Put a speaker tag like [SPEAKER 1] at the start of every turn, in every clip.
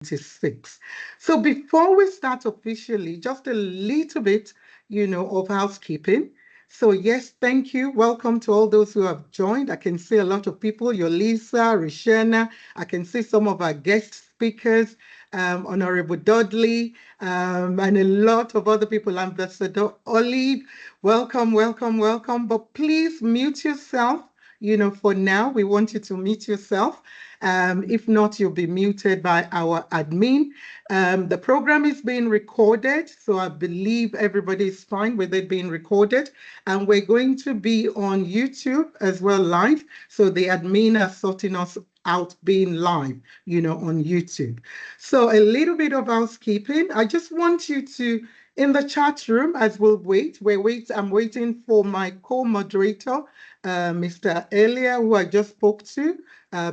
[SPEAKER 1] 26. So before we start officially, just a little bit, of housekeeping. So yes, thank you. Welcome to all those who have joined. I can see a lot of people, Yolisa, Rishena. I can see some of our guest speakers, Honorable Dudley, and a lot of other people, Ambassador Olive. Welcome, welcome, welcome. But please mute yourself. For now, we want you to mute yourself. If not, you'll be muted by our admin. The program is being recorded, so I believe everybody is fine with it being recorded. And we're going to be on YouTube as well live. So the admin are sorting us out being live, on YouTube. So a little bit of housekeeping. I just want you to, in the chat room, as I'm waiting for my co-moderator, Mr. Elia, who I just spoke to,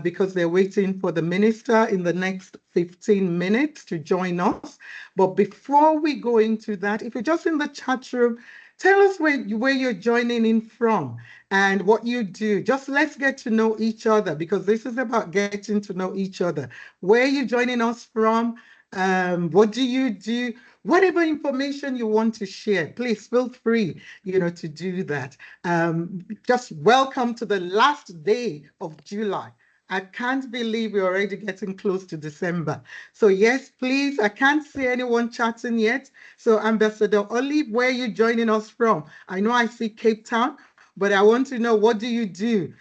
[SPEAKER 1] because they're waiting for the minister in the next 15 minutes to join us. But before we go into that, if you're just in the chat room, tell us where you're joining in from and what you do. Just let's get to know each other, because this is about getting to know each other. Where are you joining us from? What do you do? Whatever information you want to share, please feel free, to do that. Just welcome to the last day of July. I can't believe we're already getting close to December. So yes, please, I can't see anyone chatting yet. So Ambassador Olive, where are you joining us from? I know I see Cape Town, but I want to know, what do you do?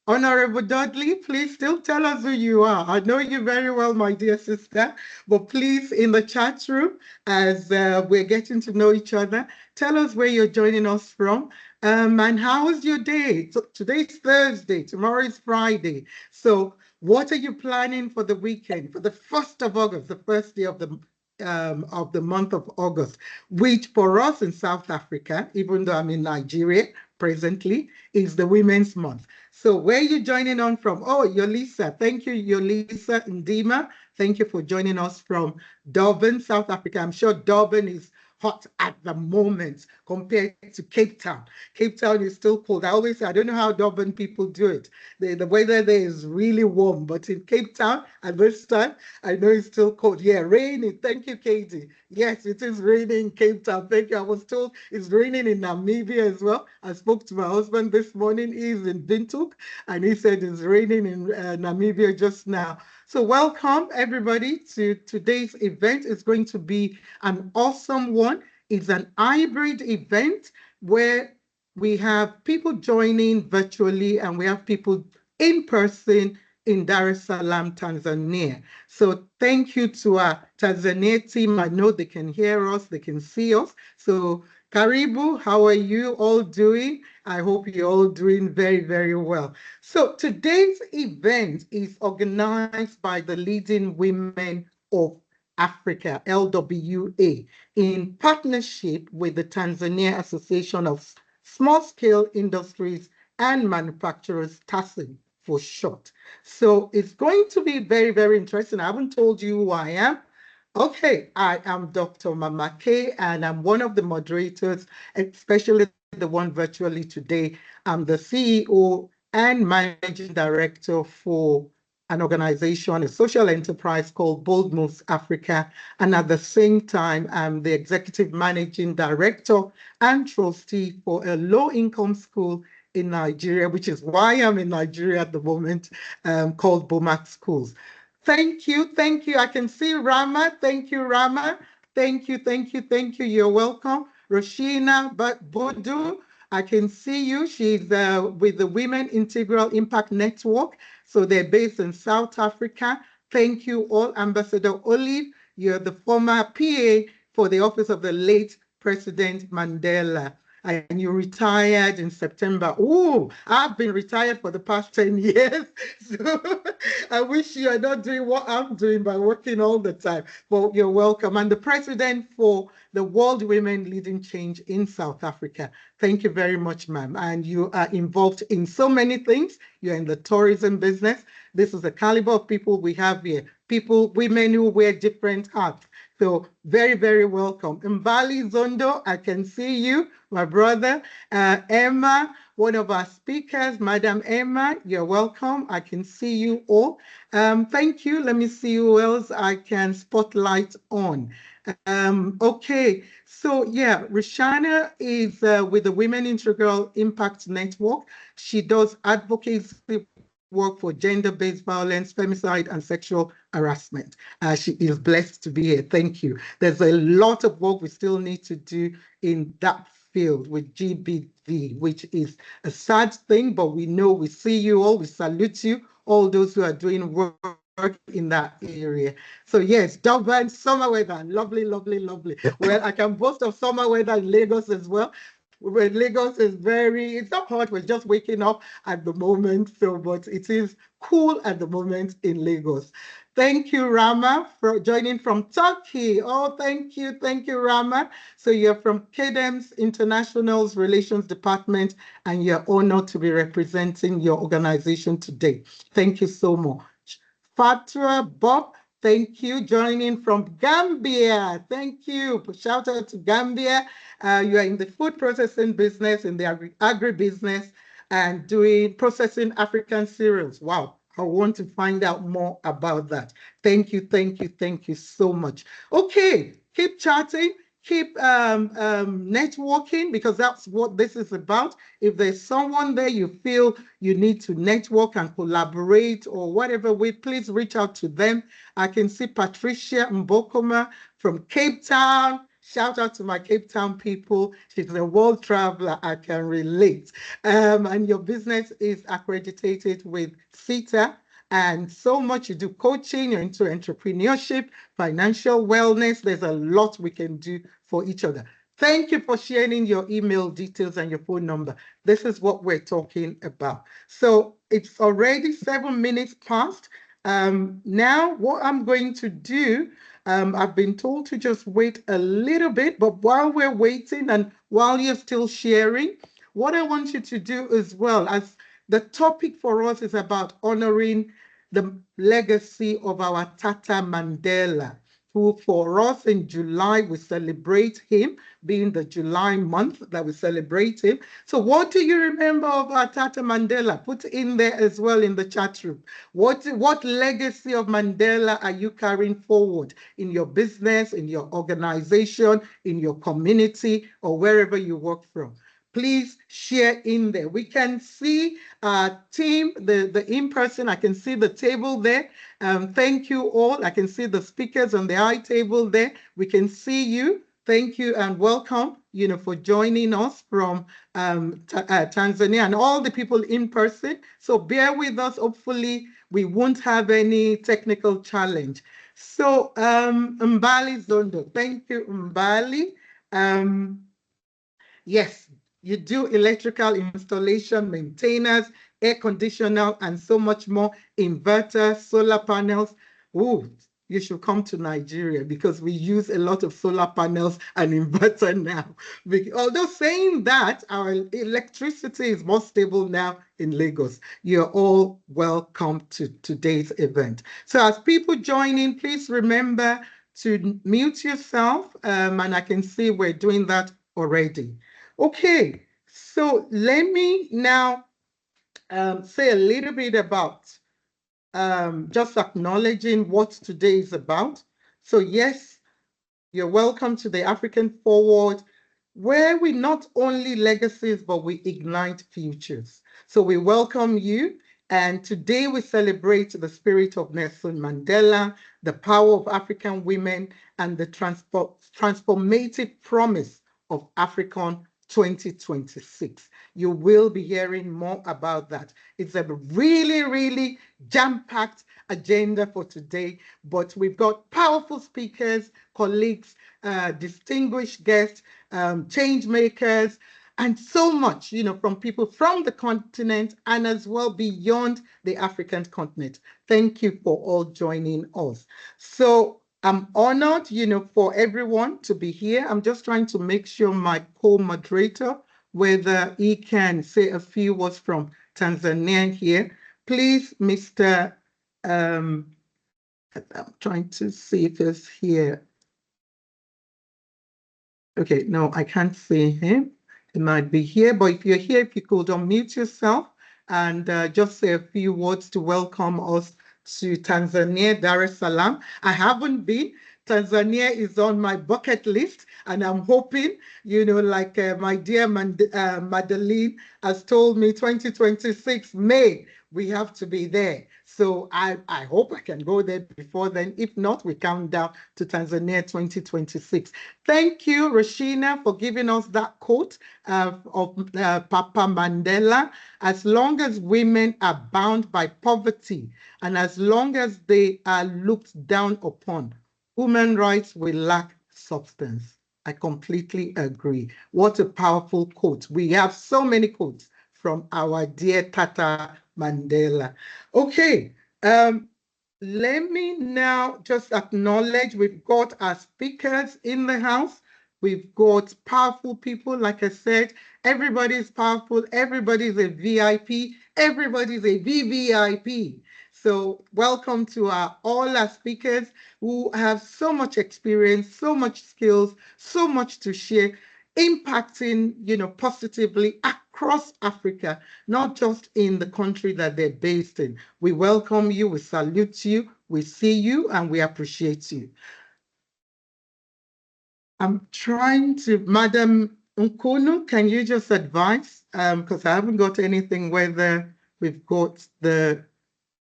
[SPEAKER 1] Honorable Dudley, please still tell us who you are. I know you very well, my dear sister, but please, in the chat room, as we're getting to know each other, tell us where you're joining us from. And how was your day? So today's Thursday, tomorrow is Friday. So what are you planning for the weekend, for the 1st of August, the first day of the month of August, which for us in South Africa, even though I'm in Nigeria presently, is the Women's Month. So where are you joining on from? Oh, Yolisa. Thank you, Yolisa Ndima. Thank you for joining us from Durban, South Africa. I'm sure Durban is hot at the moment compared to Cape Town. Cape Town is still cold. I always say, I don't know how Durban people do it. The weather there is really warm, but in Cape Town at this time, I know it's still cold. Yeah, raining. Thank you, Katie. Yes, it is raining in Cape Town. Thank you. I was told it's raining in Namibia as well. I spoke to my husband this morning. He's in Windhoek, and he said it's raining in Namibia just now. So welcome everybody to today's event. It's going to be an awesome one. It's an hybrid event where we have people joining virtually and we have people in person in Dar es Salaam, Tanzania. So thank you to our Tanzania team. I know they can hear us, they can see us. So Karibu, how are you all doing? I hope you're all doing very, very well. So today's event is organized by the Leading Women of Africa, LWA, in partnership with the Tanzania Association of Small-Scale Industries and Manufacturers, TASSIM for short. So it's going to be very, very interesting. I haven't told you who I am. Okay, I am Dr. Mamake, and I'm one of the moderators, especially the one virtually today. I'm the CEO and Managing Director for an organization, a social enterprise called Bold Moves Africa. And at the same time, I'm the Executive Managing Director and Trustee for a low-income school in Nigeria, which is why I'm in Nigeria at the moment, called Bomac Schools. Thank you. Thank you. I can see Rama. Thank you, Rama. Thank you. Thank you. Thank you. You're welcome. Roshina Bodu, I can see you. She's with the Women Integral Impact Network. So they're based in South Africa. Thank you all. Ambassador Olive, you're the former PA for the office of the late President Mandela. And you retired in September. Oh, I've been retired for the past 10 years. So I wish you are not doing what I'm doing by working all the time. But you're welcome. And the president for the World Women Leading Change in South Africa. Thank you very much, ma'am. And you are involved in so many things. You're in the tourism business. This is the caliber of people we have here. People, women who wear different hats. So very, very welcome. Mbali Zondo, I can see you, my brother. Emma, one of our speakers, Madam Emma. You're welcome. I can see you all. Thank you. Let me see who else I can spotlight on. Okay, so yeah, Rishana is with the Women Integral Impact Network. She does advocacy work for gender-based violence, femicide, and sexual harassment. She is blessed to be here. Thank you. There's a lot of work we still need to do in that field with GBV, which is a sad thing, but we know, we see you all, we salute you, all those who are doing work in that area. So yes, Durban, summer weather, lovely, lovely, lovely. Well, I can boast of summer weather in Lagos as well. Where Lagos is it's not hot, we're just waking up at the moment, so, but it is cool at the moment in Lagos. Thank you, Rama, for joining from Turkey. Oh, thank you, Rama. So you're from KDEM's International Relations Department, and you're honored to be representing your organization today. Thank you so much. Fatra Bob, thank you, joining from Gambia. Thank you. Shout out to Gambia. You are in the food processing business, in the agribusiness, and processing African cereals. Wow. I want to find out more about that. Thank you so much. Okay, keep chatting, keep networking, because that's what this is about. If there's someone there you feel you need to network and collaborate or whatever way, please reach out to them. I can see Patricia Mbokoma from Cape Town. Shout out to my Cape Town people. She's a world traveler. I can relate. And your business is accredited with CETA. And so much you do coaching, you're into entrepreneurship, financial wellness. There's a lot we can do for each other. Thank you for sharing your email details and your phone number. This is what we're talking about. So it's already 7 minutes past. Now, what I'm going to do, I've been told to just wait a little bit, but while we're waiting and while you're still sharing, what I want you to do as well, as the topic for us is about honoring the legacy of our Tata Mandela, who for us in July, we celebrate him, being the July month that we celebrate him. So what do you remember of our Tata Mandela? Put in there as well in the chat room. What legacy of Mandela are you carrying forward in your business, in your organization, in your community, or wherever you work from? Please share in there. We can see our team, the in-person, I can see the table there. Thank you all. I can see the speakers on the table there. We can see you. Thank you and welcome, for joining us from Tanzania and all the people in person. So bear with us. Hopefully, we won't have any technical challenge. So Mbali Zondo, thank you, Mbali. Yes, you do electrical installation, maintainers, air conditioner, and so much more, inverters, solar panels. Ooh, you should come to Nigeria because we use a lot of solar panels and inverter now. Although saying that, our electricity is more stable now in Lagos. You're all welcome to today's event. So as people join in, please remember to mute yourself, and I can see we're doing that already. Okay, so let me now say a little bit about just acknowledging what today is about. So yes, you're welcome to the African Forward, where we not only legacies, but we ignite futures. So we welcome you. And today we celebrate the spirit of Nelson Mandela, the power of African women, and the transformative promise of AFRICON 2026. You will be hearing more about that. It's a really, really jam-packed agenda for today, but we've got powerful speakers, colleagues, distinguished guests, change makers, and so much, from people from the continent and as well beyond the African continent. Thank you for all joining us. So I'm honored, for everyone to be here. I'm just trying to make sure my co-moderator, whether he can say a few words from Tanzania here. Please, Mr. I'm trying to see if he's here. Okay, no, I can't see him. It might be here, but if you're here, if you could unmute yourself and just say a few words to welcome us to Tanzania, Dar es Salaam. I haven't been. Tanzania is on my bucket list, and I'm hoping, like my dear Madeline has told me, 2026 May, we have to be there. So I hope I can go there before then. If not, we count down to Tanzania 2026. Thank you, Rashina, for giving us that quote of Papa Mandela. As long as women are bound by poverty and as long as they are looked down upon, human rights will lack substance. I completely agree. What a powerful quote. We have so many quotes from our dear Tata Mandela. Okay, let me now just acknowledge we've got our speakers in the house. We've got powerful people. Like I said, everybody's powerful. Everybody's a VIP. Everybody's a VVIP. So welcome to all our speakers who have so much experience, so much skills, so much to share, impacting, positively across Africa, not just in the country that they're based in. We welcome you, we salute you, we see you, and we appreciate you. I'm trying to, Madam Nkunu, can you just advise? Because I haven't got anything whether we've got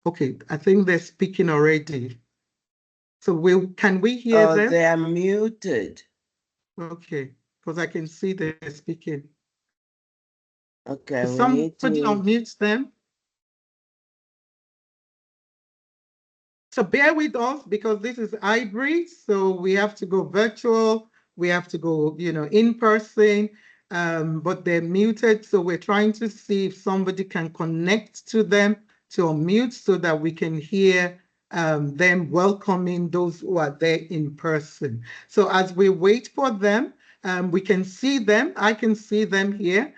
[SPEAKER 1] okay, I think they're speaking already. So can we hear them?
[SPEAKER 2] They are muted.
[SPEAKER 1] Okay, because I can see they're speaking.
[SPEAKER 2] Okay,
[SPEAKER 1] somebody unmute them. So bear with us because this is hybrid, so we have to go virtual, we have to go, in person, but they're muted, so we're trying to see if somebody can connect to them to unmute so that we can hear them welcoming those who are there in person. So as we wait for them, we can see them. I can see them here.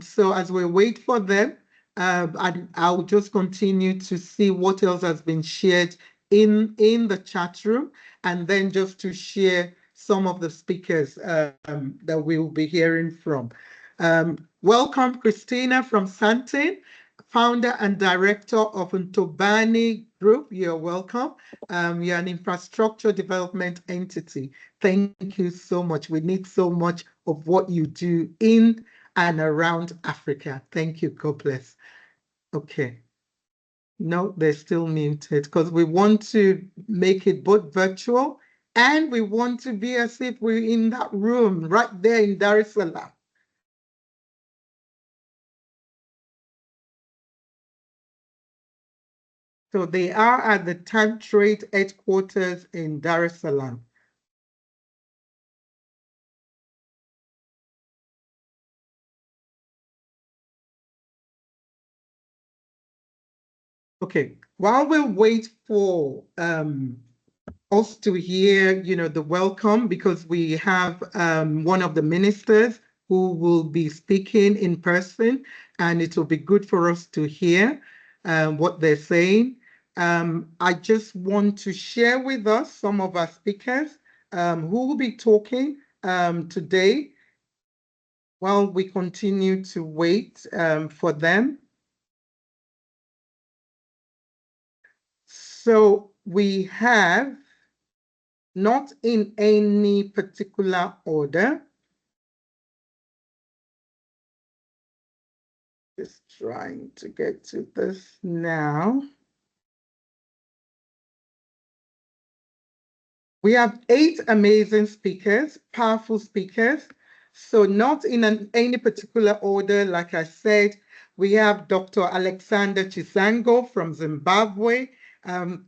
[SPEAKER 1] So as we wait for them, I'll just continue to see what else has been shared in the chat room, and then just to share some of the speakers that we will be hearing from. Welcome, Christina from Santin, founder and director of Ntobani Group. You're welcome. You're an infrastructure development entity. Thank you so much. We need so much of what you do in and around Africa. Thank you. God bless. Okay. No, they're still muted because we want to make it both virtual and we want to be as if we're in that room right there in Dar es Salaam. So they are at the Time Trade headquarters in Dar es Salaam. Okay, while we wait for us to hear, the welcome, because we have one of the ministers who will be speaking in person, and it will be good for us to hear what they're saying. I just want to share with us some of our speakers who will be talking today while we continue to wait for them. So we have, not in any particular order, just trying to get to this now. We have 8 amazing speakers, powerful speakers. So not in any particular order, like I said, we have Dr. Alexander Chisango from Zimbabwe.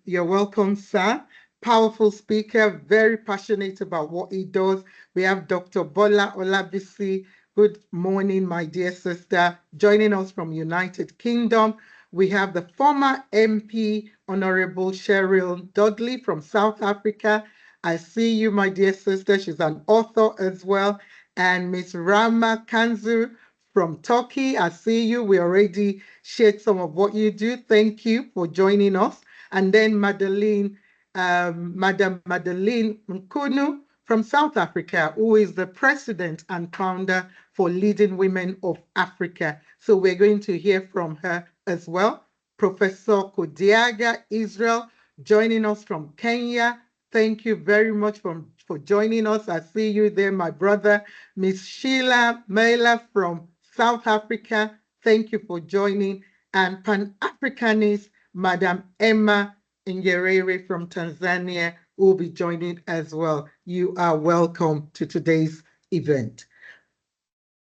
[SPEAKER 1] You're welcome, sir. Powerful speaker, very passionate about what he does. We have Dr. Bola Olabisi. Good morning, my dear sister, joining us from United Kingdom. We have the former MP, Honorable Cheryl Dudley from South Africa. I see you, my dear sister. She's an author as well. And Miss Rama Kanzu from Turkey. I see you. We already shared some of what you do. Thank you for joining us. And then Madam Madeline Nkunu from South Africa, who is the president and founder for Leading Women of Africa. So we're going to hear from her as well. Professor Kodiaga Israel joining us from Kenya. Thank you very much for joining us. I see you there, my brother. Miss Sheila Mela from South Africa. Thank you for joining. And Pan-Africanist, Madam Emma Ngerere from Tanzania will be joining as well. You are welcome to today's event.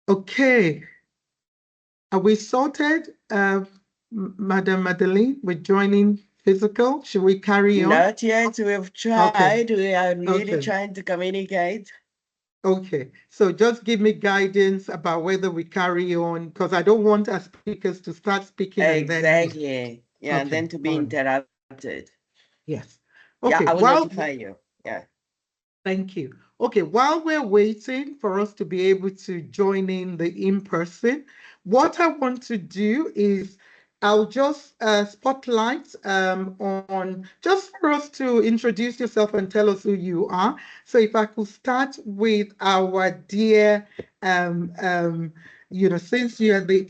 [SPEAKER 1] Okay. Are we sorted? Madam Madeline, we're joining physical. Should we carry on?
[SPEAKER 2] Not yet. We've tried. We are really
[SPEAKER 1] Okay.
[SPEAKER 2] trying to communicate.
[SPEAKER 1] Okay, so just give me guidance about whether we carry on, because I don't want our speakers to start speaking and then
[SPEAKER 2] Exactly. Yeah, and
[SPEAKER 1] Okay,
[SPEAKER 2] then to be
[SPEAKER 1] all right.
[SPEAKER 2] interrupted.
[SPEAKER 1] Yes.
[SPEAKER 2] Yeah,
[SPEAKER 1] Okay,
[SPEAKER 2] I will
[SPEAKER 1] while
[SPEAKER 2] notify you. Yeah.
[SPEAKER 1] Thank you. Okay, while we're waiting for us to be able to join in the in-person, what I want to do is I'll just spotlight on just for us to introduce yourself and tell us who you are. So if I could start with our dear, since you're the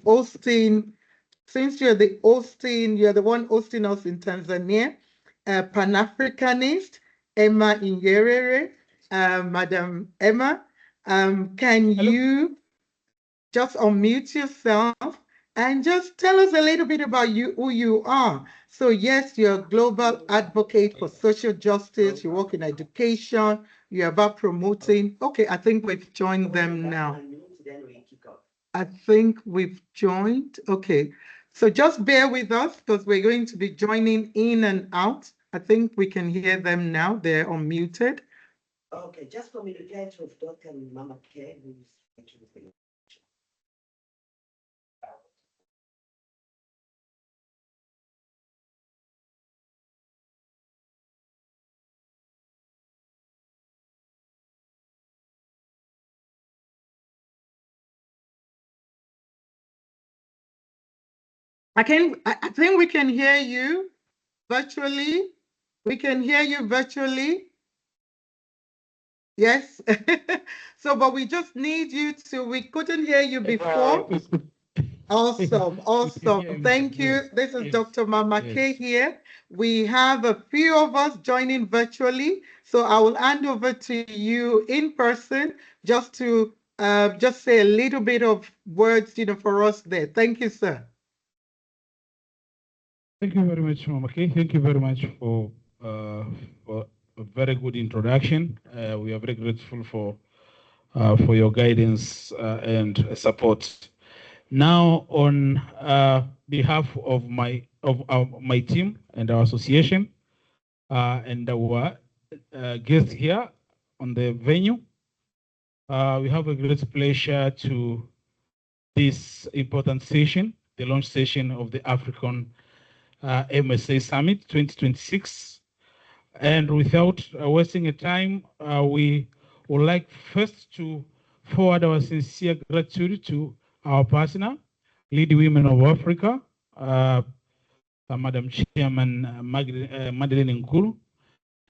[SPEAKER 1] you're the one hosting us in Tanzania, Pan-Africanist, Emma Nyerere. Madam Emma, can you just unmute yourself and just tell us a little bit about you, who you are? So yes, you're a global advocate for social justice. You work in education. You're about promoting. Okay, I think we've joined them now. I think we've joined. Okay, so just bear with us because we're going to be joining in and out. I think we can hear them now. They're unmuted.
[SPEAKER 2] Okay, just communicate with Dr. Mama K, who's
[SPEAKER 1] I think we can hear you virtually. We can hear you virtually. Yes. So, but we just need you to, we couldn't hear you before. Awesome, awesome. Thank you. This is Dr. Mama K here. We have a few of us joining virtually. So I will hand over to you in person just to just say a little bit of words, for us there. Thank you, sir.
[SPEAKER 3] Thank you very much, Mama K. Thank you very much for a very good introduction. We are very grateful for your guidance and support. Now, on behalf of my team and our association and our guests here on the venue, we have a great pleasure to this important session, the launch session of the AFRICON MSA Summit 2026. And without wasting a time, we would like first to forward our sincere gratitude to our partner, Lead Women of Africa, Madam Chairman Madeleine Nkulu,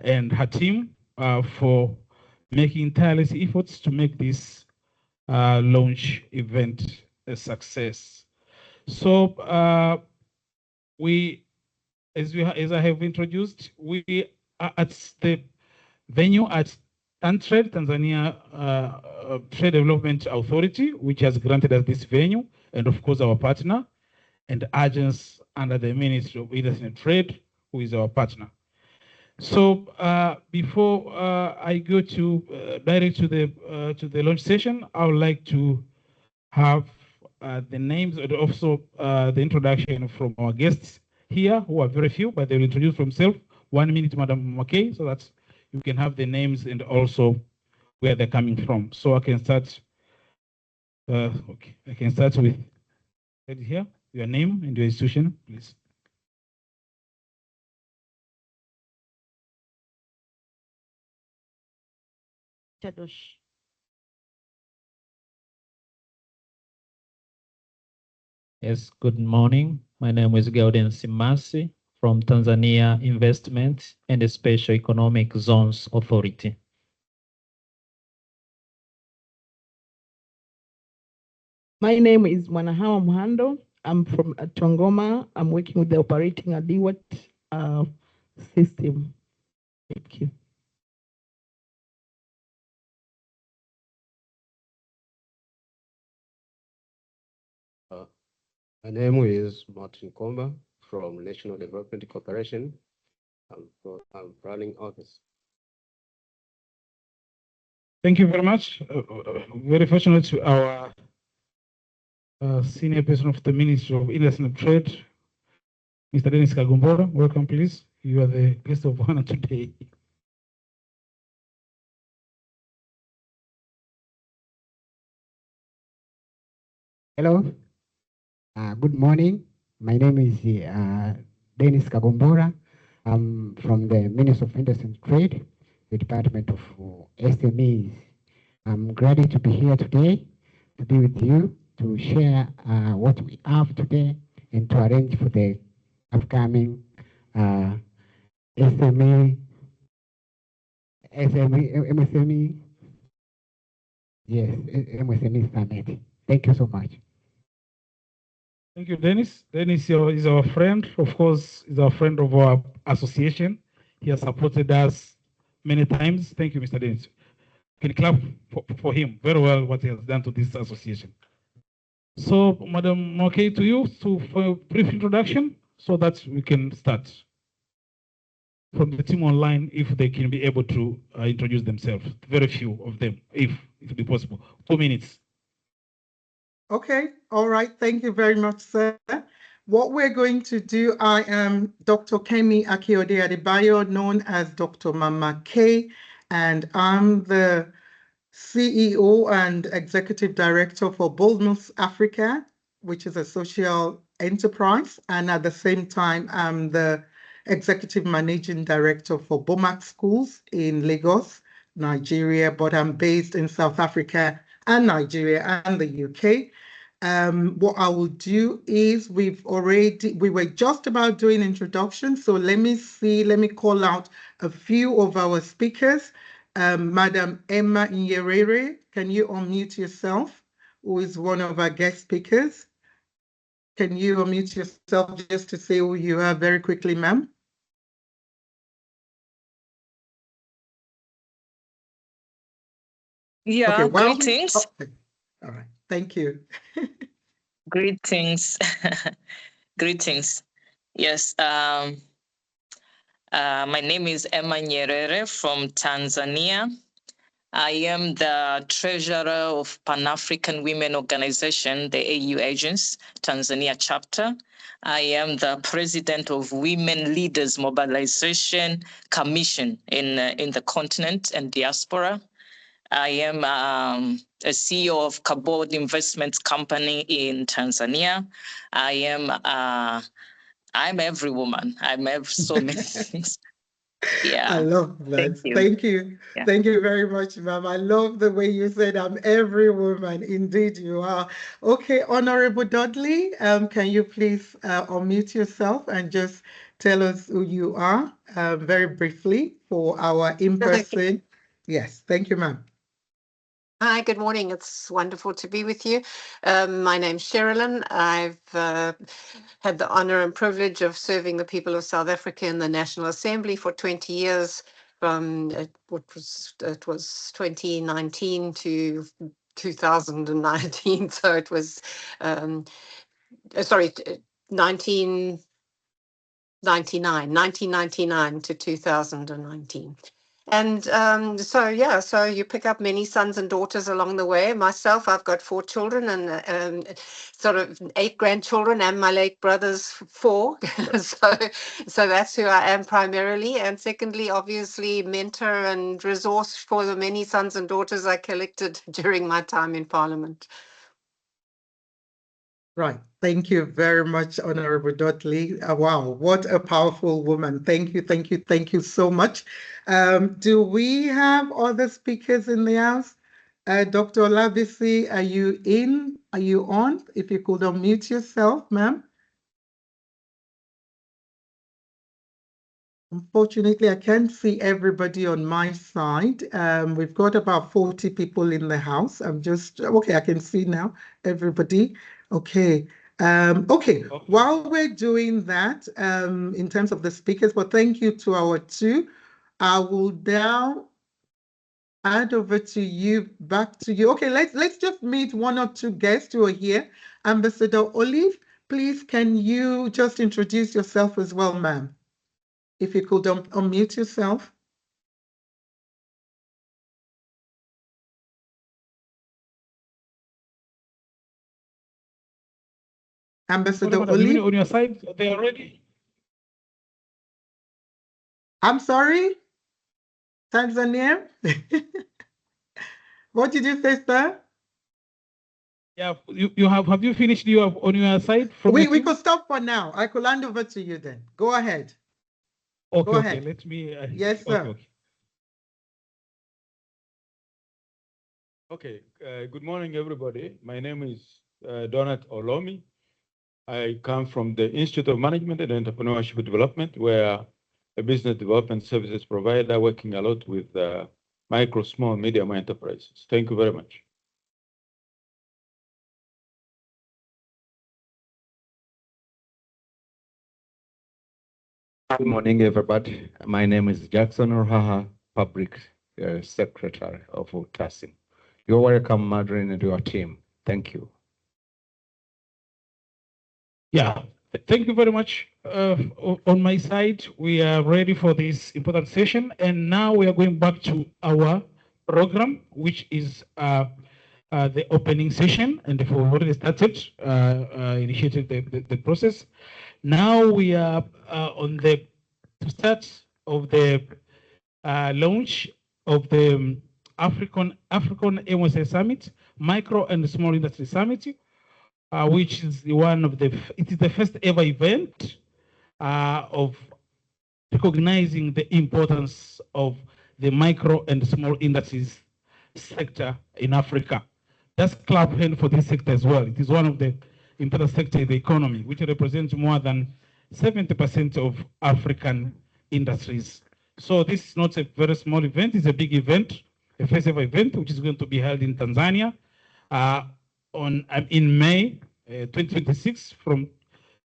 [SPEAKER 3] and her team for making tireless efforts to make this launch event a success. So as I have introduced, we are at the venue at TANTRADE, Tanzania Trade Development Authority, which has granted us this venue, and of course our partner, and agents under the Ministry of Industry and Trade, who is our partner. So before I go to direct to the launch session, I would like to have the names and also the introduction from our guests here, who are very few, but they will introduce themselves. 1 minute, Madam McKay, so that you can have the names and also where they're coming from. So I can start. Okay, I can start with right here. Your name and your institution, please.
[SPEAKER 4] Chadosh.
[SPEAKER 5] Yes, good morning. My name is Gauden Simasi from Tanzania Investment and Special Economic Zones Authority.
[SPEAKER 4] My name is Mwanahawa Muhando. I'm from Tongoma. I'm working with the operating a DWAT system. Thank you.
[SPEAKER 6] My name is Martin Komba from National Development Corporation. I'm running office.
[SPEAKER 3] Thank you very much. Very fortunate to our senior person of the Ministry of Industry and Trade, Mr. Dennis Kagombora. Welcome, please. You are the guest of honor today.
[SPEAKER 7] Hello. Good morning. My name is Dennis Kagombora. I'm from the Ministry of Industry and Trade, the Department of SMEs. I'm glad to be here today to be with you to share what we have today and to arrange for the upcoming MSME, MSME Summit. Thank you so much.
[SPEAKER 3] Thank you, Dennis. Dennis is our friend, of course, is our friend of our association. He has supported us many times. Thank you, Mr. Dennis. Can you clap for him? Very well what he has done to this association. So, Madam, okay to you for a brief introduction so that we can start. From the team online, if they can be able to introduce themselves, very few of them, if it be possible. 2 minutes.
[SPEAKER 1] Okay, all right. Thank you very much, sir. What we're going to do, I am Dr. Kemi Akiode Adebayo, known as Dr. Mama K, and I'm the CEO and Executive Director for Boldness Africa, which is a social enterprise. And at the same time, I'm the Executive Managing Director for BOMAC Schools in Lagos, Nigeria, but I'm based in South Africa and Nigeria and the UK. What I will do is we were just about doing introductions. So let me call out a few of our speakers. Madam Emma Nyerere, can you unmute yourself, who is one of our guest speakers? Can you unmute yourself just to say who you are very quickly, ma'am?
[SPEAKER 8] Yeah,
[SPEAKER 1] Okay, well,
[SPEAKER 8] greetings.
[SPEAKER 1] all right, thank you.
[SPEAKER 8] Greetings. Greetings. Yes, my name is Emma Nyerere from Tanzania. I am the treasurer of Pan-African Women Organization, the AU Agents, Tanzania chapter. I am the president of Women Leaders Mobilization Commission in the continent and diaspora. I am a CEO of Kabod Investments Company in Tanzania. I'm every woman. I'm so many things. Yeah.
[SPEAKER 1] I love that.
[SPEAKER 8] Thank you.
[SPEAKER 1] Thank you.
[SPEAKER 8] Yeah.
[SPEAKER 1] Thank you very much, ma'am. I love the way you said I'm every woman. Indeed, you are. Okay, Honorable Dudley, can you please unmute yourself and just tell us who you are very briefly for our in-person? Yes, thank you, ma'am.
[SPEAKER 9] Hi, good morning. It's wonderful to be with you. My name's Sherilyn. I've had the honor and privilege of serving the people of South Africa in the National Assembly for 20 years, from it was 2019 to 2019. So it was, 1999 to 2019. And so you pick up many sons and daughters along the way. Myself, I've got 4 children and sort of 8 grandchildren, and my late brother's 4. so that's who I am primarily. And secondly, obviously, mentor and resource for the many sons and daughters I collected during my time in Parliament.
[SPEAKER 1] Right. Thank you very much, Honorable Dudley. Wow, what a powerful woman. Thank you, thank you, thank you so much. Do we have other speakers in the house? Dr. Olabisi, are you in? Are you on? If you could unmute yourself, ma'am. Unfortunately, I can't see everybody on my side. We've got about 40 people in the house. Okay, I can see now everybody. Okay. Okay, while we're doing that, in terms of the speakers, but thank you to our two. I will now hand over to you, back to you. Okay, let's just meet one or two guests who are here. Ambassador Olive, please, can you just introduce yourself as well, ma'am? If you could unmute yourself. Ambassador Olive.
[SPEAKER 3] On your side, they are ready.
[SPEAKER 1] I'm sorry, Tanzania. What did you say, sir?
[SPEAKER 3] Yeah, have you finished on your side?
[SPEAKER 1] We could stop for now. I could hand over to you then. Go ahead.
[SPEAKER 3] Okay,
[SPEAKER 1] Go
[SPEAKER 3] okay.
[SPEAKER 1] ahead.
[SPEAKER 3] Let me.
[SPEAKER 1] Yes, sir.
[SPEAKER 10] Okay. Good morning, everybody. My name is Donat Olomi. I come from the Institute of Management and Entrepreneurship Development, where a business development services provider working a lot with micro, small, medium enterprises. Thank you very much.
[SPEAKER 11] Good morning, everybody. My name is Jackson Orhaha, Public Secretary of TASSIM. You're welcome, Madrin, and your team. Thank you.
[SPEAKER 3] Yeah, thank you very much. On my side, we are ready for this important session, and now we are going back to our program, which is the opening session, and we've already started, initiated the process. Now we are on the start of the launch of the AFRICON MSI Summit, Micro and Small Industry Summit, which is it is the first ever event of recognizing the importance of the micro and small industries sector in Africa. That's clap hand for this sector as well. It is one of the important sectors in the economy, which represents more than 70% of African industries. So this is not a very small event, it's a big event, a first ever event, which is going to be held in Tanzania in May 2026 from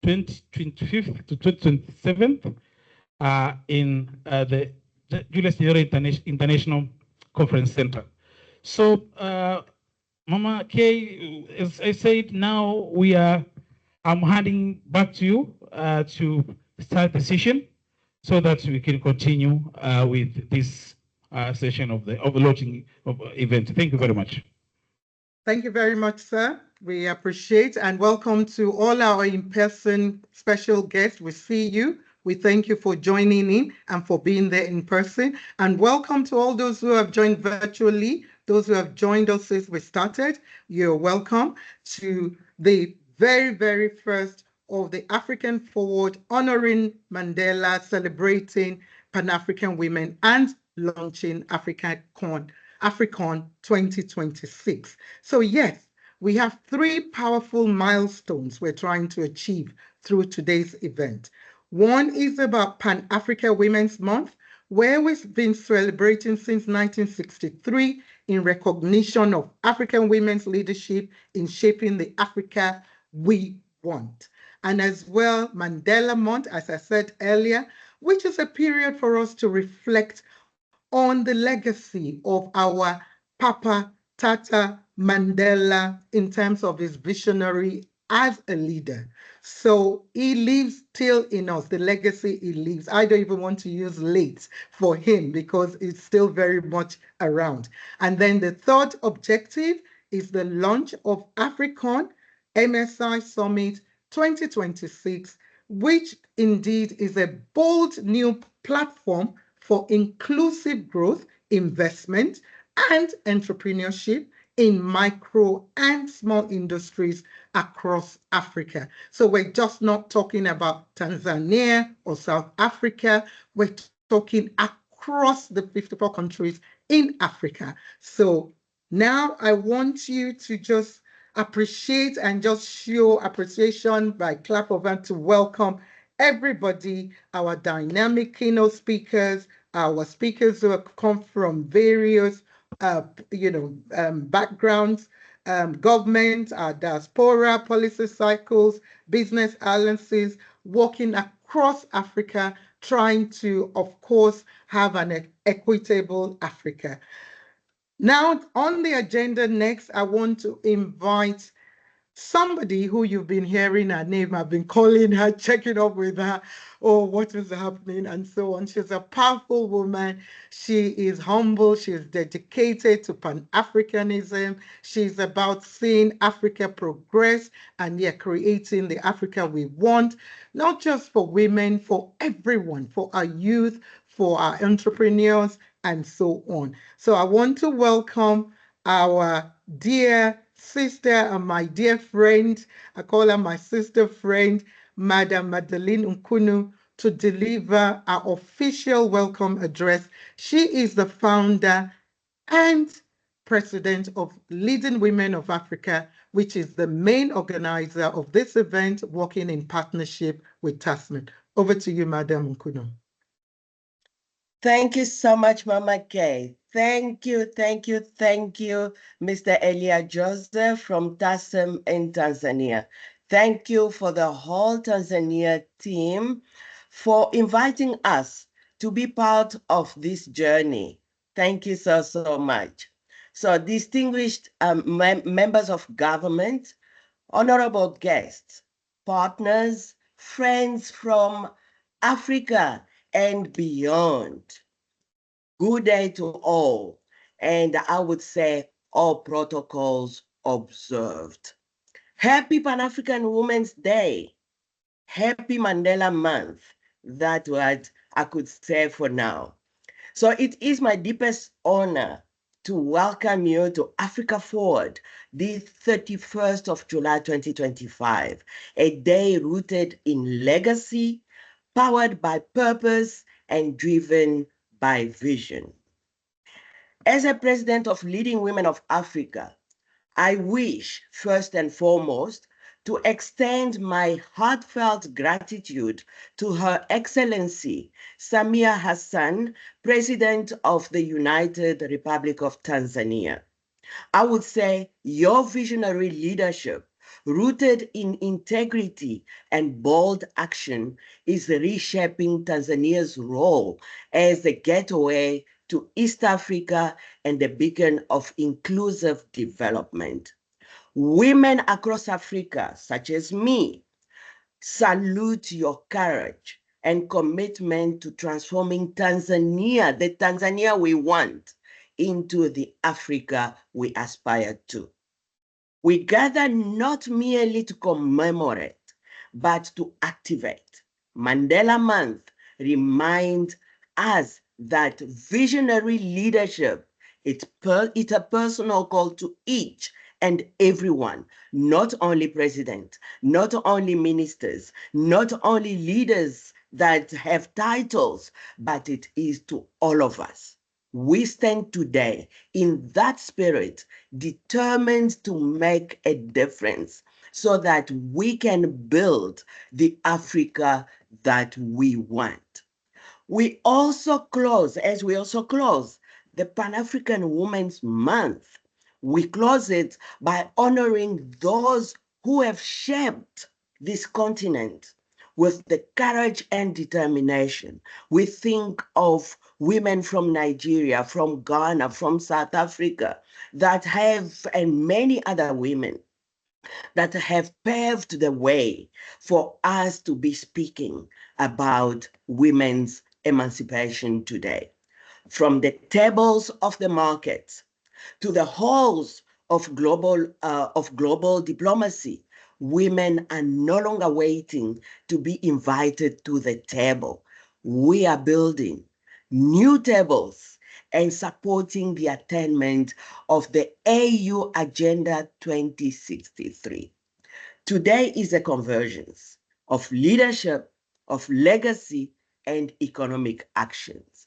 [SPEAKER 3] 25th to 27th in the Julius Nyerere International Conference Center. So, Mama Kay, as I said, now I'm handing back to you to start the session so that we can continue with this session of the launching of event. Thank you very much.
[SPEAKER 1] Thank you very much, sir. We appreciate and welcome to all our in-person special guests. We see you. We thank you for joining in and for being there in person. And welcome to all those who have joined virtually, those who have joined us since we started. You're welcome to the very, very first of the African Forward, honoring Mandela, celebrating Pan-African women and launching AFRICON 2026. So yes, we have three powerful milestones we're trying to achieve through today's event. One is about Pan-Africa Women's Month, where we've been celebrating since 1963 in recognition of African women's leadership in shaping the Africa we want. And as well, Mandela Month, as I said earlier, which is a period for us to reflect on the legacy of our Papa Tata Mandela in terms of his visionary as a leader. So he lives still in us, the legacy he leaves. I don't even want to use late for him because it's still very much around. And then the third objective is the launch of AFRICON MSI Summit 2026, which indeed is a bold new platform for inclusive growth, investment, and entrepreneurship in micro and small industries across Africa. So we're just not talking about Tanzania or South Africa, we're talking across the 54 countries in Africa. So now I want you to just appreciate and just show appreciation by clap of hands to welcome everybody, our dynamic keynote speakers, our speakers who have come from various, backgrounds, government, our diaspora, policy cycles, business alliances, working across Africa, trying to, of course, have an equitable Africa. Now, on the agenda next, I want to invite somebody who you've been hearing her name. I've been calling her, checking up with her, oh, what is happening, and so on. She's a powerful woman. She is humble. She's dedicated to Pan-Africanism. She's about seeing Africa progress and creating the Africa we want, not just for women, for everyone, for our youth, for our entrepreneurs, and so on. So I want to welcome our dear sister and my dear friend, I call her my sister friend, Madam Madeline Nkunu, to deliver our official welcome address. She is the founder and president of Leading Women of Africa, which is the main organizer of this event, working in partnership with TASSIM. Over to you, Madam Nkunu.
[SPEAKER 2] Thank you so much, Mama Kay. Thank you, Mr. Elia Joseph from TASSIM in Tanzania. Thank you for the whole Tanzania team for inviting us to be part of this journey. Thank you so, so much. So distinguished members of government, honorable guests, partners, friends from Africa and beyond. Good day to all, and I would say all protocols observed. Happy Pan-African Women's Day. Happy Mandela Month. That's what I could say for now. So it is my deepest honor to welcome you to Africa Forward, the 31st of July 2025, a day rooted in legacy, powered by purpose, and driven by vision. As a president of Leading Women of Africa, I wish, first and foremost, to extend my heartfelt gratitude to Her Excellency Samia Hassan, President of the United Republic of Tanzania. I would say your visionary leadership, rooted in integrity and bold action, is reshaping Tanzania's role as the gateway to East Africa and a beacon of inclusive development. Women across Africa, such as me, salute your courage and commitment to transforming Tanzania, the Tanzania we want, into the Africa we aspire to. We gather not merely to commemorate, but to activate. Mandela Month reminds us that visionary leadership, it's a personal call to each and everyone, not only president, not only ministers, not only leaders that have titles, but it is to all of us. We stand today in that spirit, determined to make a difference so that we can build the Africa that we want. We also close the Pan-African Women's Month. We close it by honoring those who have shaped this continent with the courage and determination. We think of women from Nigeria, from Ghana, from South Africa, and many other women that have paved the way for us to be speaking about women's emancipation today. From the tables of the markets to the halls of global diplomacy, women are no longer waiting to be invited to the table. We are building new tables and supporting the attainment of the AU Agenda 2063. Today is a convergence of leadership, of legacy, and economic actions.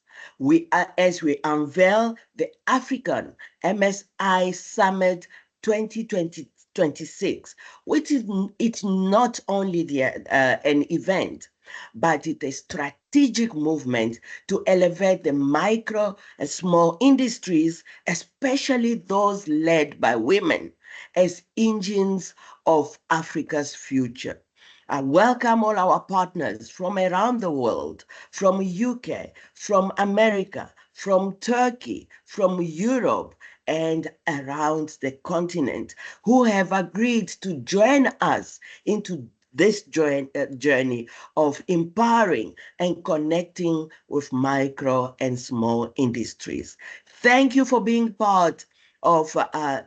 [SPEAKER 2] As we unveil the African MSI Summit 2026, which is it's not only an event, but it's a strategic movement to elevate the micro and small industries, especially those led by women, as engines of Africa's future. I welcome all our partners from around the world, from UK, from America, from Turkey, from Europe, and around the continent who have agreed to join us into this journey of empowering and connecting with micro and small industries. Thank you for being part of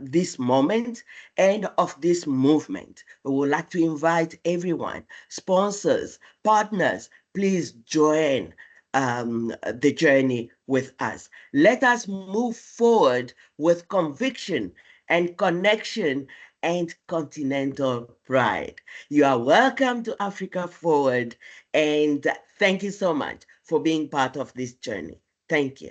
[SPEAKER 2] this moment and of this movement. We would like to invite everyone, sponsors, partners, please join the journey with us. Let us move forward with conviction and connection and continental pride. You are welcome to Africa Forward, and thank you so much for being part of this journey. Thank you.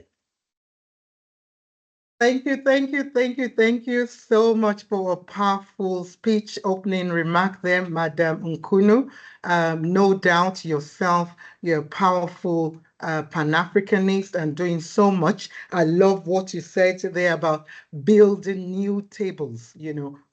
[SPEAKER 1] Thank you so much for a powerful speech, opening remark there, Madam Nkunu. No doubt yourself, you're a powerful Pan-Africanist and doing so much. I love what you said today about building new tables,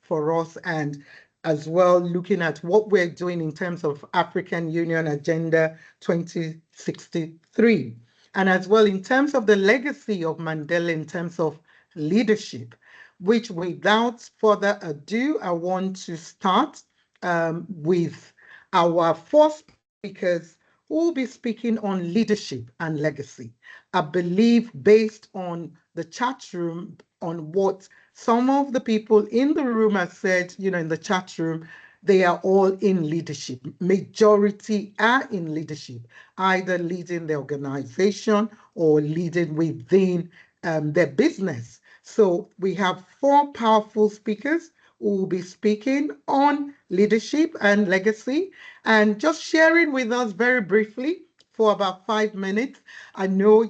[SPEAKER 1] for us, and as well looking at what we're doing in terms of African Union Agenda 2063. And as well in terms of the legacy of Mandela in terms of leadership, which without further ado, I want to start with our four speakers who will be speaking on leadership and legacy. I believe based on the chat room, on what some of the people in the room have said, in the chat room, they are all in leadership. Majority are in leadership, either leading the organization or leading within their business. So we have four powerful speakers who will be speaking on leadership and legacy and just sharing with us very briefly for about 5 minutes. I know,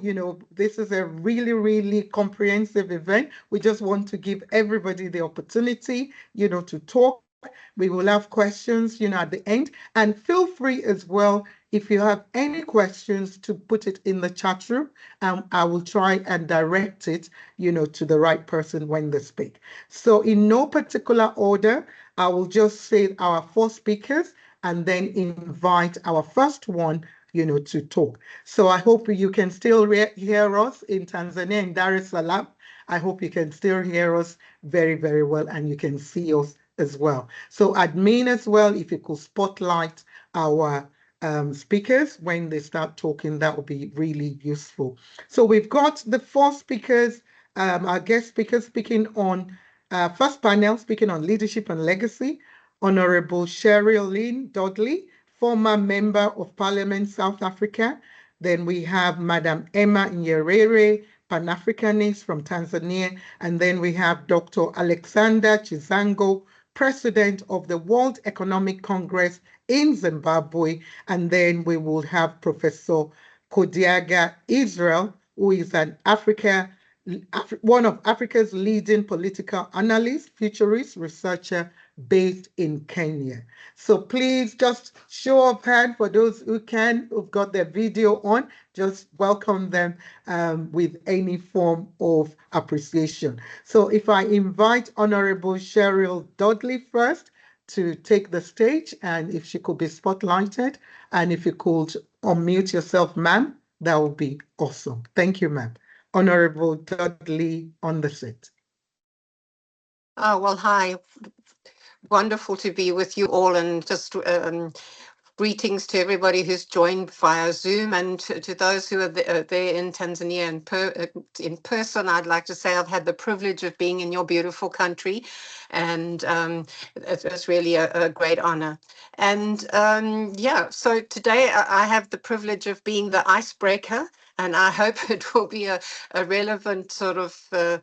[SPEAKER 1] this is a really, really comprehensive event. We just want to give everybody the opportunity, to talk. We will have questions, at the end. And feel free as well, if you have any questions, to put it in the chat room. I will try and direct it, to the right person when they speak. So in no particular order, I will just say our four speakers and then invite our first one, to talk. So I hope you can still hear us in Tanzania, in Dar es Salaam. I hope you can still hear us very, very well, and you can see us as well. So admin as well, if you could spotlight our speakers when they start talking, that would be really useful. So we've got the four speakers, our guest speakers speaking on first panel, speaking on leadership and legacy, Honorable Cheryl Lynn Dudley, former Member of Parliament, South Africa. Then we have Madam Emma Nyerere, Pan-Africanist from Tanzania. And then we have Dr. Alexander Chizango, President of the World Economic Congress in Zimbabwe. And then we will have Professor Kodiaga Israel, who is one of Africa's leading political analysts, futurist, researcher based in Kenya. So please just show of hand for those who've got their video on, just welcome them with any form of appreciation. So if I invite Honorable Cheryl Dudley first to take the stage, and if she could be spotlighted, and if you could unmute yourself, ma'am, that would be awesome. Thank you, ma'am. Honorable Dudley on the seat.
[SPEAKER 9] Oh, well, hi. Wonderful to be with you all, and just greetings to everybody who's joined via Zoom, and to those who are there in Tanzania in person. I'd like to say I've had the privilege of being in your beautiful country, and it's really a great honor. And so today I have the privilege of being the icebreaker, and I hope it will be a relevant sort of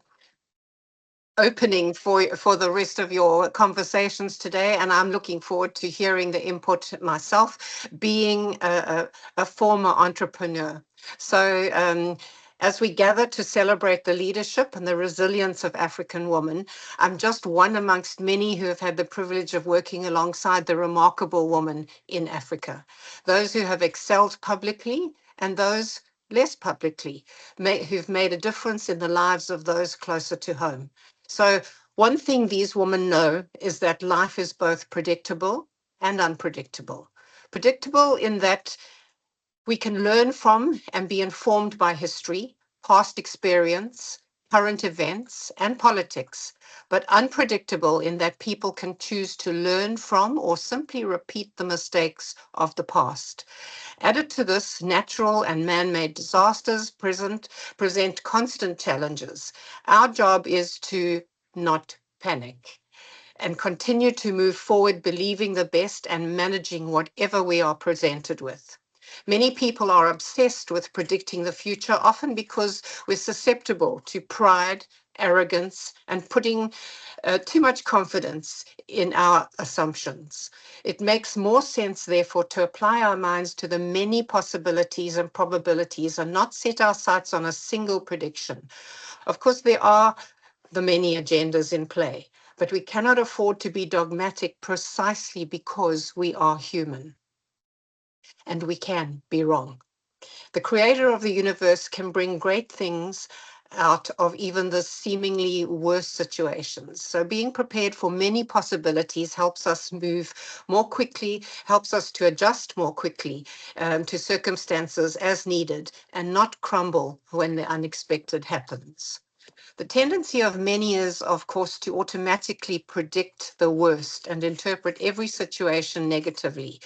[SPEAKER 9] opening for the rest of your conversations today, and I'm looking forward to hearing the input myself, being a former entrepreneur. So As we gather to celebrate the leadership and the resilience of African women, I'm just one amongst many who have had the privilege of working alongside the remarkable women in Africa, those who have excelled publicly and those less publicly, who've made a difference in the lives of those closer to home. So one thing these women know is that life is both predictable and unpredictable. Predictable in that we can learn from and be informed by history, past experience, current events, and politics, but unpredictable in that people can choose to learn from or simply repeat the mistakes of the past. Added to this, natural and man-made disasters present constant challenges. Our job is to not panic and continue to move forward, believing the best and managing whatever we are presented with. Many people are obsessed with predicting the future, often because we're susceptible to pride, arrogance, and putting too much confidence in our assumptions. It makes more sense, therefore, to apply our minds to the many possibilities and probabilities and not set our sights on a single prediction. Of course, there are the many agendas in play, but we cannot afford to be dogmatic precisely because we are human. And we can be wrong. The creator of the universe can bring great things out of even the seemingly worst situations. So being prepared for many possibilities helps us move more quickly, helps us to adjust more quickly to circumstances as needed and not crumble when the unexpected happens. The tendency of many is, of course, to automatically predict the worst and interpret every situation negatively.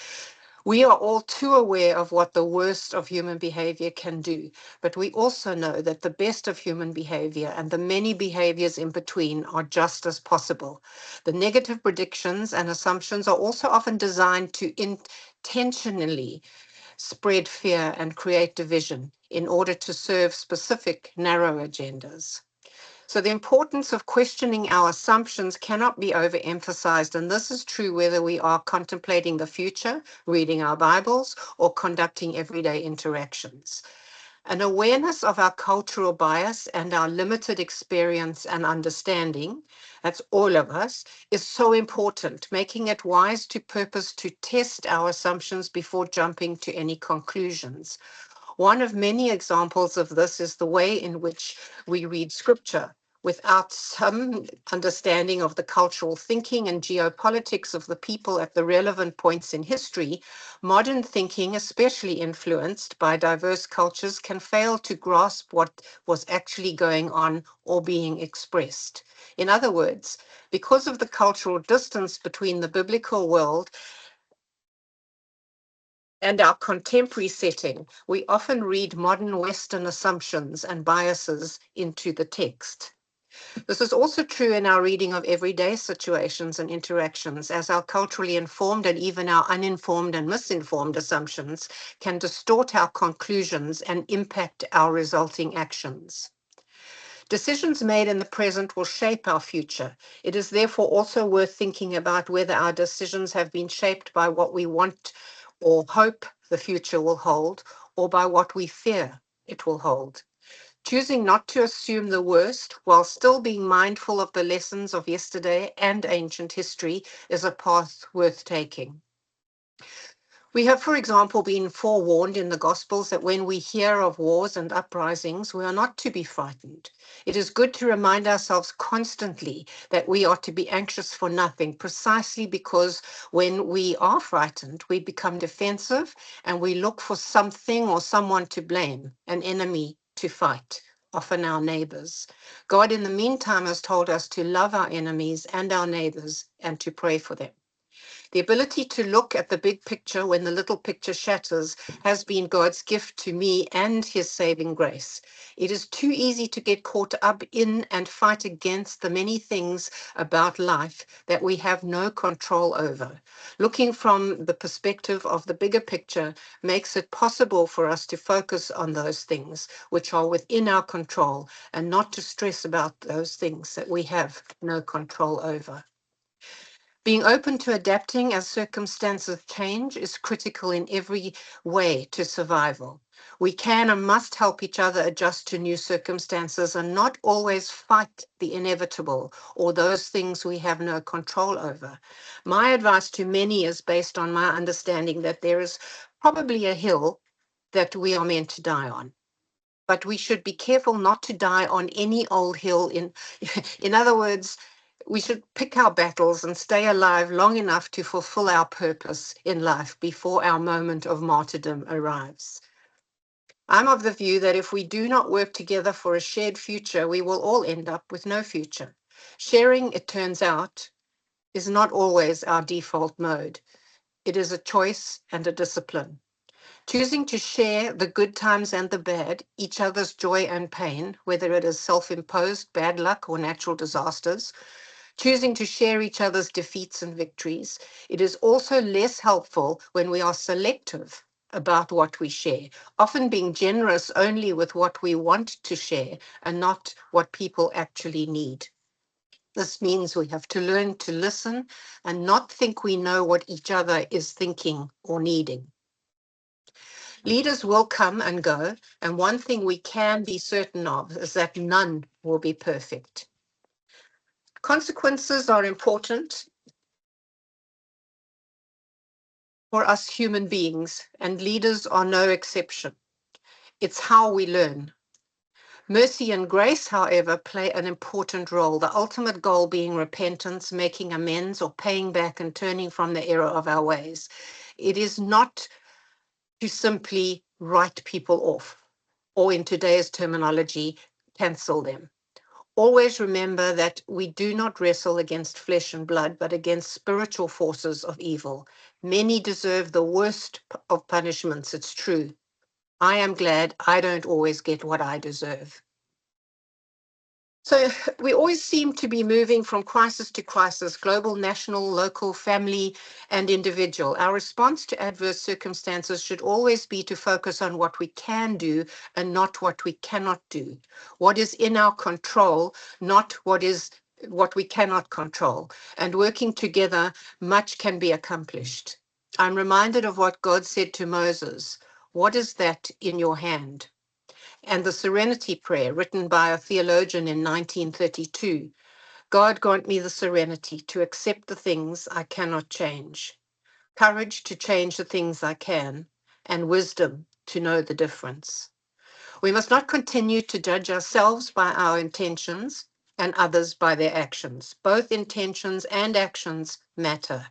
[SPEAKER 9] We are all too aware of what the worst of human behavior can do, but we also know that the best of human behavior and the many behaviors in between are just as possible. The negative predictions and assumptions are also often designed to intentionally spread fear and create division in order to serve specific narrow agendas. So the importance of questioning our assumptions cannot be overemphasized, and this is true whether we are contemplating the future, reading our Bibles, or conducting everyday interactions. An awareness of our cultural bias and our limited experience and understanding, that's all of us, is so important, making it wise to purpose to test our assumptions before jumping to any conclusions. One of many examples of this is the way in which we read scripture. Without some understanding of the cultural thinking and geopolitics of the people at the relevant points in history, modern thinking, especially influenced by diverse cultures, can fail to grasp what was actually going on or being expressed. In other words, because of the cultural distance between the biblical world and our contemporary setting, we often read modern Western assumptions and biases into the text. This is also true in our reading of everyday situations and interactions, as our culturally informed and even our uninformed and misinformed assumptions can distort our conclusions and impact our resulting actions. Decisions made in the present will shape our future. It is therefore also worth thinking about whether our decisions have been shaped by what we want or hope the future will hold, or by what we fear it will hold. Choosing not to assume the worst while still being mindful of the lessons of yesterday and ancient history is a path worth taking. We have, for example, been forewarned in the Gospels that when we hear of wars and uprisings, we are not to be frightened. It is good to remind ourselves constantly that we are to be anxious for nothing, precisely because when we are frightened, we become defensive and we look for something or someone to blame, an enemy to fight, often our neighbors. God, in the meantime, has told us to love our enemies and our neighbors and to pray for them. The ability to look at the big picture when the little picture shatters has been God's gift to me and his saving grace. It is too easy to get caught up in and fight against the many things about life that we have no control over. Looking from the perspective of the bigger picture makes it possible for us to focus on those things which are within our control and not to stress about those things that we have no control over. Being open to adapting as circumstances change is critical in every way to survival. We can and must help each other adjust to new circumstances and not always fight the inevitable or those things we have no control over. My advice to many is based on my understanding that there is probably a hill that we are meant to die on. But we should be careful not to die on any old hill. In other words, we should pick our battles and stay alive long enough to fulfill our purpose in life before our moment of martyrdom arrives. I'm of the view that if we do not work together for a shared future, we will all end up with no future. Sharing, it turns out, is not always our default mode. It is a choice and a discipline. Choosing to share the good times and the bad, each other's joy and pain, whether it is self-imposed bad luck or natural disasters, choosing to share each other's defeats and victories. It is also less helpful when we are selective about what we share, often being generous only with what we want to share and not what people actually need. This means we have to learn to listen and not think we know what each other is thinking or needing. Leaders will come and go, and one thing we can be certain of is that none will be perfect. Consequences are important for us human beings, and leaders are no exception. It's how we learn. Mercy and grace, however, play an important role, the ultimate goal being repentance, making amends, or paying back and turning from the error of our ways. It is not to simply write people off, or in today's terminology, cancel them. Always remember that we do not wrestle against flesh and blood, but against spiritual forces of evil. Many deserve the worst of punishments, it's true. I am glad I don't always get what I deserve. So we always seem to be moving from crisis to crisis, global, national, local, family, and individual. Our response to adverse circumstances should always be to focus on what we can do and not what we cannot do. What is in our control, not what we cannot control. And working together, much can be accomplished. I'm reminded of what God said to Moses. What is that in your hand? And the Serenity Prayer, written by a theologian in 1932. God grant me the serenity to accept the things I cannot change, courage to change the things I can, and wisdom to know the difference. We must not continue to judge ourselves by our intentions and others by their actions. Both intentions and actions matter.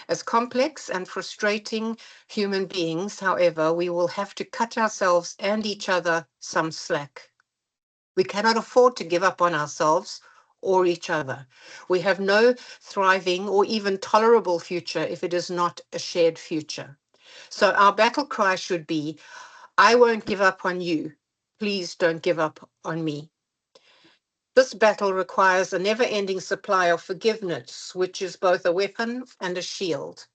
[SPEAKER 9] As complex and frustrating human beings, however, we will have to cut ourselves and each other some slack. We cannot afford to give up on ourselves or each other. We have no thriving or even tolerable future if it is not a shared future. So our battle cry should be, I won't give up on you. Please don't give up on me. This battle requires a never-ending supply of forgiveness, which is both a weapon and a shield.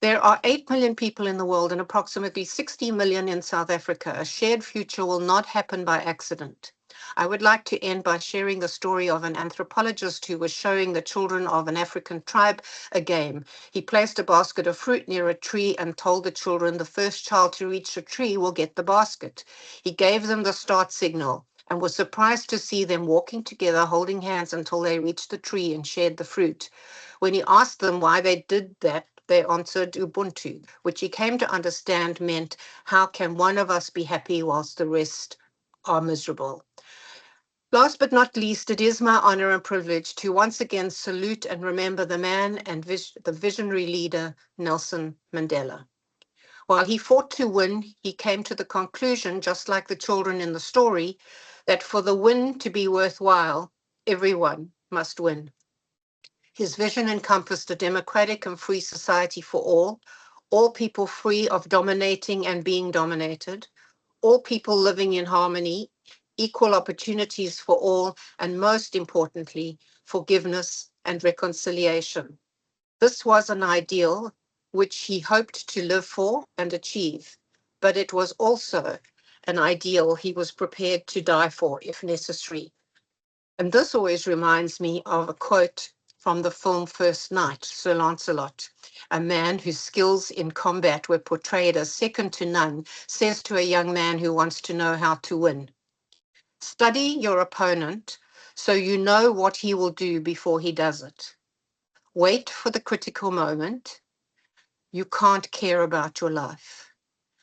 [SPEAKER 9] There are 8 million people in the world and approximately 60 million in South Africa. A shared future will not happen by accident. I would like to end by sharing the story of an anthropologist who was showing the children of an African tribe a game. He placed a basket of fruit near a tree and told the children the first child to reach the tree will get the basket. He gave them the start signal and was surprised to see them walking together, holding hands until they reached the tree and shared the fruit. When he asked them why they did that, they answered Ubuntu, which he came to understand meant, how can one of us be happy whilst the rest are miserable? Last but not least, it is my honor and privilege to once again salute and remember the man and the visionary leader, Nelson Mandela. While he fought to win, he came to the conclusion, just like the children in the story, that for the win to be worthwhile, everyone must win. His vision encompassed a democratic and free society for all people free of dominating and being dominated, all people living in harmony, equal opportunities for all, and most importantly, forgiveness and reconciliation. This was an ideal which he hoped to live for and achieve, but it was also an ideal he was prepared to die for if necessary. And this always reminds me of a quote from the film First Knight, Sir Lancelot. A man whose skills in combat were portrayed as second to none says to a young man who wants to know how to win, study your opponent so you know what he will do before he does it. Wait for the critical moment. You can't care about your life.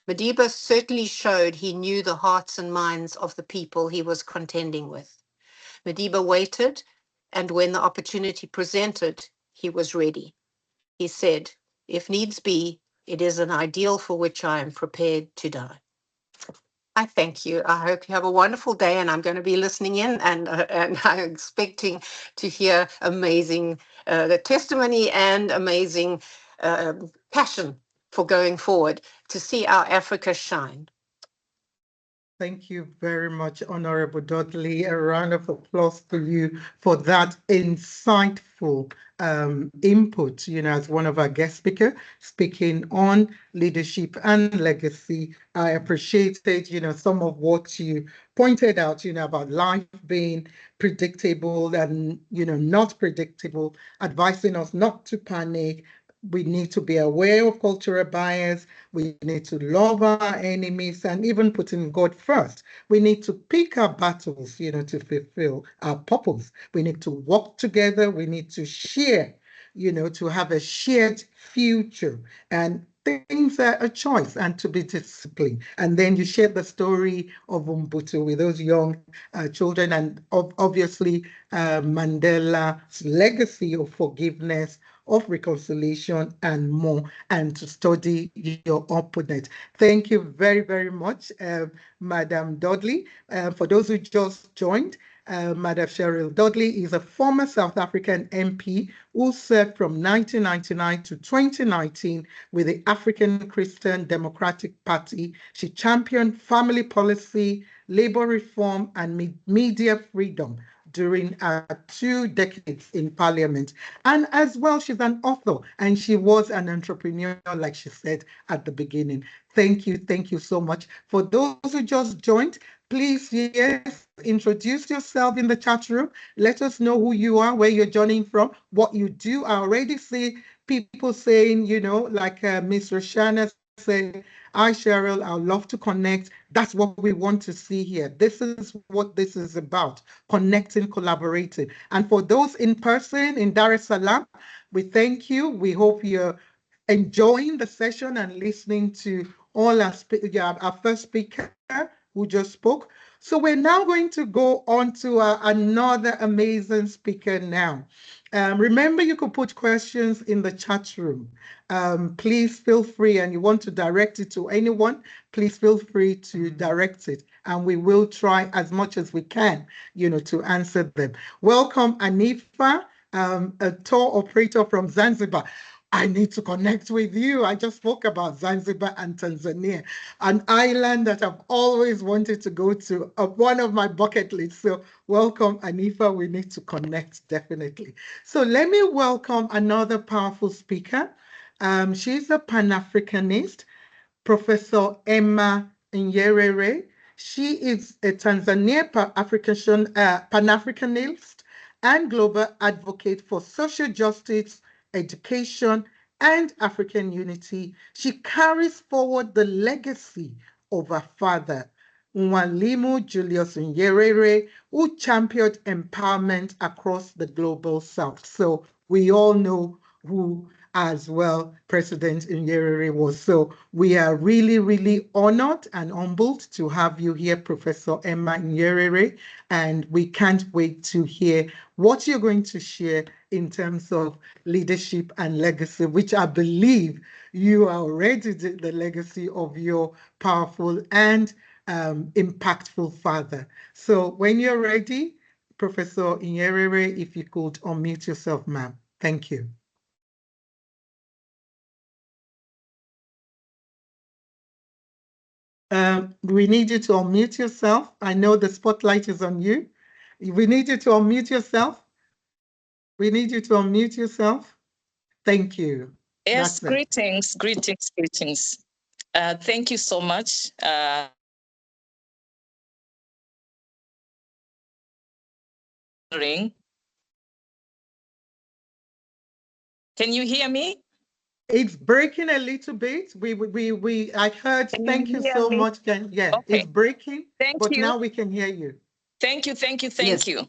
[SPEAKER 9] Madiba certainly showed he knew the hearts and minds of the people he was contending with. Madiba waited, and when the opportunity presented, he was ready. He said, if needs be, it is an ideal for which I am prepared to die. I thank you. I hope you have a wonderful day, and I'm going to be listening in, and I'm expecting to hear amazing the testimony and amazing passion for going forward to see our Africa shine.
[SPEAKER 1] Thank you very much, Honorable Dudley. A round of applause to you for that insightful input, as one of our guest speakers speaking on leadership and legacy. I appreciated, some of what you pointed out, about life being predictable and, not predictable, advising us not to panic. We need to be aware of cultural bias. We need to love our enemies and even putting God first. We need to pick our battles, to fulfill our purpose. We need to work together. We need to share, to have a shared future. And things are a choice, and to be disciplined. And then you share the story of Ubuntu with those young children, and obviously Mandela's legacy of forgiveness, of reconciliation, and more, and to study your opponent. Thank you very, very much, Madam Dudley. For those who just joined, Madam Cheryl Dudley is a former South African MP who served from 1999 to 2019 with the African Christian Democratic Party. She championed family policy, labor reform, and media freedom during her 2 decades in Parliament. And as well, she's an author, and she was an entrepreneur, like she said at the beginning. Thank you so much. For those who just joined, please, yes, introduce yourself in the chat room. Let us know who you are, where you're joining from, what you do. I already see people saying, like Miss Roshana said, hi, Cheryl, I'd love to connect. That's what we want to see here. This is what this is about, connecting, collaborating. And for those in person in Dar es Salaam, we thank you. We hope you're enjoying the session and listening to all our first speaker who just spoke. So we're now going to go on to another amazing speaker now. Remember, you could put questions in the chat room. Please feel free, and you want to direct it to anyone, please feel free to direct it, and we will try as much as we can, to answer them. Welcome, Anifa, a tour operator from Zanzibar. I need to connect with you. I just spoke about Zanzibar and Tanzania, an island that I've always wanted to go to, one of my bucket lists. So welcome, Anifa. We need to connect, definitely. So let me welcome another powerful speaker. She's a Pan-Africanist, Professor Emma Nyerere. She is a Tanzania Pan-Africanist and global advocate for social justice, education, and African unity. She carries forward the legacy of her father, Mwalimu Julius Nyerere, who championed empowerment across the global south. So we all know who as well President Nyerere was. So we are really, really honored and humbled to have you here, Professor Emma Nyerere, and we can't wait to hear what you're going to share in terms of leadership and legacy, which I believe you are already the legacy of your powerful and impactful father. So when you're ready, Professor Nyerere, if you could unmute yourself, ma'am. Thank you. We need you to unmute yourself. I know the spotlight is on you. We need you to unmute yourself. We need you to unmute yourself. Thank you.
[SPEAKER 8] Yes,
[SPEAKER 1] That's
[SPEAKER 8] greetings. Thank you so much. Can you hear me?
[SPEAKER 1] It's breaking a little bit. I heard,
[SPEAKER 8] Can
[SPEAKER 1] thank you
[SPEAKER 8] hear
[SPEAKER 1] so
[SPEAKER 8] me?
[SPEAKER 1] much. Yeah, it's
[SPEAKER 8] Okay.
[SPEAKER 1] breaking,
[SPEAKER 8] Thank
[SPEAKER 1] but
[SPEAKER 8] you.
[SPEAKER 1] now we can hear you.
[SPEAKER 8] Thank you. Thank
[SPEAKER 2] Yes.
[SPEAKER 8] you.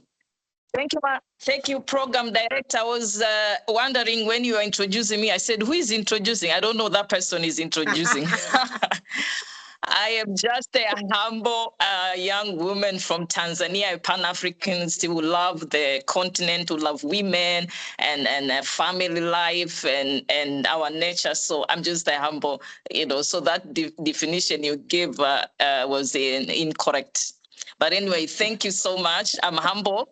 [SPEAKER 8] Thank you, program director. I was wondering when you were introducing me, I said, who is introducing? I don't know that person is introducing. I am just a humble young woman from Tanzania, a Pan-Africanist who love the continent, who love women and family life and our nature. So I'm just a humble, so that definition you gave was incorrect. But anyway, thank you so much. I'm humble.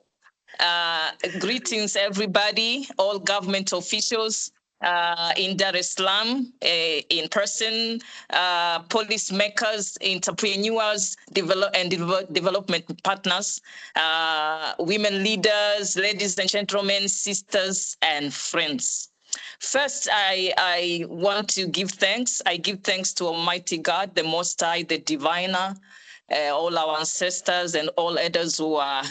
[SPEAKER 8] Greetings, everybody, all government officials in Dar es Salaam, in person, policymakers, entrepreneurs, development partners, women leaders, ladies and gentlemen, sisters and friends. First, I want to give thanks. I give thanks to Almighty God, the Most High, the Diviner, all our ancestors and all others who are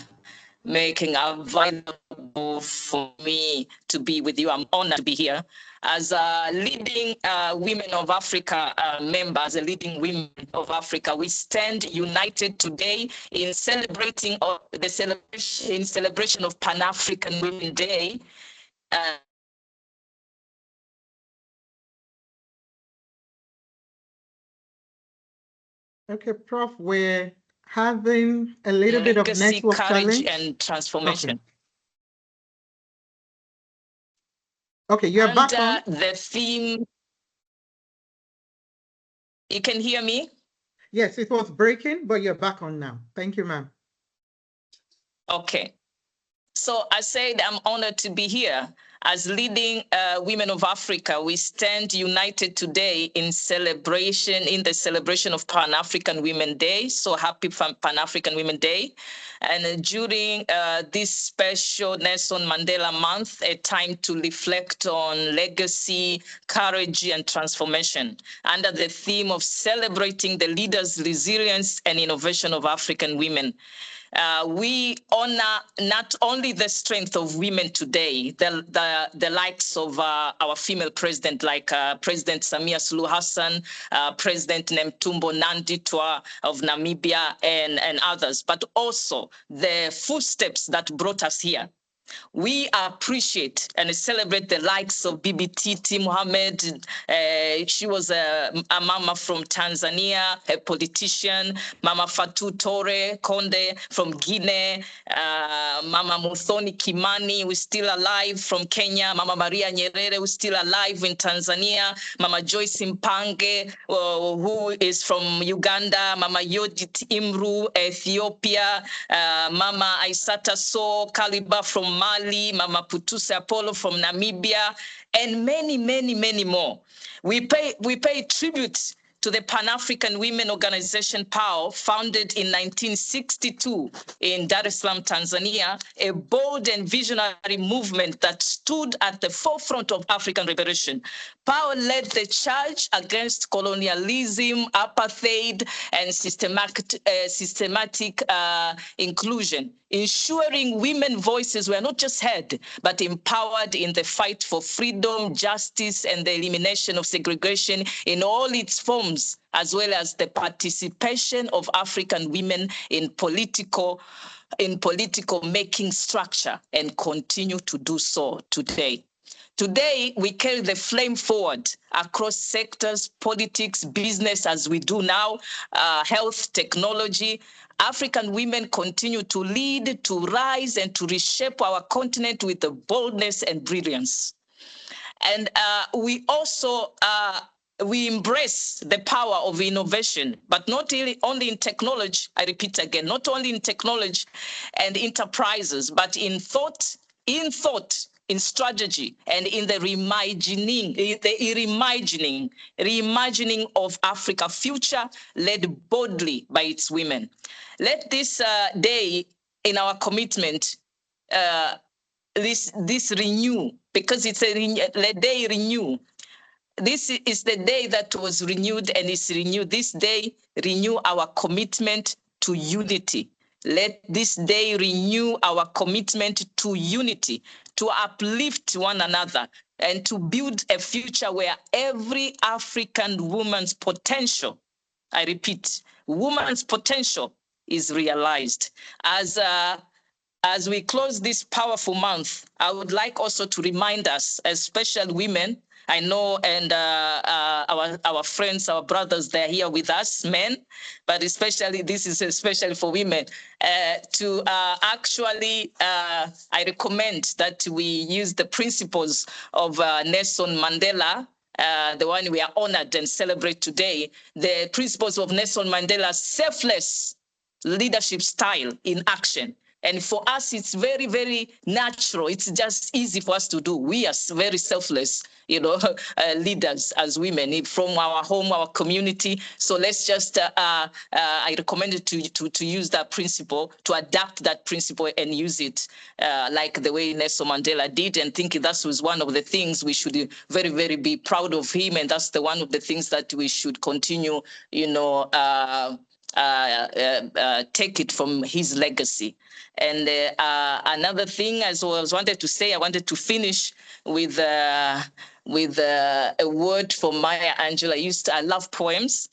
[SPEAKER 8] making available for me to be with you. I'm honored to be here as a leading women of Africa member, as a leading women of Africa. We stand united today in celebrating celebration of Pan-African Women Day.
[SPEAKER 1] Okay, Prof, we're having a little bit of network
[SPEAKER 8] courage
[SPEAKER 1] challenge.
[SPEAKER 8] And transformation.
[SPEAKER 1] Okay, you're back on.
[SPEAKER 8] The theme. You can hear me?
[SPEAKER 1] Yes, it was breaking, but you're back on now. Thank you, ma'am.
[SPEAKER 8] Okay. So I said I'm honored to be here. As leading women of Africa, we stand united today in the celebration of Pan-African Women Day. So happy Pan-African Women Day. And during this special Nelson Mandela month, a time to reflect on legacy, courage, and transformation under the theme of celebrating the leaders' resilience and innovation of African women. We honor not only the strength of women today, the likes of our female president, like President Samia Suluhu Hassan, President Nemtumbo Nandi-Ndaitwah of Namibia, and others, but also the footsteps that brought us here. We appreciate and celebrate the likes of Bibi Titi Mohammed. She was a mama from Tanzania, a politician. Mama Fatou Tore Konde from Guinea. Mama Muthoni Kimani, who's still alive from Kenya. Mama Maria Nyerere, who's still alive in Tanzania. Mama Joyce Mpange, who is from Uganda. Mama Yodit Imru, Ethiopia. Mama Aissata So Kaliba from Mali, Mama Putuse Apollo from Namibia, and many, many, many more. We pay tribute to the Pan-African Women Organization PAO, founded in 1962 in Dar es Salaam, Tanzania, a bold and visionary movement that stood at the forefront of African liberation. PAO led the charge against colonialism, apartheid, and systematic inclusion, ensuring women voices were not just heard, but empowered in the fight for freedom, justice, and the elimination of segregation in all its forms, as well as the participation of African women in political making structure, and continue to do so today. Today, we carry the flame forward across sectors, politics, business, as we do now, health, technology. African women continue to lead, to rise, and to reshape our continent with the boldness and brilliance. And we also we embrace the power of innovation, but not only in technology, I repeat again, not only in technology and enterprises, but in thought, in strategy, and in the reimagining of Africa future, led boldly by its women. Let this day in our commitment this renew, because it's a day renew. This is the day that was renewed and is renewed. This day renew our commitment to unity. Let this day renew our commitment to unity, to uplift one another, and to build a future where every African woman's potential, I repeat, woman's potential is realized. As we close this powerful month, I would like also to remind us, especially women, I know, and our friends, our brothers, they're here with us, men, but especially, this is especially for women, to actually, I recommend that we use the principles of Nelson Mandela, the one we are honored and celebrate today, the principles of Nelson Mandela's selfless leadership style in action. And for us, it's very, very natural. It's just easy for us to do. We are very selfless, leaders as women from our home, our community. So let's just, I recommend it to use that principle, to adapt that principle and use it like the way Nelson Mandela did, and think that was one of the things we should very, very be proud of him. And that's the one of the things that we should continue, take it from his legacy. And another thing, as I wanted to say, I wanted to finish with a word from Maya Angelou. I love poems,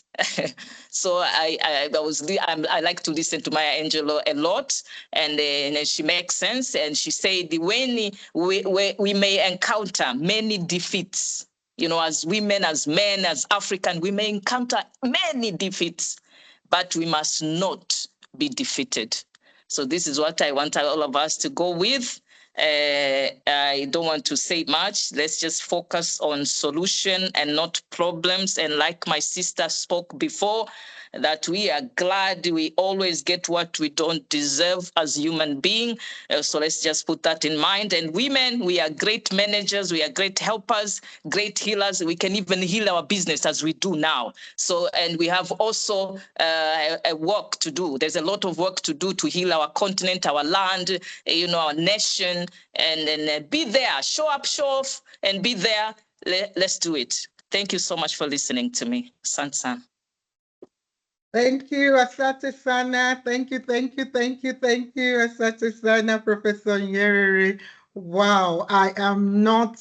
[SPEAKER 8] so I like to listen to Maya Angelou a lot, and she makes sense. And she said, when we may encounter many defeats, as women, as men, as African, we may encounter many defeats, but we must not be defeated. So this is what I want all of us to go with. I don't want to say much. Let's just focus on solution and not problems. And like my sister spoke before, that we are glad we always get what we don't deserve as human beings. So let's just put that in mind. And women, we are great managers, we are great helpers, great healers. We can even heal our business as we do now. So, and we have also a work to do. There's a lot of work to do to heal our continent, our land, our nation, and then be there, show up, show off, and be there. Let's do it. Thank you so much for listening to me. Sansan.
[SPEAKER 1] Thank you, Asante Sana. Thank you, Asante Sana, Professor Nyerere. Wow, I am not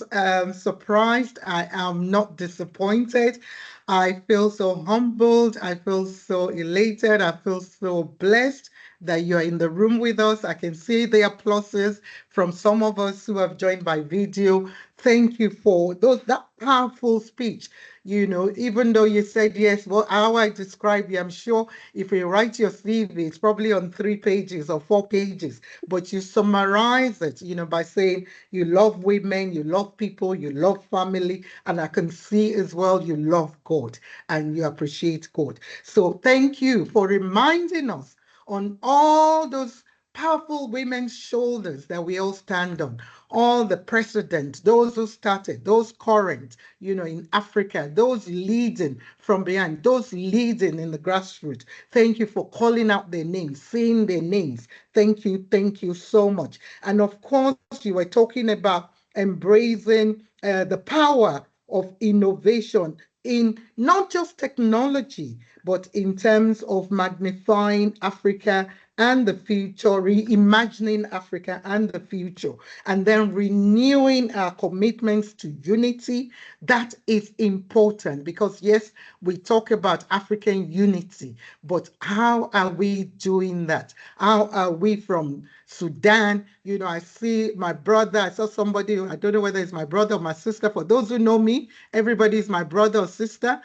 [SPEAKER 1] surprised. I am not disappointed. I feel so humbled. I feel so elated. I feel so blessed that you're in the room with us. I can see the applauses from some of us who have joined by video. Thank you for that powerful speech. Even though you said yes, well, how I describe you, I'm sure if you write your CV, it's probably on 3 pages or 4 pages, but you summarize it, by saying you love women, you love people, you love family, and I can see as well you love God and you appreciate God. So thank you for reminding us on all those powerful women's shoulders that we all stand on, all the precedents, those who started, those current, in Africa, those leading from behind, those leading in the grassroots. Thank you for calling out their names, saying their names. Thank you so much. And of course, you were talking about embracing the power of innovation in not just technology, but in terms of magnifying Africa and the future, reimagining Africa and the future, and then renewing our commitments to unity. That is important because, yes, we talk about African unity, but how are we doing that? How are we from Sudan? I see my brother, I saw somebody, I don't know whether it's my brother or my sister. For those who know me, everybody is my brother or sister.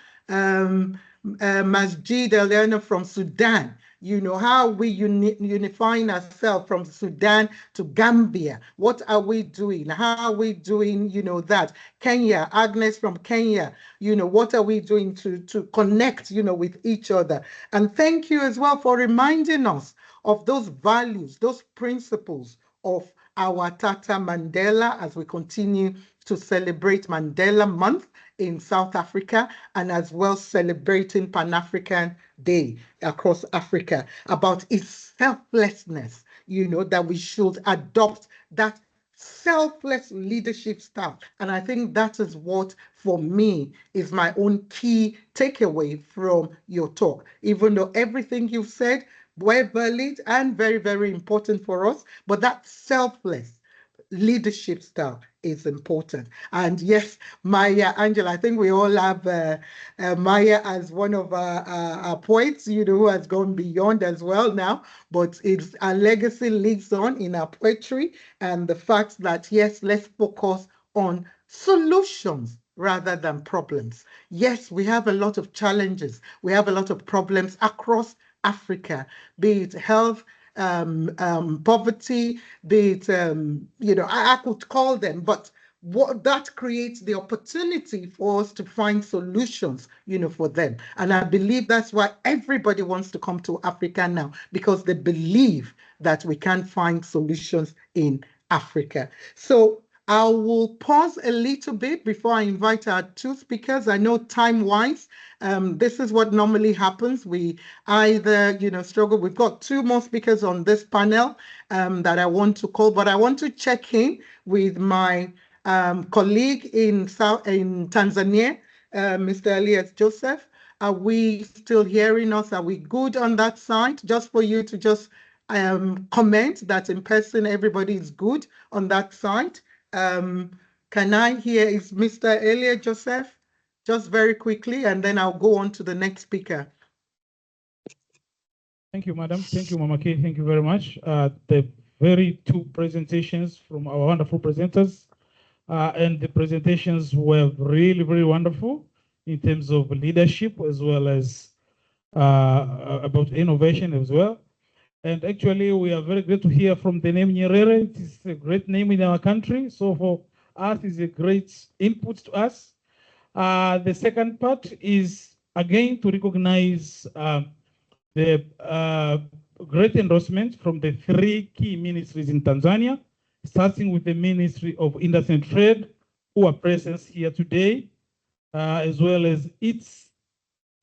[SPEAKER 1] Masjid Eliana from Sudan. How are we unifying ourselves from Sudan to Gambia? What are we doing? How are we doing, that? Kenya, Agnes from Kenya, what are we doing to connect, with each other? And thank you as well for reminding us of those values, those principles of our Tata Mandela as we continue to celebrate Mandela Month in South Africa, and as well celebrating Pan-African Day across Africa, about its selflessness, that we should adopt that selfless leadership style. And I think that is what, for me, is my own key takeaway from your talk. Even though everything you've said were valid and very, very important for us, but that selfless leadership style is important. And yes, Maya Angela, I think we all have Maya as one of our poets, who has gone beyond as well now, but our legacy lives on in our poetry, and the fact that, yes, let's focus on solutions rather than problems. Yes, we have a lot of challenges. We have a lot of problems across Africa, be it health, poverty, be it, I could call them, but what that creates the opportunity for us to find solutions, for them. And I believe that's why everybody wants to come to Africa now, because they believe that we can find solutions in Africa. So I will pause a little bit before I invite our two speakers. I know time-wise, this is what normally happens. We either, struggle. We've got two more speakers on this panel that I want to call, but I want to check in with my colleague in Tanzania, Mr. Elias Joseph. Are we still hearing us? Are we good on that side? Just for you to just comment that in person everybody is good on that side. Can I hear, is Mr. Elias Joseph? Just very quickly, and then I'll go on to the next speaker.
[SPEAKER 3] Thank you, madam. Thank you, Mama K. Thank you very much. The very two presentations from our wonderful presenters, and the presentations were really, very wonderful in terms of leadership as well as about innovation as well. And actually, we are very glad to hear from the name Nyerere. It is a great name in our country. So for us, it's a great input to us. The second part is, again, to recognize the great endorsement from the three key ministries in Tanzania, starting with the Ministry of Industry and Trade, who are present here today, as well as its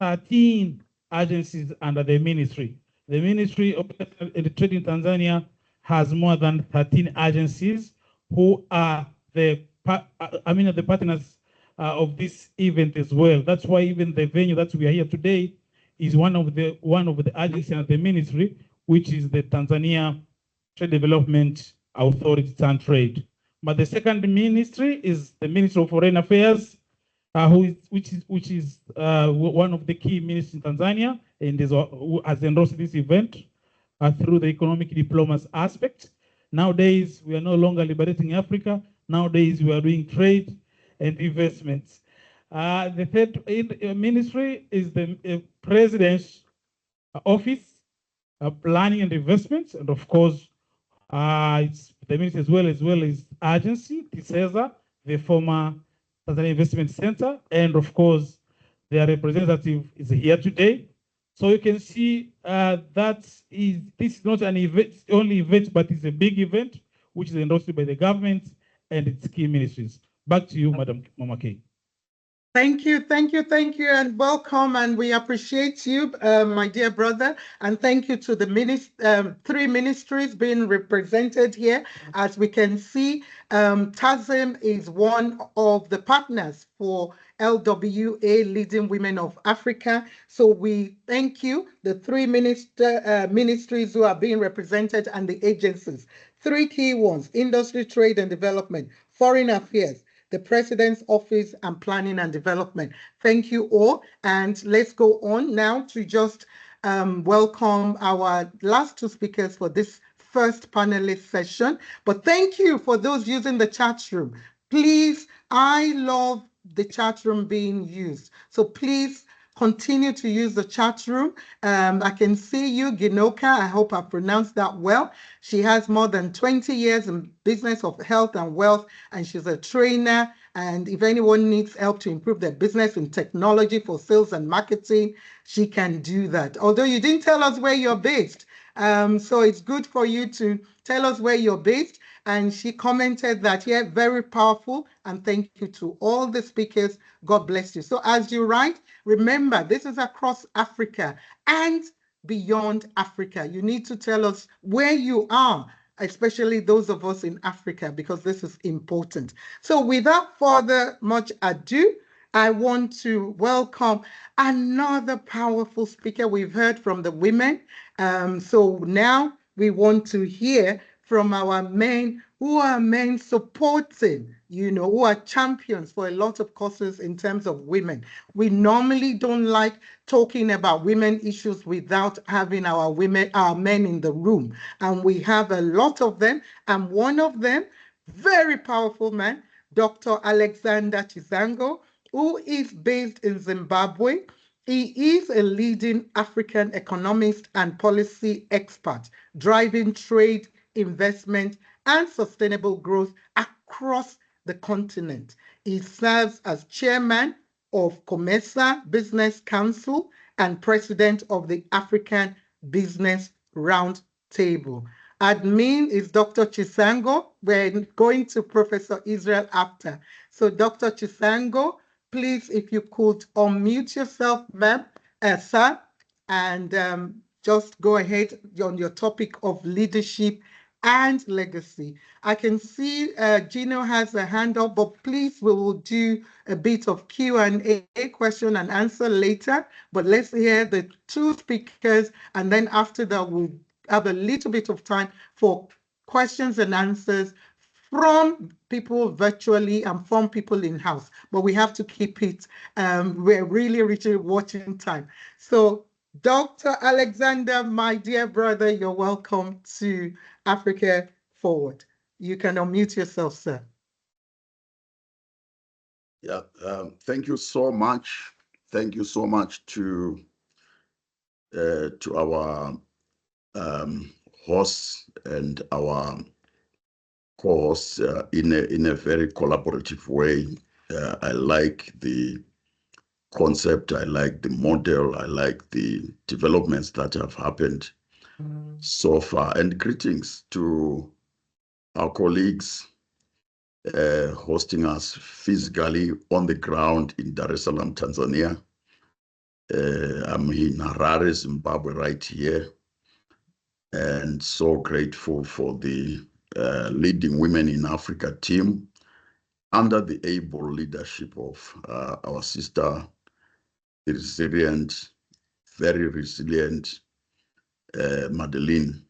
[SPEAKER 3] 13 agencies under the ministry. The Ministry of Trade in Tanzania has more than 13 agencies who are the partners of this event as well. That's why even the venue that we are here today is one of the agencies of the ministry, which is the Tanzania Trade Development Authority, TanTrade. But the second ministry is the Ministry of Foreign Affairs, which is one of the key ministers in Tanzania, and who has endorsed this event through the economic diplomacy aspect. Nowadays, we are no longer liberating Africa. Nowadays, we are doing trade and investments. The third ministry is the President's Office of Planning and Investments, and of course, it's the ministry as well as agency, TASSIM, the former Tanzania Investment Center, and of course, their representative is here today. So you can see this is not an event, only event, but it's a big event, which is endorsed by the government and its key ministries. Back to you, Madam Mama K.
[SPEAKER 1] Thank you, and welcome, and we appreciate you, my dear brother, and thank you to the three ministries being represented here. As we can see, TASSIM is one of the partners for LWA, Leading Women of Africa. So we thank you, the three ministries who are being represented and the agencies. Three key ones: industry, trade and development, foreign affairs, the President's Office, and Planning and Development. Thank you all. And let's go on now to just welcome our last two speakers for this first panelist session. But thank you for those using the chat room. Please, I love the chat room being used. So please continue to use the chat room. I can see you, Ginoka. I hope I pronounced that well. She has more than 20 years in business of health and wealth, and she's a trainer. And if anyone needs help to improve their business in technology for sales and marketing, she can do that. Although you didn't tell us where you're based. So it's good for you to tell us where you're based. And she commented that, yeah, very powerful. And thank you to all the speakers. God bless you. So as you write, remember, this is across Africa and beyond Africa. You need to tell us where you are, especially those of us in Africa, because this is important. So without further much ado, I want to welcome another powerful speaker. We've heard from the women. So now we want to hear from our main who are men supporting, who are champions for a lot of causes in terms of women. We normally don't like talking about women issues without having our men in the room. And we have a lot of them. And one of them, very powerful man, Dr. Alexander Chisango, who is based in Zimbabwe. He is a leading African economist and policy expert, driving trade, investment, and sustainable growth across the continent. He serves as chairman of COMESA Business Council and president of the African Business Roundtable. Admin is Dr. Chisango. We're going to Professor Israel after. So Dr. Chisango, please, if you could unmute yourself, ma'am, sir, and just go ahead on your topic of leadership and legacy. I can see Gino has a hand up, but please, we will do a bit of Q&A, question and answer later. But let's hear the two speakers, and then after that, we'll have a little bit of time for questions and answers from people virtually and from people in-house. But we have to keep it, we're really watching time. So Dr. Alexander, my dear brother, you're welcome to Africa Forward. You can unmute yourself, sir.
[SPEAKER 12] Yeah, thank you so much. Thank you so much to our hosts and our co-hosts in a very collaborative way. I like the concept, I like the model, I like the developments that have happened so far. And greetings to our colleagues hosting us physically on the ground in Dar es Salaam, Tanzania. I'm in Harare, Zimbabwe, right here. And so grateful for the Leading Women in Africa team under the able leadership of our sister, resilient, very resilient Madeleine,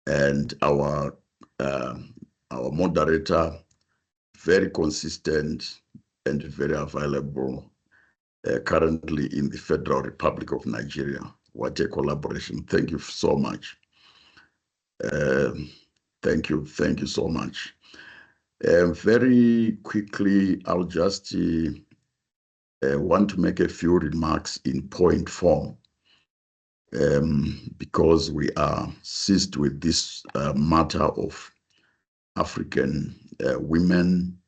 [SPEAKER 12] and our moderator, very consistent and very available, currently in the Federal Republic of Nigeria. What a collaboration. Thank you so much. Thank you so much. Very quickly, I'll just want to make a few remarks in point form, because we are seized with this matter of African women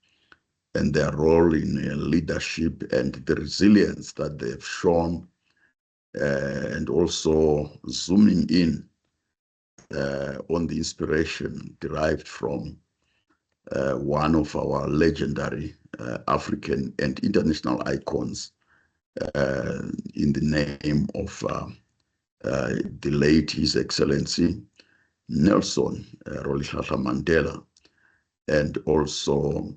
[SPEAKER 12] and their role in leadership and the resilience that they've shown, and also zooming in on the inspiration derived from one of our legendary African and international icons in the name of the late His Excellency Nelson Rolihlahla Mandela, and also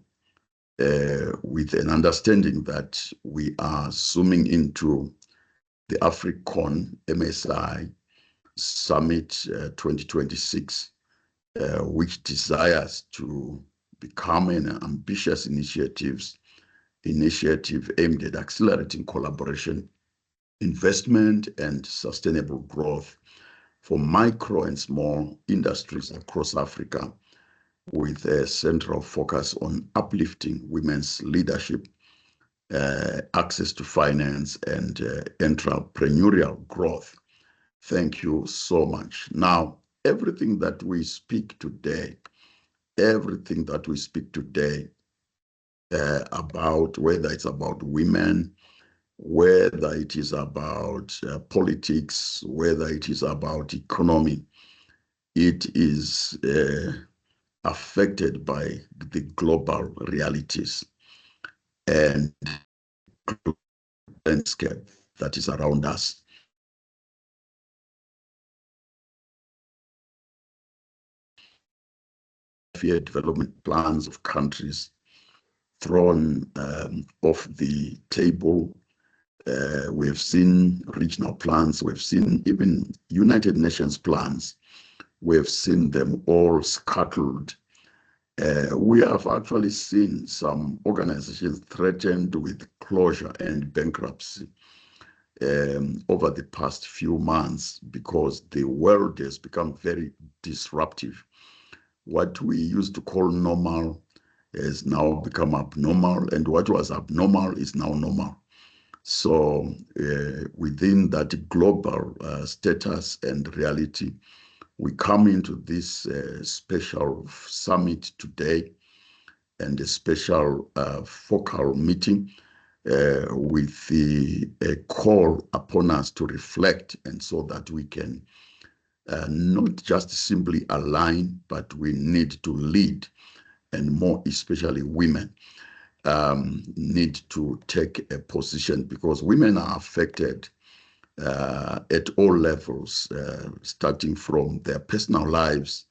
[SPEAKER 12] with an understanding that we are zooming into the AFRICON MSI Summit 2026, which desires to become an ambitious initiative aimed at accelerating collaboration, investment, and sustainable growth for micro and small industries across Africa, with a central focus on uplifting women's leadership, access to finance, and entrepreneurial growth. Thank you so much. Now, everything that we speak today about, whether it's about women, whether it is about politics, whether it is about economy, it is affected by the global realities and landscape that is around us. Development plans of countries thrown off the table. We have seen regional plans, we've seen even United Nations plans We have seen them all scuttled. We have actually seen some organizations threatened with closure and bankruptcy over the past few months because the world has become very disruptive. What we used to call normal has now become abnormal, and what was abnormal is now normal. So within that global status and reality, we come into this special summit today and a special focal meeting with a call upon us to reflect, and so that we can not just simply align, but we need to lead, and more especially women need to take a position, because women are affected at all levels, starting from their personal lives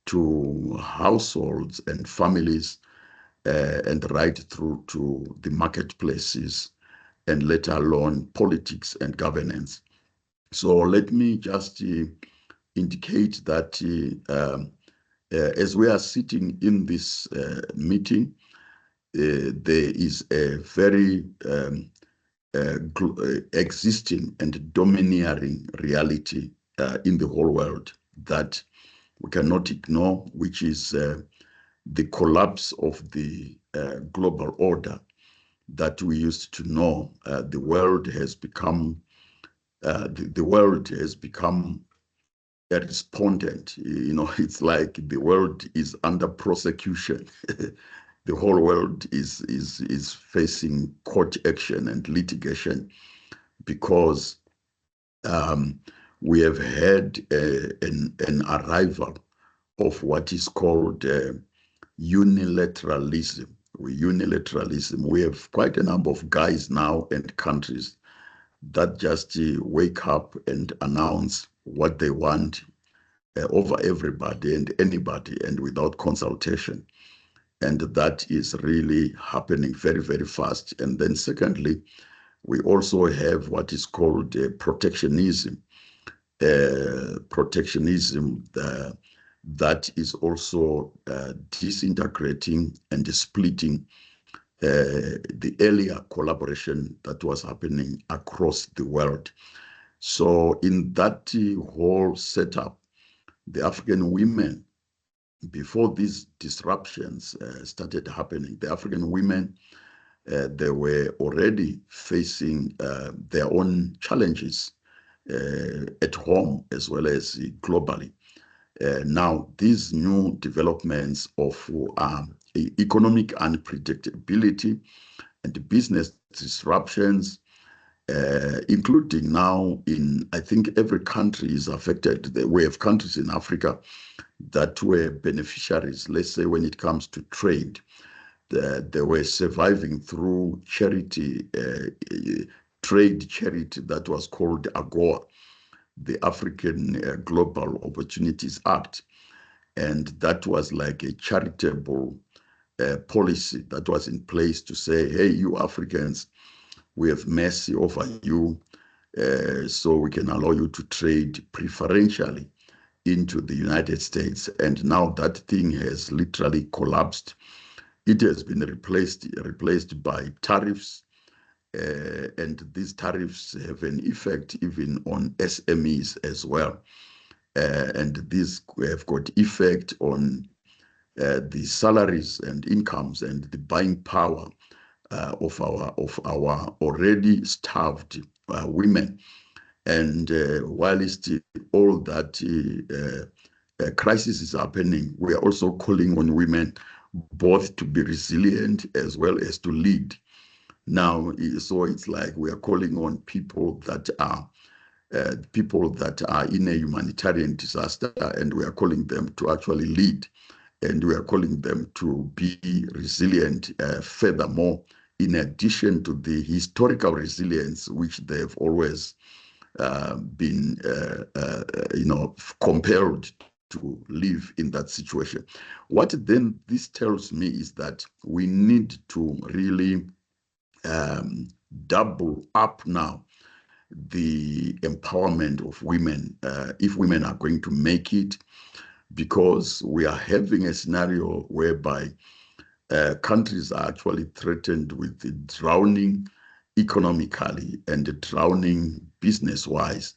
[SPEAKER 12] to households and families, and right through to the marketplaces, and let alone politics and governance. So let me just indicate that as we are sitting in this meeting, there is a very existing and domineering reality in the whole world that we cannot ignore, which is the collapse of the global order that we used to know. The world has become a respondent. You know, it's like the world is under prosecution. The whole world is facing court action and litigation because we have had an arrival of what is called unilateralism. We have quite a number of guys now and countries that just wake up and announce what they want over everybody and anybody, and without consultation. And that is really happening very, very fast. And then secondly, we also have what is called protectionism. That is also disintegrating and splitting the earlier collaboration that was happening across the world. So in that whole setup, the African women, before these disruptions started happening, the African women, they were already facing their own challenges at home as well as globally. Now, these new developments of economic unpredictability and business disruptions, including now in, I think every country is affected. We have countries in Africa that were beneficiaries, let's say when it comes to trade. They were surviving through charity, trade charity that was called AGOA, the African Global Opportunities Act. And that was like a charitable policy that was in place to say, hey, you Africans, we have mercy over you, so we can allow you to trade preferentially into the United States. And now that thing has literally collapsed. It has been replaced by tariffs, and these tariffs have an effect even on SMEs as well. And these have got effect on the salaries and incomes and the buying power of our already starved women. And whilst all that crisis is happening, we are also calling on women both to be resilient as well as to lead. Now, so it's like we are calling on people that are in a humanitarian disaster, and we are calling them to actually lead, and we are calling them to be resilient. Furthermore, in addition to the historical resilience which they've always been, compelled to live in that situation. What then this tells me is that we need to really double up now the empowerment of women, if women are going to make it, because we are having a scenario whereby countries are actually threatened with drowning economically and drowning business-wise.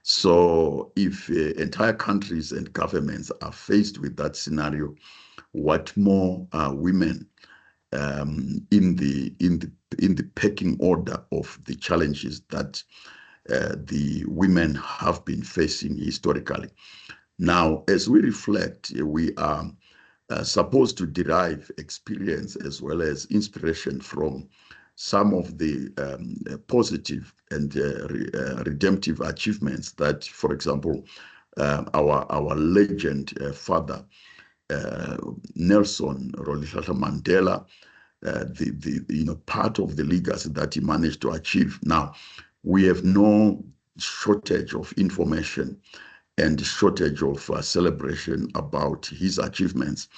[SPEAKER 12] So if entire countries and governments are faced with that scenario, what more are women in the pecking order of the challenges that the women have been facing historically? Now, as we reflect, we are supposed to derive experience as well as inspiration from some of the positive and redemptive achievements that, for example, our legend father, Nelson Rolihlahla Mandela, part of the legacy that he managed to achieve. Now, we have no shortage of information and shortage of celebration about his achievements.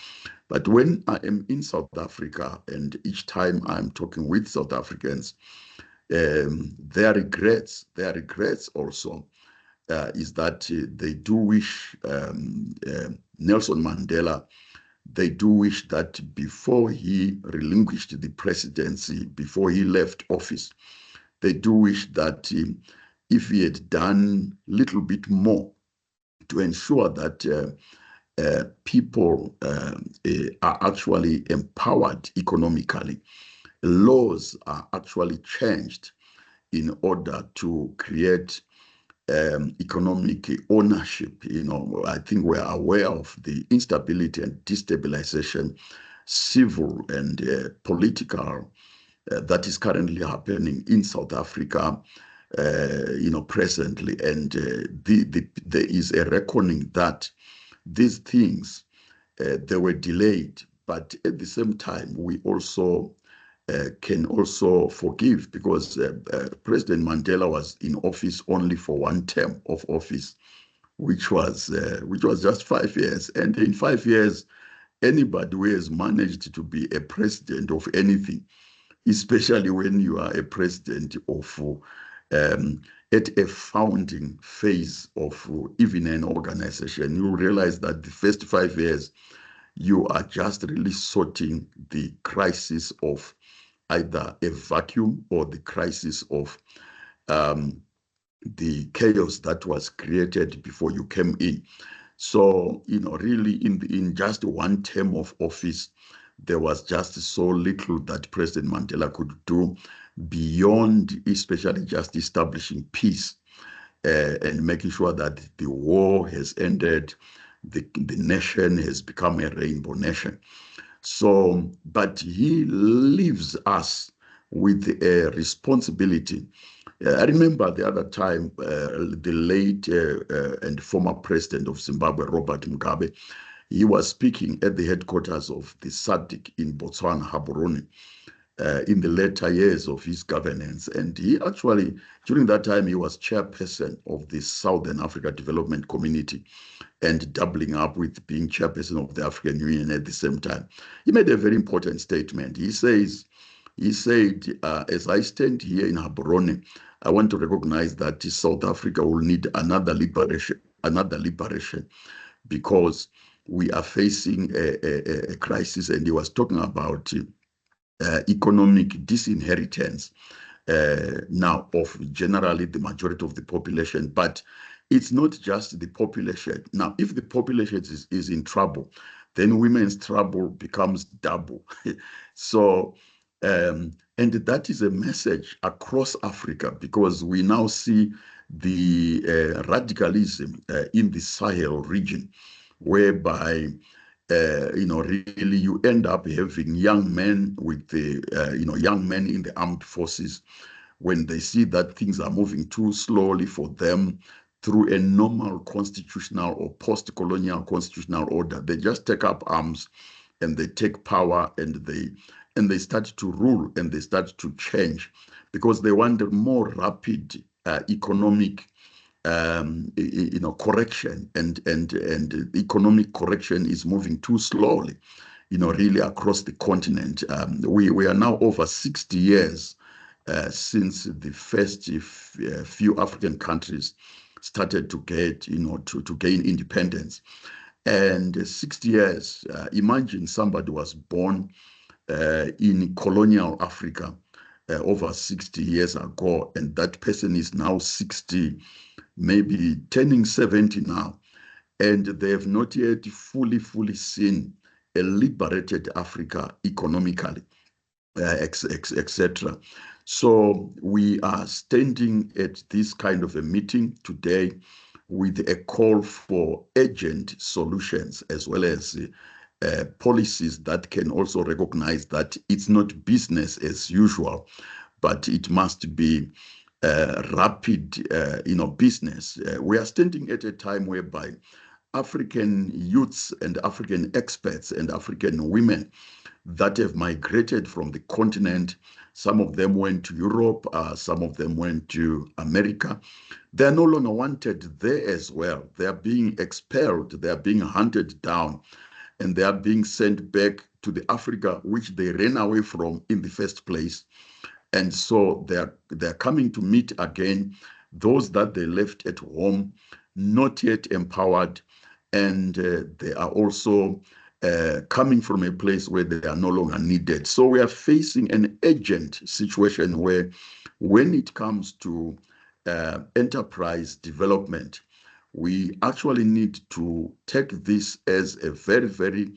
[SPEAKER 12] But when I am in South Africa, and each time I'm talking with South Africans, their regrets also is that they do wish Nelson Mandela, they do wish that before he relinquished the presidency, before he left office, they do wish that if he had done a little bit more to ensure that people are actually empowered economically, laws are actually changed in order to create economic ownership. I think we're aware of the instability and destabilization, civil and political, that is currently happening in South Africa, presently. And there is a reckoning that these things, they were delayed, but at the same time, we also can also forgive, because President Mandela was in office only for one term of office, which was just 5 years. And in 5 years, anybody who has managed to be a president of anything, especially when you are a president of at a founding phase of even an organization, you realize that the first 5 years, you are just really sorting the crisis of either a vacuum or the crisis of the chaos that was created before you came in. So, really in just one term of office, there was just so little that President Mandela could do beyond especially just establishing peace and making sure that the war has ended, the nation has become a rainbow nation. So, but he leaves us with a responsibility. I remember the other time, the late and former president of Zimbabwe, Robert Mugabe, he was speaking at the headquarters of the SADC in Botswana, Gaborone, in the later years of his governance. And he actually, during that time, he was chairperson of the Southern Africa Development Community, and doubling up with being chairperson of the African Union at the same time. He made a very important statement. He said, as I stand here in Gaborone, I want to recognize that South Africa will need another liberation, because we are facing a crisis. And he was talking about economic disinheritance now of generally the majority of the population. But it's not just the population. Now, if the population is in trouble, then women's trouble becomes double. So, and that is a message across Africa, because we now see the radicalism in the Sahel region, whereby really you end up having young men with the, young men in the armed forces, when they see that things are moving too slowly for them through a normal constitutional or post-colonial constitutional order, they just take up arms and they take power, and they start to rule, and they start to change, because they want a more rapid economic correction, and economic correction is moving too slowly, really across the continent. We are now over 60 years since the first few African countries started to get, to gain independence. And 60 years, imagine somebody was born in colonial Africa over 60 years ago, and that person is now 60, maybe turning 70 now, and they have not yet fully seen a liberated Africa economically, etc. So we are standing at this kind of a meeting today with a call for urgent solutions, as well as policies that can also recognize that it's not business as usual, but it must be rapid, business. We are standing at a time whereby African youths and African experts and African women that have migrated from the continent, some of them went to Europe, some of them went to America. They're no longer wanted there as well. They are being expelled, they are being hunted down, and they are being sent back to the Africa which they ran away from in the first place. And so they're coming to meet again those that they left at home, not yet empowered, and they are also coming from a place where they are no longer needed. So we are facing an urgent situation where, when it comes to enterprise development, we actually need to take this as a very, very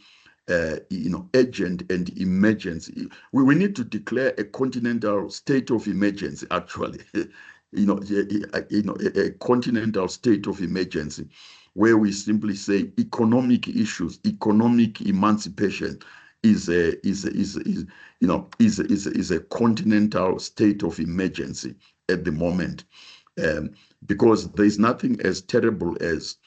[SPEAKER 12] urgent and emergency. We need to declare a continental state of emergency, actually. A continental state of emergency, where we simply say economic issues, economic emancipation is a continental state of emergency at the moment, because there is nothing as terrible as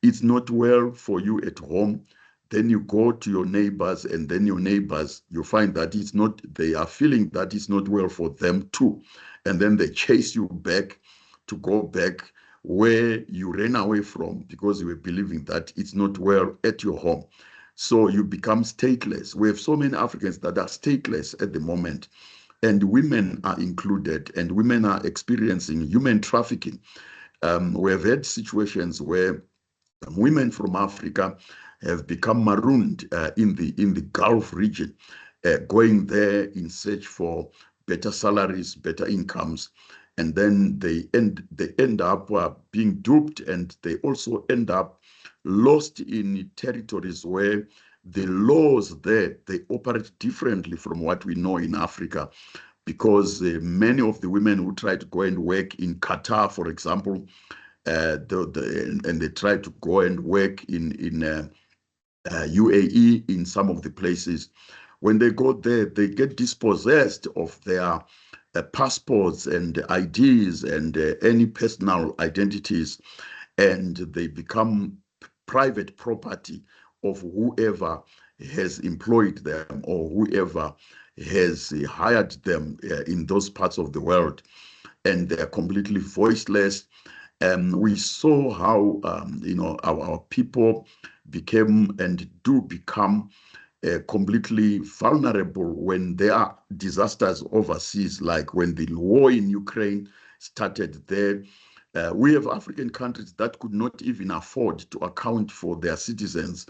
[SPEAKER 12] it's not well for you at home. Then you go to your neighbors, and then your neighbors, you find that it's not, they are feeling that it's not well for them too. And then they chase you back to go back where you ran away from, because you were believing that it's not well at your home. So you become stateless. We have so many Africans that are stateless at the moment, and women are included, and women are experiencing human trafficking. We have had situations where women from Africa have become marooned in the Gulf region, going there in search for better salaries, better incomes, and then they end up being duped, and they also end up lost in territories where the laws there, they operate differently from what we know in Africa, because many of the women who try to go and work in Qatar, for example, and they try to go and work in UAE, in some of the places. When they go there, they get dispossessed of their passports and IDs and any personal identities, and they become private property of whoever has employed them or whoever has hired them in those parts of the world, and they're completely voiceless. We saw how our people became and do become completely vulnerable when there are disasters overseas, like when the war in Ukraine started there. We have African countries that could not even afford to account for their citizens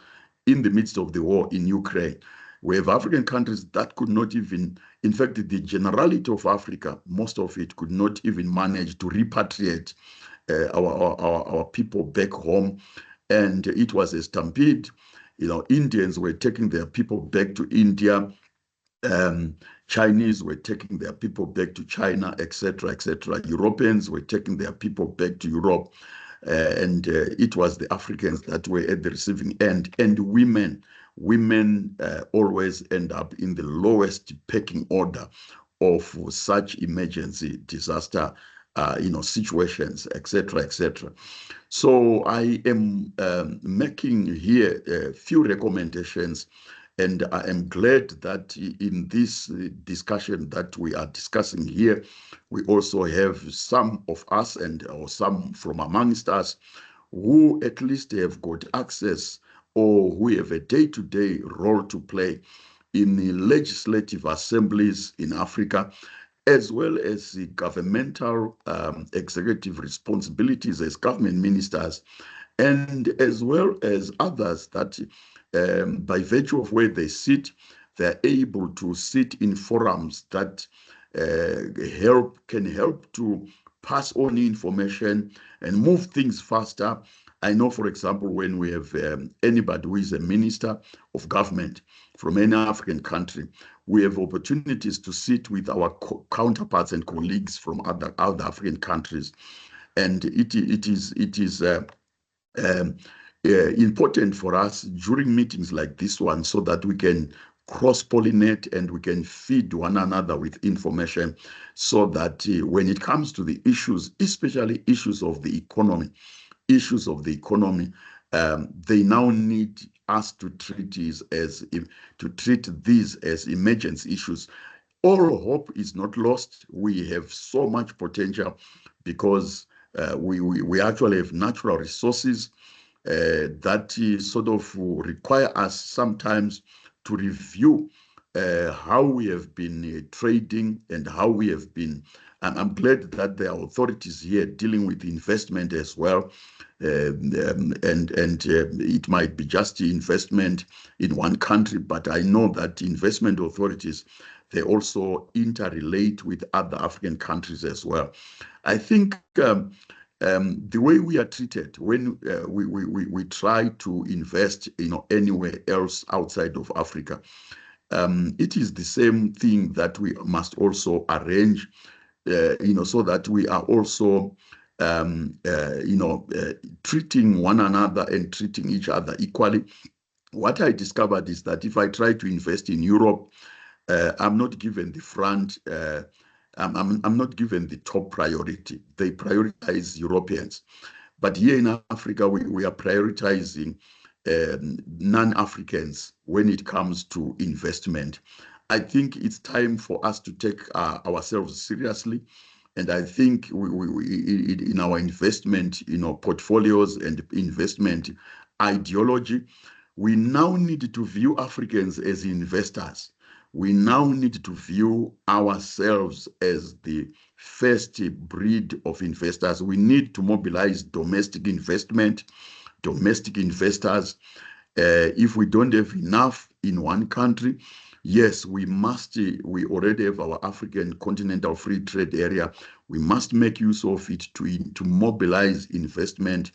[SPEAKER 12] in the midst of the war in Ukraine. We have African countries that could not even, in fact, the generality of Africa, most of it could not even manage to repatriate our people back home. And it was a stampede. Indians were taking their people back to India. Chinese were taking their people back to China, etc., etc. Europeans were taking their people back to Europe. And it was the Africans that were at the receiving end. And women always end up in the lowest pecking order of such emergency disaster situations, etc., etc. So I am making here a few recommendations, and I am glad that in this discussion that we are discussing here, we also have some of us or some from amongst us who at least have got access or who have a day-to-day role to play in the legislative assemblies in Africa, as well as the governmental executive responsibilities as government ministers, and as well as others that by virtue of where they sit, they're able to sit in forums that can help to pass on information and move things faster. I know, for example, when we have anybody who is a minister of government from any African country, we have opportunities to sit with our counterparts and colleagues from other African countries, and it is important for us during meetings like this one, so that we can cross-pollinate and we can feed one another with information, so that when it comes to the issues, especially issues of the economy, they now need us to treat these as emergency issues. All hope is not lost. We have so much potential because we actually have natural resources that sort of require us sometimes to review how we have been trading and how we have been. And I'm glad that there are authorities here dealing with investment as well. It might be just investment in one country, but I know that investment authorities, they also interrelate with other African countries as well. I think the way we are treated when we try to invest, anywhere else outside of Africa, it is the same thing that we must also arrange, so that we are also, treating one another and treating each other equally. What I discovered is that if I try to invest in Europe, I'm not given the front. I'm not given the top priority. They prioritize Europeans. But here in Africa, we are prioritizing non-Africans when it comes to investment. I think it's time for us to take ourselves seriously. And I think in our investment, portfolios and investment ideology, we now need to view Africans as investors. We now need to view ourselves as the first breed of investors. We need to mobilize domestic investment, domestic investors. If we don't have enough in one country, yes, we already have our African Continental Free Trade Area. We must make use of it to mobilize investment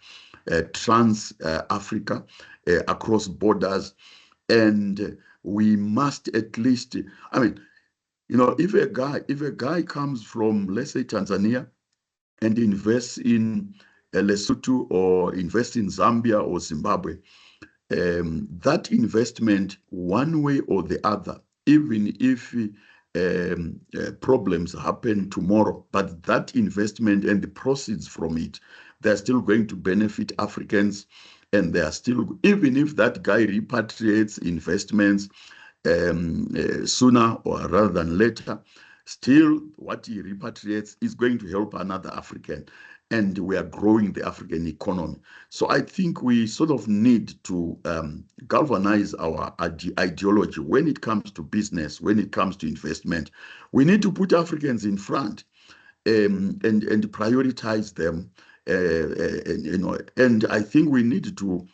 [SPEAKER 12] trans-Africa, across borders. And we must at least, if a guy comes from, let's say, Tanzania and invests in Lesotho or invests in Zambia or Zimbabwe, that investment, one way or the other, even if problems happen tomorrow, but that investment and the proceeds from it, they're still going to benefit Africans. And they are still, even if that guy repatriates investments sooner or rather than later, still what he repatriates is going to help another African. And we are growing the African economy. So I think we sort of need to galvanize our ideology when it comes to business, when it comes to investment. We need to put Africans in front and prioritize them. And I think we need to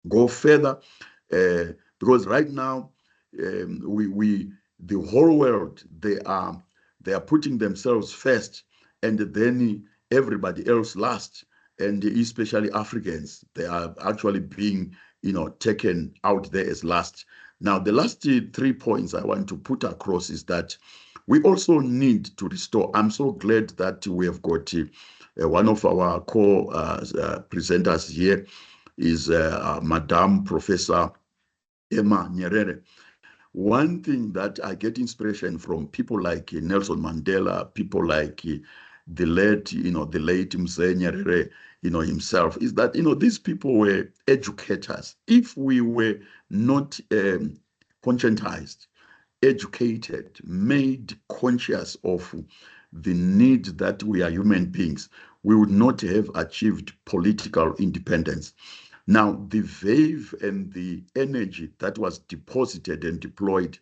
[SPEAKER 12] go further because right now the whole world, they are putting themselves first, and then everybody else last, and especially Africans, they are actually being taken out there as last. Now, the last 3 points I want to put across is that we also need to restore. I'm so glad that we have got one of our presenters here is Madam Professor Emma Nyerere. One thing that I get inspiration from people like Nelson Mandela, people like the late Mzee Nyerere, himself, is that, these people were educators. If we were not conscientized, educated, made conscious of the need that we are human beings, we would not have achieved political independence. Now, the verve and the energy that was deposited and deployed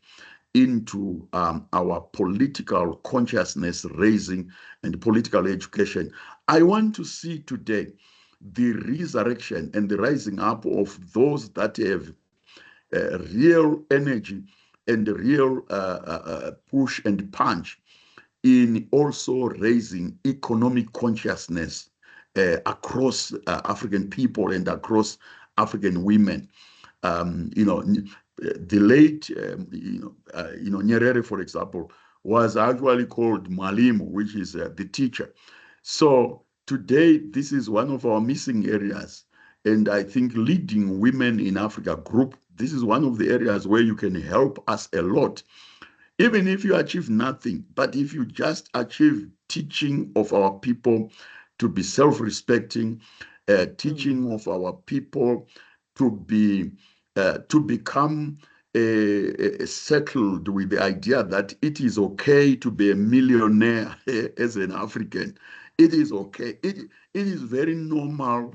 [SPEAKER 12] into our political consciousness raising and political education. I want to see today the resurrection and the rising up of those that have real energy and real push and punch in also raising economic consciousness across African people and across African women. The late, Nyerere, for example, was actually called Mwalimu, which is the teacher. So today, this is one of our missing areas. And I think leading women in Africa group, this is one of the areas where you can help us a lot. Even if you achieve nothing, but if you just achieve teaching of our people to be self-respecting, teaching of our people to become settled with the idea that it is okay to be a millionaire as an African. It is okay. It is very normal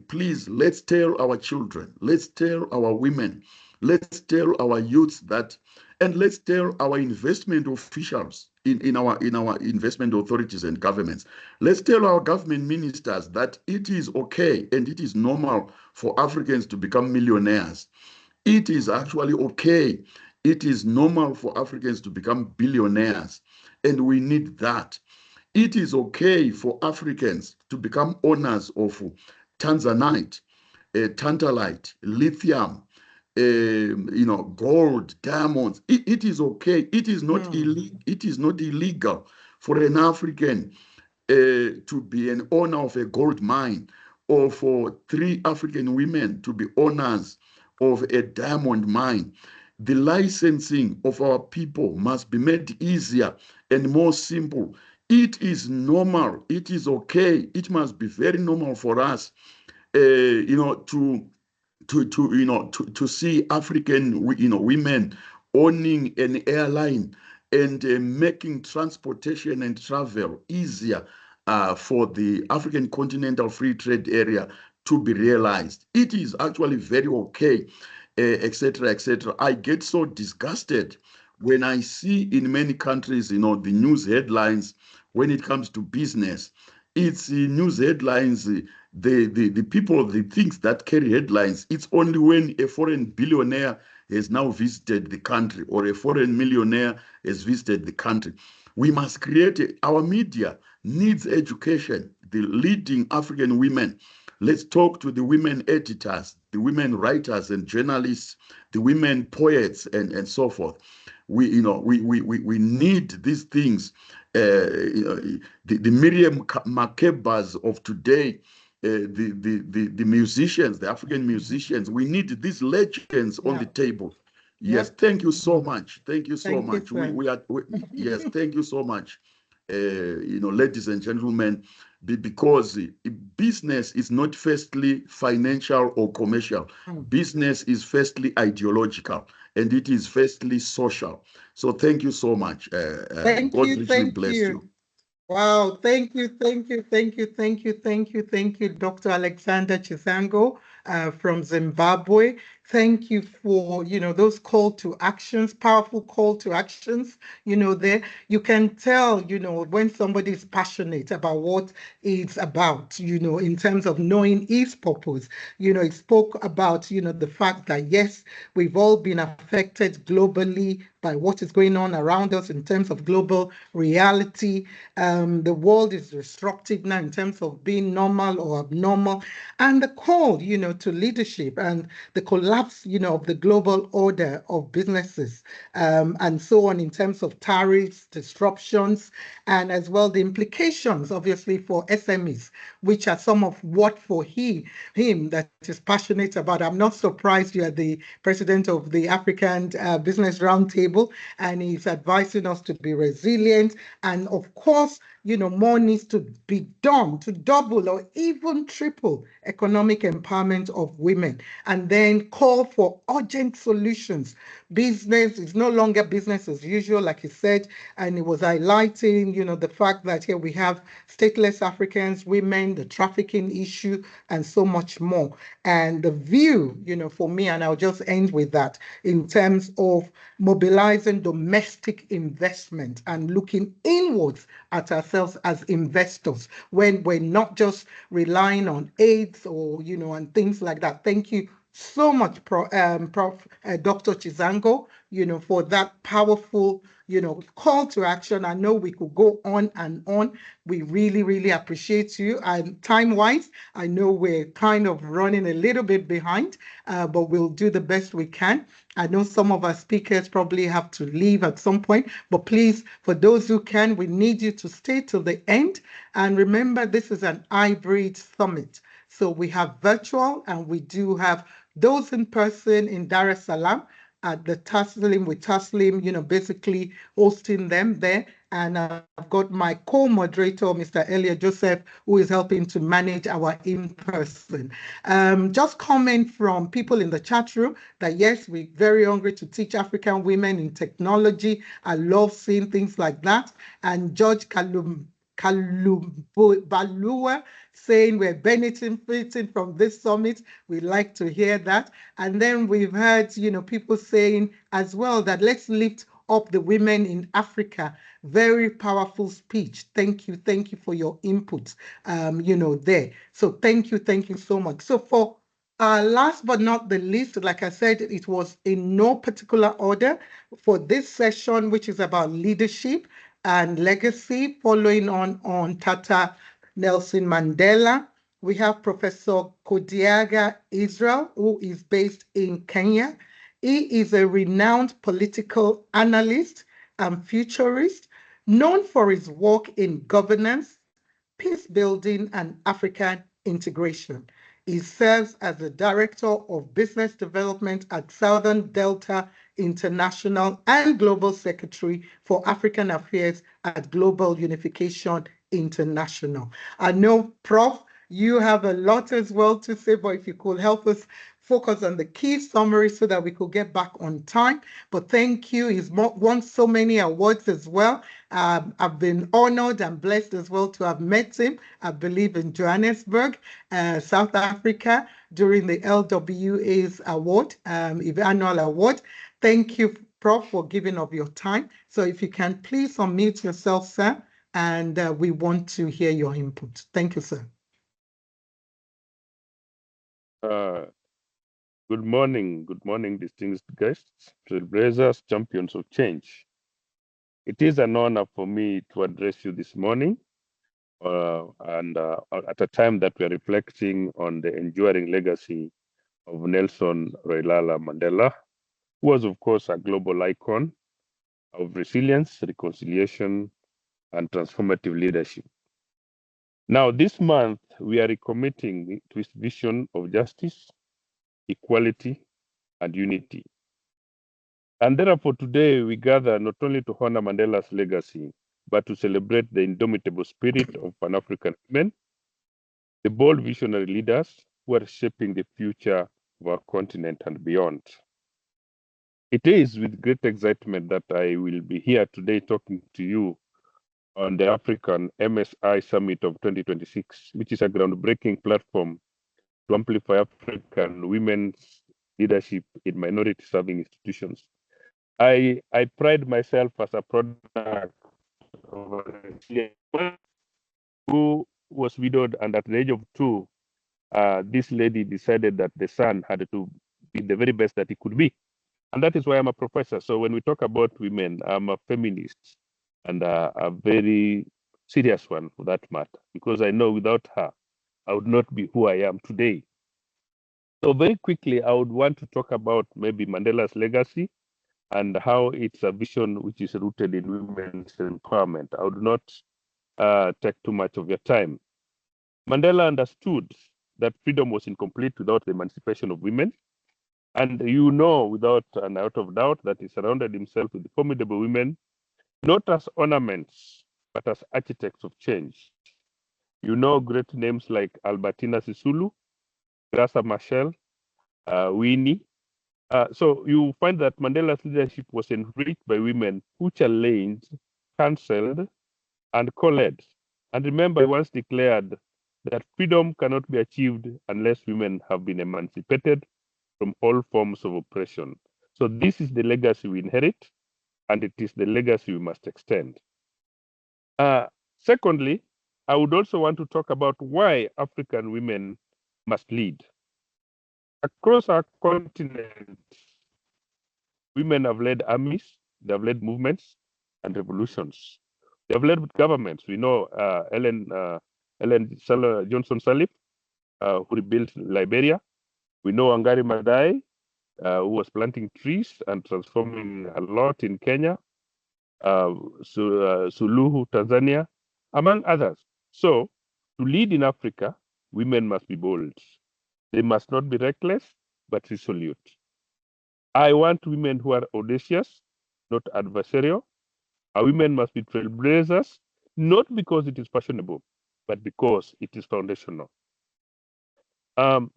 [SPEAKER 12] please, let's tell our children, let's tell our women, let's tell our youths that, and let's tell our investment officials in our investment authorities and governments. Let's tell our government ministers that it is okay and it is normal for Africans to become millionaires. It is actually okay. It is normal for Africans to become billionaires, and we need that. It is okay for Africans to become owners of Tanzanite, tantalite, lithium, gold, diamonds. It is okay. It is not illegal. It is not illegal for an African to be an owner of a gold mine, or for 3 African women to be owners of a diamond mine. The licensing of our people must be made easier and more simple. It is normal. It is okay. It must be very normal for us, to see African, women owning an airline and making transportation and travel easier for the African Continental Free Trade Area to be realized. It is actually very okay, etc., etc. I get so disgusted when I see in many countries, the news headlines when it comes to business. It's news headlines, the people, the things that carry headlines. It's only when a foreign billionaire has now visited the country or a foreign millionaire has visited the country. We must create, our media needs education, the leading African women. Let's talk to the women editors, the women writers and journalists, the women poets, and so forth. We need these things. The Miriam Makebas of today, the musicians, the African musicians. We need these legends on the table. Yes, thank you so much. Thank you so much. Yes, thank you so much. Ladies and gentlemen, because business is not firstly financial or commercial. Business is firstly ideological, and it is firstly social. So thank you so much.
[SPEAKER 1] Thank
[SPEAKER 12] God
[SPEAKER 1] you,
[SPEAKER 12] richly bless you.
[SPEAKER 1] Wow, thank you, Dr. Alexander Chisango from Zimbabwe. Thank you for, those call to actions, powerful call to actions. There you can tell, when somebody is passionate about what it's about, in terms of knowing his purpose. He spoke about, the fact that, yes, we've all been affected globally by what is going on around us in terms of global reality. The world is disrupted now in terms of being normal or abnormal. And the call, to leadership and the collapse, of the global order of businesses, and so on, in terms of tariffs, disruptions, and as well the implications, obviously, for SMEs, which are some of what for him that is passionate about. I'm not surprised you are the president of the African Business Roundtable, and he's advising us to be resilient and, of course, more needs to be done to double or even triple economic empowerment of women, and then call for urgent solutions. Business is no longer business as usual, like he said, and it was highlighting, the fact that here we have stateless Africans, women, the trafficking issue, and so much more. And the view, for me, and I'll just end with that, in terms of mobilizing domestic investment and looking inwards at ourselves as investors when we're not just relying on aids or, and things like that. Thank you so much, Dr. Chizango, for that powerful, call to action. I know we could go on and on. We really, really appreciate you. And time-wise, I know we're kind of running a little bit behind, but we'll do the best we can. I know some of our speakers probably have to leave at some point, but please, for those who can, we need you to stay till the end. And remember, this is an hybrid summit. So we have virtual and we do have those in person in Dar es Salaam at the TASSIM, with TASSIM, basically hosting them there. And I've got my co-moderator, Mr. Elia Joseph, who is helping to manage our in-person. Just comment from people in the chat room that yes, we're very hungry to teach African women in technology. I love seeing things like that. And George Balua saying we're benefiting from this summit. We like to hear that. And then we've heard, people saying as well that let's lift up the women in Africa. Very powerful speech. Thank you for your input, there. So thank you so much. So for last but not the least, like I said, it was in no particular order for this session, which is about leadership and legacy, following on Tata Nelson Mandela. We have Professor Kodiaga Israel, who is based in Kenya. He is a renowned political analyst and futurist, known for his work in governance, peace building, and African integration. He serves as the Director of Business Development at Southern Delta International and Global Secretary for African Affairs at Global Unification International. I know, Prof, you have a lot as well to say, but if you could help us focus on the key summary so that we could get back on time. But thank you. He's won so many awards as well. I've been honored and blessed as well to have met him, I believe, in Johannesburg, South Africa, during the LWA's award, annual award. Thank you, Prof, for giving of your time. So if you can please unmute yourself, sir, and we want to hear your input. Thank you, sir.
[SPEAKER 13] Good morning, distinguished guests, trailblazers, champions of change. It is an honor for me to address you this morning, and at a time that we are reflecting on the enduring legacy of Nelson Rolihlahla Mandela, who was, of course, a global icon of resilience, reconciliation, and transformative leadership. Now, this month, we are recommitting to his vision of justice, equality, and unity. And therefore, today we gather not only to honor Mandela's legacy, but to celebrate the indomitable spirit of Pan-African women, the bold visionary leaders who are shaping the future of our continent and beyond. It is with great excitement that I will be here today talking to you on the African MSI Summit of 2026, which is a groundbreaking platform to amplify African women's leadership in minority-serving institutions. I pride myself as a product of a who was widowed, and at the age of 2, this lady decided that the son had to be the very best that he could be. And that is why I'm a professor. So when we talk about women, I'm a feminist, and a very serious one for that matter, because I know without her, I would not be who I am today. So very quickly, I would want to talk about maybe Mandela's legacy and how it's a vision which is rooted in women's empowerment. I would not take too much of your time. Mandela understood that freedom was incomplete without the emancipation of women. And you know, without an out of doubt, that he surrounded himself with formidable women, not as ornaments, but as architects of change. You know great names like Albertina Sisulu, Graça Machel, Winnie. So you find that Mandela's leadership was enriched by women who challenged, cancelled, and co-led. And remember, he once declared that freedom cannot be achieved unless women have been emancipated from all forms of oppression. So this is the legacy we inherit, and it is the legacy we must extend. Secondly, I would also want to talk about why African women must lead. Across our continent, women have led armies, they have led movements and revolutions. They have led governments. We know Ellen Johnson Sirleaf, who rebuilt Liberia. We know Wangari Maathai, who was planting trees and transforming a lot in Kenya. Suluhu, Tanzania, among others. So, to lead in Africa, women must be bold. They must not be reckless, but resolute. I want women who are audacious, not adversarial. Our women must be trailblazers, not because it is fashionable, but because it is foundational. In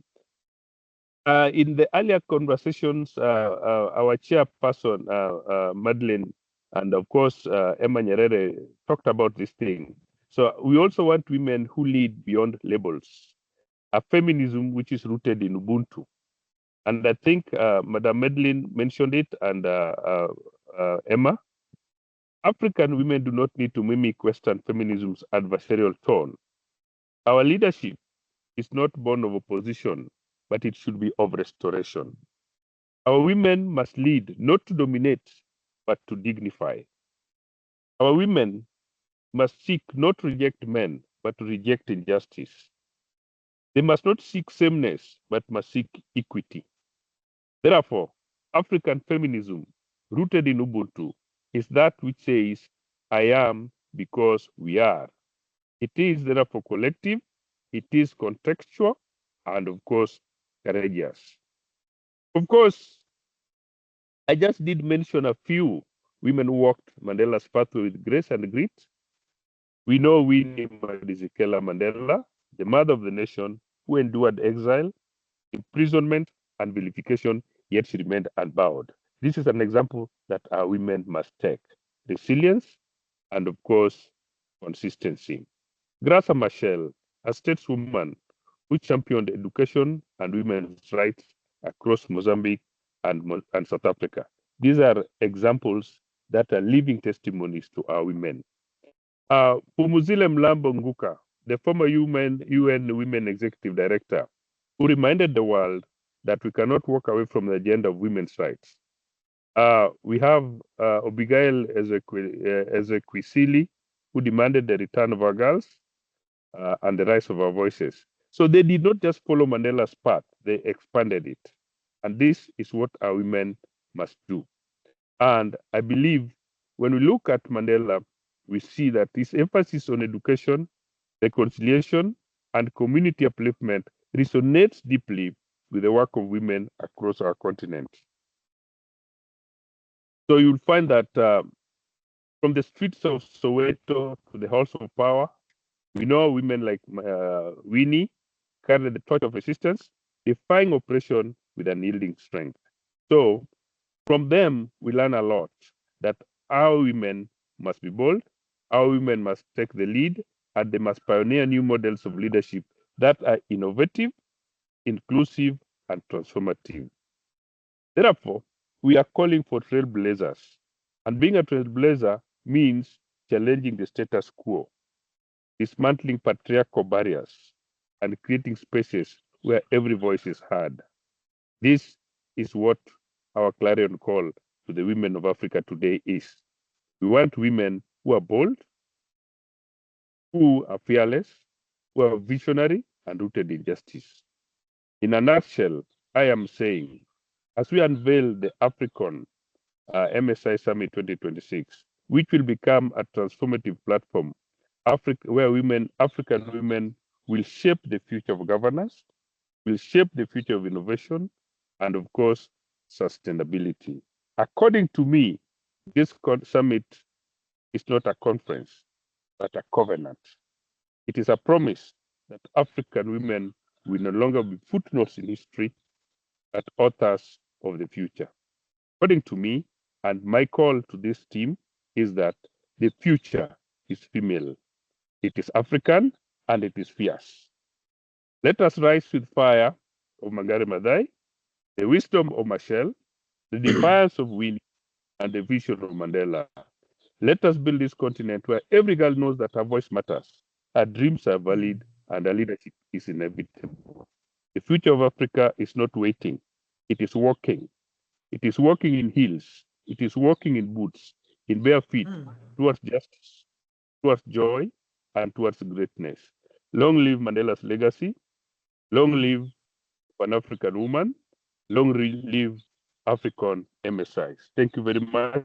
[SPEAKER 13] the earlier conversations, our chairperson, Madeleine, and of course, Emma Nyerere talked about this thing. So we also want women who lead beyond labels, a feminism which is rooted in Ubuntu. And I think Madam Madeleine mentioned it, and Emma. African women do not need to mimic Western feminism's adversarial tone. Our leadership is not born of opposition, but it should be of restoration. Our women must lead, not to dominate, but to dignify. Our women must seek not to reject men, but to reject injustice. They must not seek sameness, but must seek equity. Therefore, African feminism, rooted in Ubuntu, is that which says, I am because we are. It is therefore collective, it is contextual, and of course, courageous. Of course, I just did mention a few women who walked Mandela's pathway with grace and grit. We know Winnie Madikizela Mandela, the mother of the nation, who endured exile, imprisonment, and vilification, yet she remained unbowed. This is an example that our women must take. Resilience and, of course, consistency. Graça Machel, a stateswoman who championed education and women's rights across Mozambique and South Africa. These are examples that are living testimonies to our women. Phumzile Mlambo Nguka, the former UN Women Executive Director, who reminded the world that we cannot walk away from the agenda of women's rights. We have Abigail Ezekwesili, who demanded the return of our girls and the rise of our voices. So they did not just follow Mandela's path, they expanded it. And this is what our women must do. And I believe when we look at Mandela, we see that this emphasis on education, reconciliation, and community upliftment resonates deeply with the work of women across our continent. So you'll find that from the streets of Soweto to the halls of power, we know women like Winnie carry the torch of resistance, defying oppression with unyielding strength. So from them, we learn a lot, that our women must be bold, our women must take the lead, and they must pioneer new models of leadership that are innovative, inclusive, and transformative. Therefore, we are calling for trailblazers. And being a trailblazer means challenging the status quo, dismantling patriarchal barriers, and creating spaces where every voice is heard. This is what our clarion call to the women of Africa today is. We want women who are bold, who are fearless, who are visionary, and rooted in justice. In a nutshell, I am saying, as we unveil the AFRICON MSI Summit 2026, which will become a transformative platform where African women will shape the future of governance, will shape the future of innovation, and of course, sustainability. According to me, this summit is not a conference. but a covenant. It is a promise that African women will no longer be footnotes in history, but authors of the future. According to me, and my call to this team is that the future is female. It is African and it is fierce. Let us rise with fire of Magari Madai, the wisdom of Michelle, the defiance of Winnie, and the vision of Mandela. Let us build this continent where every girl knows that her voice matters, her dreams are valid, and her leadership is inevitable. The future of Africa is not waiting, it is walking. It is walking in heels, it is walking in boots, in bare feet, towards justice, towards joy, and towards greatness. Long live Mandela's legacy, long live Pan-African woman, long live African MSIs. Thank you very much,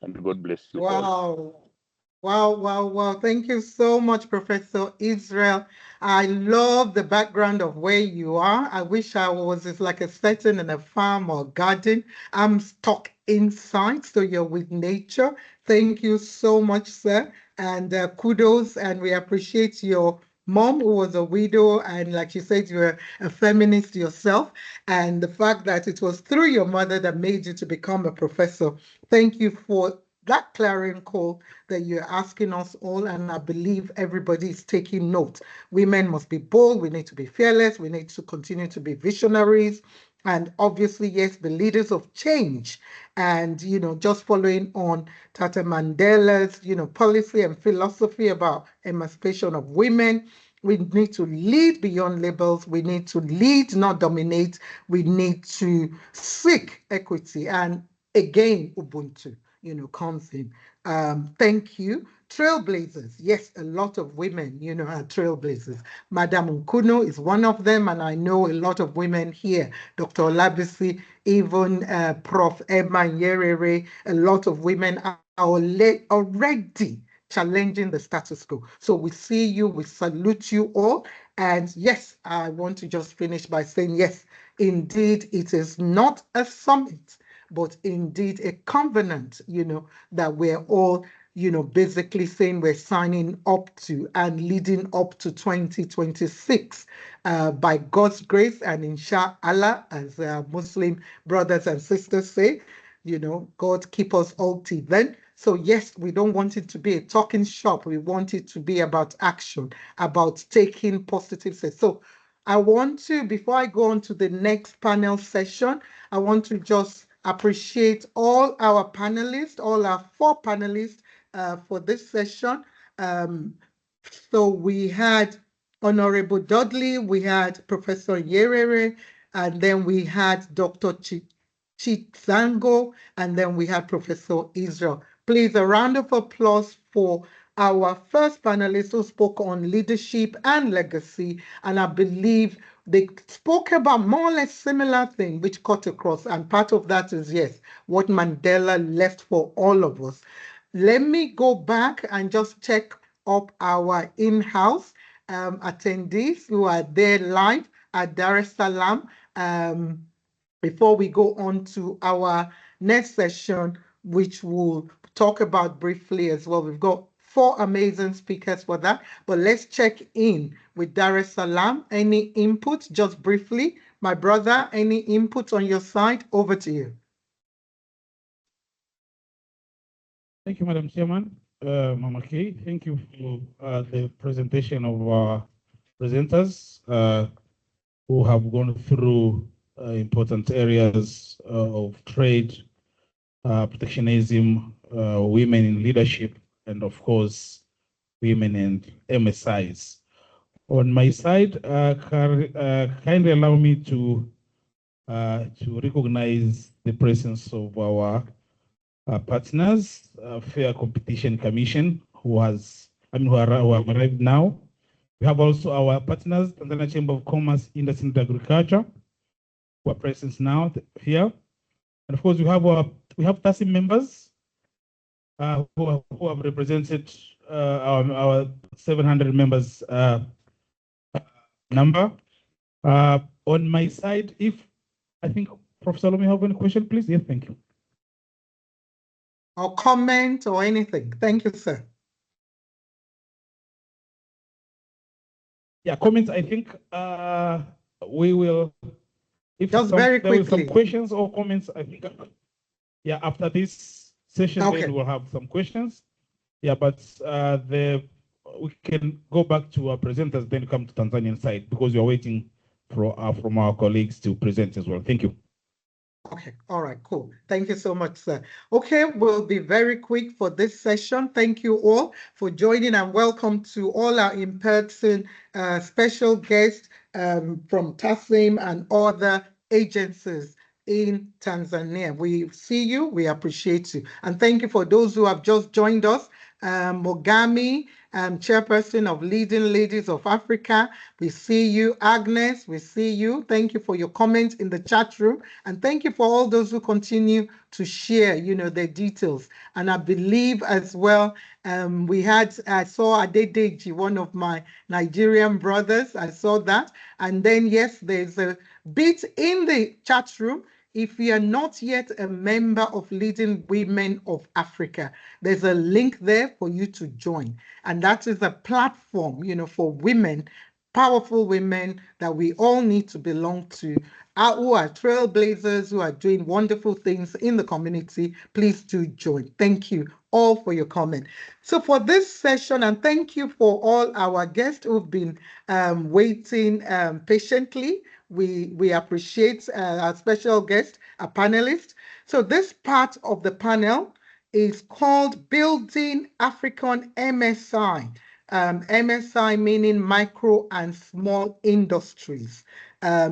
[SPEAKER 13] and God bless you all.
[SPEAKER 1] Wow. Wow, wow, wow. Thank you so much, Professor Israel. I love the background of where you are. I wish I was just like a setting in a farm or garden. I'm stuck inside, so you're with nature. Thank you so much, sir. And kudos, and we appreciate your mom who was a widow, and like you said, you're a feminist yourself, and the fact that it was through your mother that made you to become a professor. Thank you for that clarion call that you're asking us all, and I believe everybody is taking note. Women must be bold, we need to be fearless, we need to continue to be visionaries, and obviously, yes, the leaders of change. And, just following on Tata Mandela's, policy and philosophy about emancipation of women, we need to lead beyond labels. We need to lead, not dominate. We need to seek equity. And again, Ubuntu, comes in. Thank you. Trailblazers. Yes, a lot of women, are trailblazers. Madam Nkuno is one of them, and I know a lot of women here. Dr. Olabisi, even Prof. Emma Nyerere, a lot of women are already challenging the status quo. So we see you, we salute you all. And yes, I want to just finish by saying, yes, indeed, it is not a summit, but indeed a covenant, that we're all, basically saying we're signing up to and leading up to 2026 by God's grace and inshallah, as Muslim brothers and sisters say, God keep us all till then. So yes, we don't want it to be a talking shop. We want it to be about action, about taking positive steps. So I want to, before I go on to the next panel session, I want to just appreciate all our panelists, all our 4 panelists for this session. So we had Honorable Dudley, we had Professor Nyerere, and then we had Dr. Chitsango, and then we had Professor Israel. Please, a round of applause for our first panelist who spoke on leadership and legacy. And I believe they spoke about more or less similar thing, which cut across. And part of that is, yes, what Mandela left for all of us. Let me go back and just check up our in-house attendees who are there live at Dar es Salaam. Before we go on to our next session, which we'll talk about briefly as well. We've got 4 amazing speakers for that, but let's check in with Dar es Salaam. Any input, just briefly? My brother, any input on your side? Over to you.
[SPEAKER 3] Thank you, Madam Chairman. Mama Kay, thank you for the presentation of our presenters who have gone through important areas of trade, protectionism, women in leadership, and of course, women and MSIs. On my side, kindly allow me to recognize the presence of our partners, Fair Competition Commission, who have arrived now. We have also our partners, Tanzania Chamber of Commerce, Industry and Agriculture, who are present now here. And of course, we have TASSIM members who have represented our 700 members number. On my side, I think Professor Lomi, have any question, please? Yes, thank you.
[SPEAKER 1] Or comment or anything. Thank you, sir.
[SPEAKER 3] Yeah, comments, I think we will, if
[SPEAKER 1] Just
[SPEAKER 3] there
[SPEAKER 1] very
[SPEAKER 3] were some
[SPEAKER 1] quickly.
[SPEAKER 3] questions or comments, I think, yeah, after this session,
[SPEAKER 1] Okay.
[SPEAKER 3] then we'll have some questions. Yeah, but we can go back to our presenters, then come to Tanzanian side, because we are waiting for from our colleagues to present as well. Thank you.
[SPEAKER 1] Okay, all right, cool. Thank you so much, sir. Okay, we'll be very quick for this session. Thank you all for joining, and welcome to all our in-person special guests from TASSIM and other agencies in Tanzania. We see you, we appreciate you. And thank you for those who have just joined us. Mogami, chairperson of Leading Ladies of Africa. We see you. Agnes, we see you. Thank you for your comments in the chat room. And thank you for all those who continue to share, their details. And I believe as well, I saw Adedeji, one of my Nigerian brothers. I saw that. And then, yes, there's a bit in the chat room. If you are not yet a member of Leading Women of Africa, there's a link there for you to join. And that is a platform, for women, powerful women that we all need to belong to, who are trailblazers, who are doing wonderful things in the community. Please do join. Thank you all for your comment. So for this session, and thank you for all our guests who've been waiting patiently. We appreciate our special guest, our panelists. So this part of the panel is called Building AFRICON MSI. MSI meaning micro and small industries,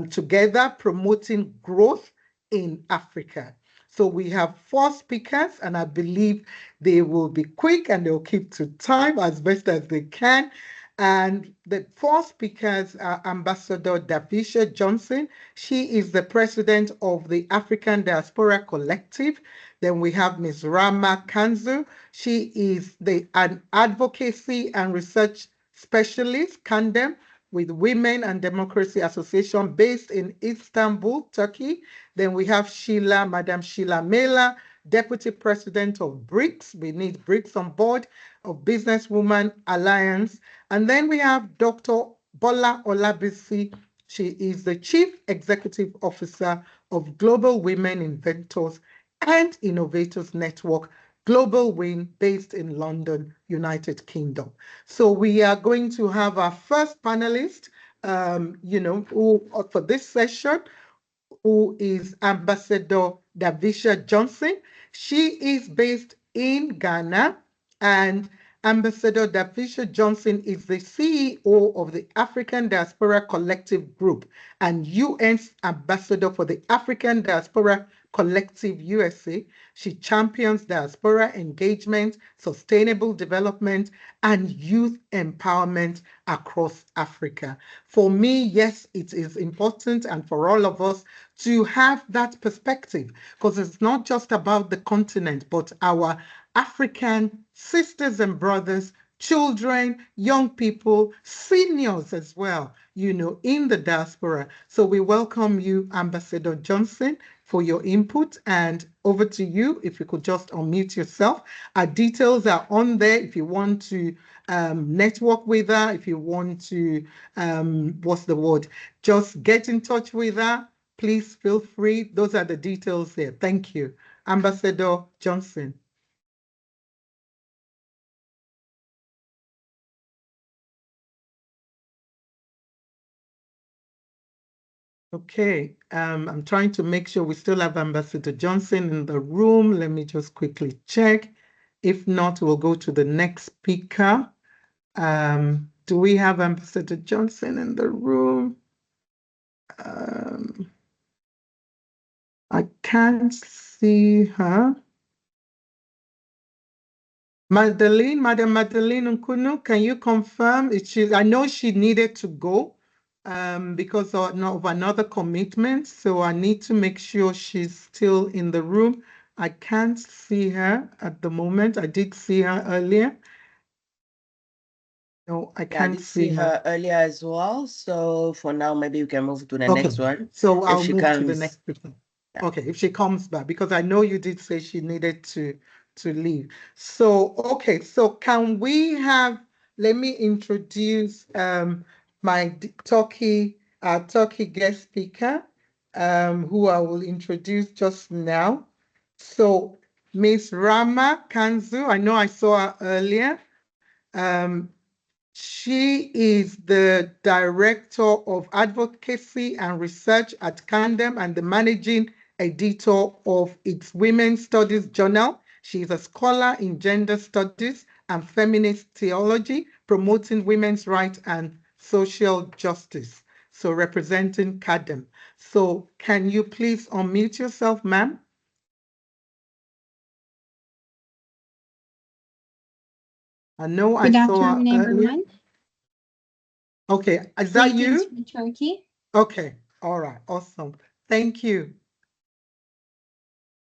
[SPEAKER 1] together promoting growth in Africa. So we have 4 speakers, and I believe they will be quick and they'll keep to time as best as they can. And the 4 speakers are Ambassador Davisha Johnson. She is the president of the African Diaspora Collective. Then we have Ms. Rama Kanzu. She is an advocacy and research specialist, CANDEM, with Women and Democracy Association based in Istanbul, Turkey. Then we have Madam Sheila Mela, Deputy President of BRICS. We need BRICS on board, of Businesswoman Alliance. And then we have Dr. Bola Olabisi. She is the Chief Executive Officer of Global Women Inventors and Innovators Network, Global Win, based in London, United Kingdom. So we are going to have our first panelist, for this session, who is Ambassador Davisha Johnson. She is based in Ghana, and Ambassador Davisha Johnson is the CEO of the African Diaspora Collective Group and UN's ambassador for the African Diaspora Collective USA. She champions diaspora engagement, sustainable development, and youth empowerment across Africa. For me, yes, it is important, and for all of us, to have that perspective, because it's not just about the continent, but our African sisters and brothers, children, young people, seniors as well, in the diaspora. So we welcome you, Ambassador Johnson, for your input, and over to you. If you could just unmute yourself. Our details are on there if you want to network with her, if you want to, just get in touch with her. Please feel free. Those are the details there. Thank you. Ambassador Johnson. Okay, I'm trying to make sure we still have Ambassador Johnson in the room. Let me just quickly check. If not, we'll go to the next speaker. Do we have Ambassador Johnson in the room? I can't see her. Madam Magdalene Nkunu, can you confirm? I know she needed to go because of another commitment, so I need to make sure she's still in the room. I can't see her at the moment. I did see her earlier. No, I can't see her
[SPEAKER 2] earlier as well. So for now, maybe you can move to the next one.
[SPEAKER 1] So I'll move to the next person. Yeah. Okay, if she comes back, because I know you did say she needed to leave. So, okay, so can we have, let me introduce my Turkey guest speaker, who I will introduce just now. So Ms. Rama Kanzu, I know I saw her earlier. She is the Director of Advocacy and Research at CANDEM and the Managing Editor of its Women's Studies Journal. She is a scholar in gender studies and feminist theology, promoting women's rights and social justice. So representing CADEM. So can you please unmute yourself, ma'am? I know I saw her earlier. Everyone. Okay, is that you?
[SPEAKER 14] From Turkey.
[SPEAKER 1] Okay, all right, awesome. Thank you.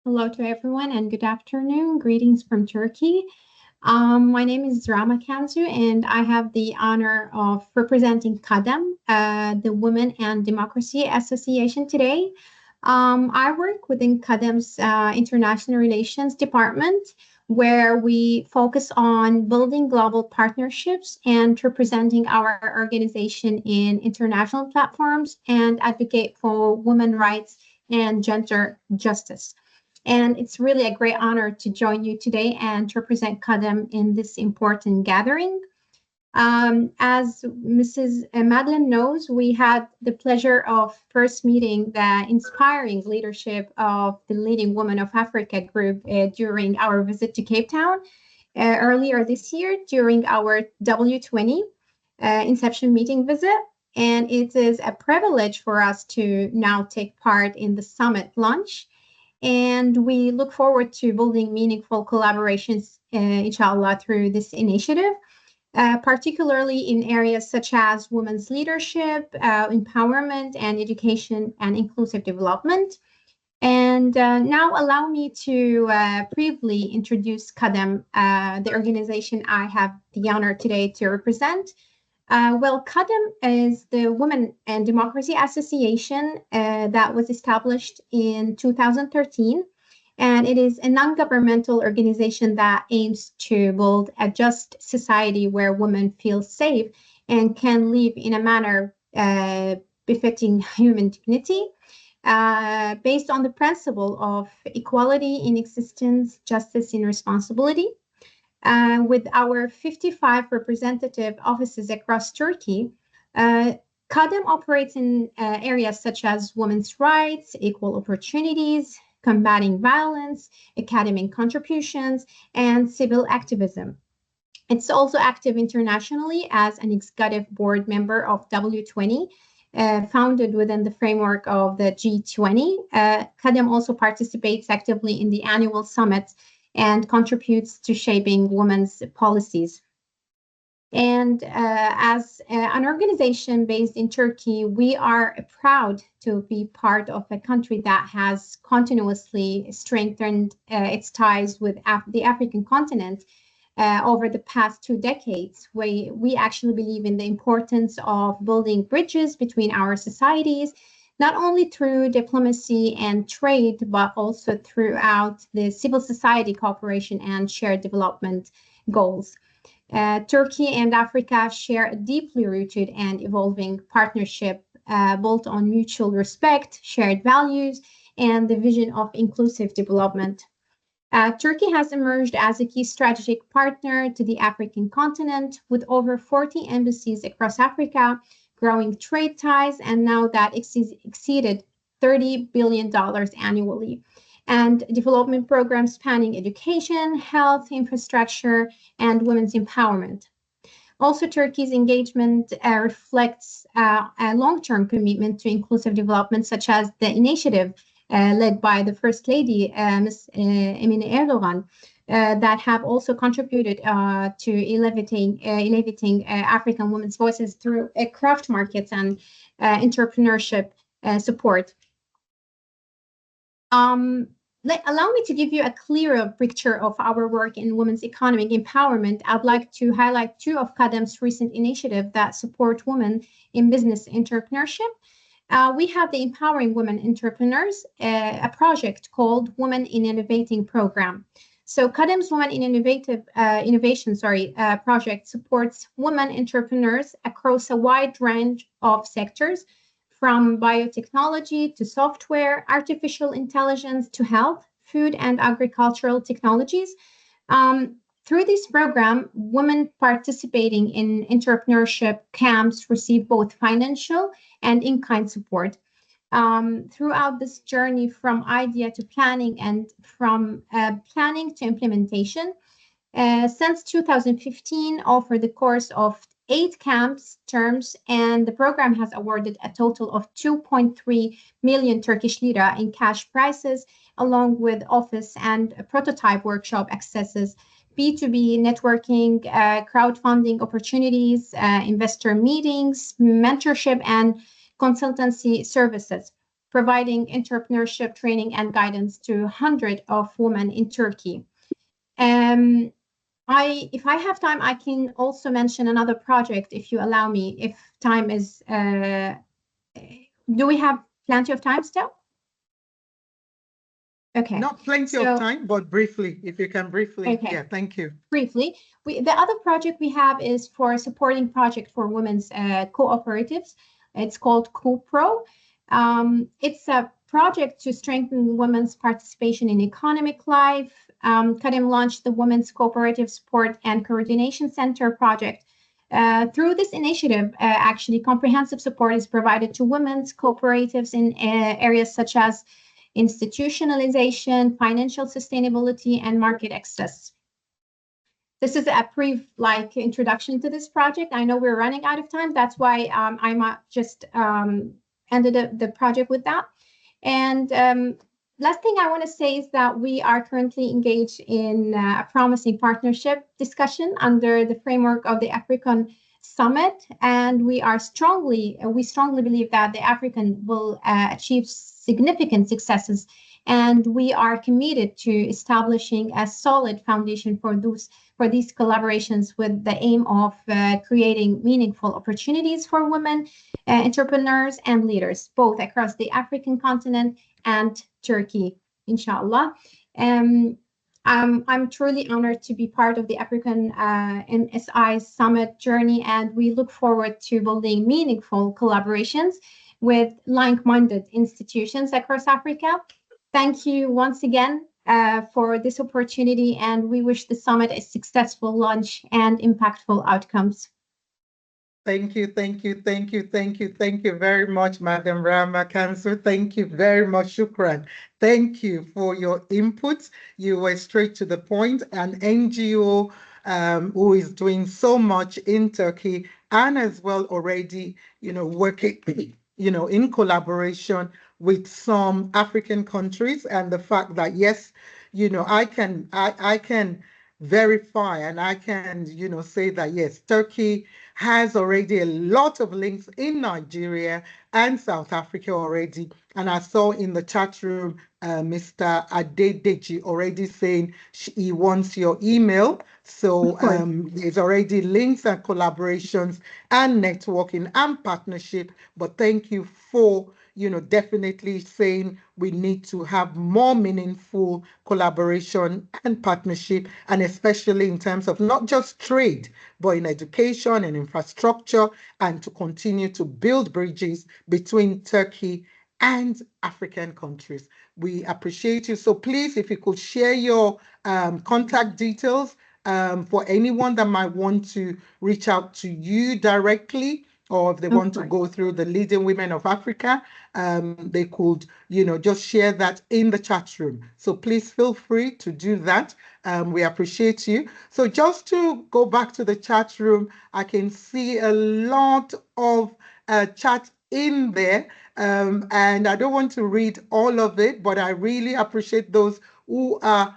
[SPEAKER 14] Hello to everyone and good afternoon. Greetings from Turkey. My name is Rama Kanzu and I have the honor of representing CADEM, the Women and Democracy Association today. I work within CADEM's International Relations Department, where we focus on building global partnerships and representing our organization in international platforms and advocate for women's rights and gender justice. And it's really a great honor to join you today and to represent CADEM in this important gathering. As Mrs. Madeline knows, we had the pleasure of first meeting the inspiring leadership of the Leading Women of Africa group during our visit to Cape Town earlier this year during our W20 Inception meeting visit. And it is a privilege for us to now take part in the summit launch. And we look forward to building meaningful collaborations, inshallah, through this initiative. Particularly in areas such as women's leadership, empowerment, and education and inclusive development. And now allow me to briefly introduce CADEM, the organization I have the honor today to represent. Well, CADEM is the Women and Democracy Association that was established in 2013. And it is a non-governmental organization that aims to build a just society where women feel safe and can live in a manner befitting human dignity, based on the principle of equality in existence, justice in responsibility. With our 55 representative offices across Turkey, CADEM operates in areas such as women's rights, equal opportunities, combating violence, academic contributions, and civil activism. It's also active internationally as an executive board member of W20, founded within the framework of the G20. CADEM also participates actively in the annual summit and contributes to shaping women's policies. And as an organization based in Turkey, we are proud to be part of a country that has continuously strengthened its ties with the African continent over the past 2 decades. We actually believe in the importance of building bridges between our societies, not only through diplomacy and trade, but also throughout the civil society cooperation and shared development goals. Turkey and Africa share a deeply rooted and evolving partnership built on mutual respect, shared values, and the vision of inclusive development. Turkey has emerged as a key strategic partner to the African continent with over 40 embassies across Africa, growing trade ties, and now that exceeded $30 billion annually. And development programs spanning education, health, infrastructure, and women's empowerment. Also, Turkey's engagement reflects a long-term commitment to inclusive development, such as the initiative led by the First Lady, Ms. Emine Erdogan, that have also contributed to elevating African women's voices through craft markets and entrepreneurship support. Allow me to give you a clearer picture of our work in women's economic empowerment. I'd like to highlight 2 of CADEM's recent initiatives that support women in business entrepreneurship. We have the Empowering Women Entrepreneurs, a project called Women in Innovating Program. So KADEM's Women in Innovation project supports women entrepreneurs across a wide range of sectors, from biotechnology to software, artificial intelligence to health, food and agricultural technologies. Through this program, women participating in entrepreneurship camps receive both financial and in-kind support. Throughout this journey, from idea to planning and from planning to implementation, since 2015, over the course of 8 camps terms, and the program has awarded a total of 2.3 million Turkish lira in cash prizes, along with office and prototype workshop accesses, B2B networking, crowdfunding opportunities, investor meetings, mentorship, and consultancy services, providing entrepreneurship training and guidance to hundreds of women in Turkey. If I have time, I can also mention another project, if you allow me, if time is, do we have plenty of time still? Okay.
[SPEAKER 1] Not plenty of time, but briefly, if you can briefly. Okay. Yeah, thank you.
[SPEAKER 14] Briefly, the other project we have is for a supporting project for women's cooperatives. It's called CoPro. It's a project to strengthen women's participation in economic life. KADEM launched the Women's Cooperative Support and Coordination Center project. Through this initiative, actually, comprehensive support is provided to women's cooperatives in areas such as institutionalization, financial sustainability, and market access. This is a brief introduction to this project. I know we're running out of time. That's why I just ended the project with that. And last thing I want to say is that we are currently engaged in a promising partnership discussion under the framework of the AFRICON Summit, and we strongly believe that the AFRICON will achieve significant successes, and we are committed to establishing a solid foundation for these collaborations, with the aim of creating meaningful opportunities for women entrepreneurs and leaders, both across the African continent and Turkey, inshallah. I'm truly honored to be part of the AFRICON MSI Summit journey, and we look forward to building meaningful collaborations with like-minded institutions across Africa. Thank you once again for this opportunity, and we wish the summit a successful launch and impactful outcomes.
[SPEAKER 1] Thank you, thank you, thank you, thank you, thank you very much, Madam Rama Kansu. Thank you very much, Shukran. Thank you for your inputs. You were straight to the point. An NGO who is doing so much in Turkey, and as well already, working, in collaboration with some African countries, and the fact that yes, I can verify, and I can, say that yes, Turkey has already a lot of links in Nigeria and South Africa already. And I saw in the chat room, Mr. Adedeji already saying he wants your email. So there's already links and collaborations and networking and partnership. But thank you for definitely saying we need to have more meaningful collaboration and partnership, and especially in terms of not just trade, but in education and infrastructure, and to continue to build bridges between Turkey and African countries. We appreciate you. So please, if you could share your contact details for anyone that might want to reach out to you directly, or if they want to go through the Leading Women of Africa, they could, just share that in the chat room. So please feel free to do that. We appreciate you. So just to go back to the chat room, I can see a lot of chat in there, and I don't want to read all of it, but I really appreciate those who are,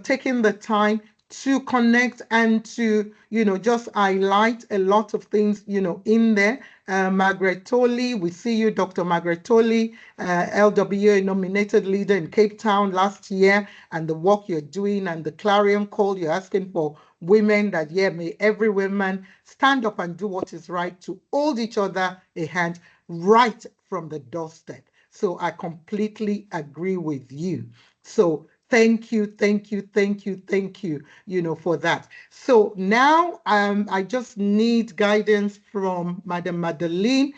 [SPEAKER 1] taking the time to connect and to, just highlight a lot of things, in there. Margaret Tolley, we see you, Dr. Margaret Tolley, LWA nominated leader in Cape Town last year, and the work you're doing and the clarion call you're asking for women, that, may every woman stand up and do what is right, to hold each other a hand right from the doorstep. So I completely agree with you. So Thank you, thank you, thank you, thank you, for that. So now I just need guidance from Madam Madeline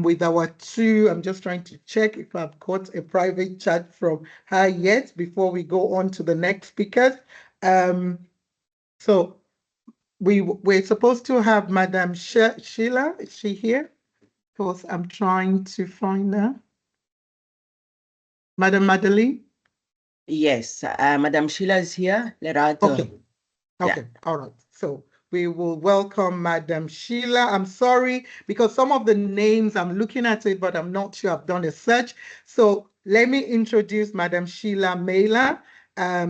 [SPEAKER 1] with our two. I'm just trying to check if I've got a private chat from her yet before we go on to the next speaker. So we're supposed to have Madam Sheila. Is she here? Because I'm trying to find her. Madam Madeline?
[SPEAKER 2] Yes, Madam Sheila is here. Lerato.
[SPEAKER 1] Okay. Okay, all right. So we will welcome Madam Sheila. I'm sorry because some of the names I'm looking at it, but I'm not sure I've done a search. So let me introduce Madam Sheila Mailer.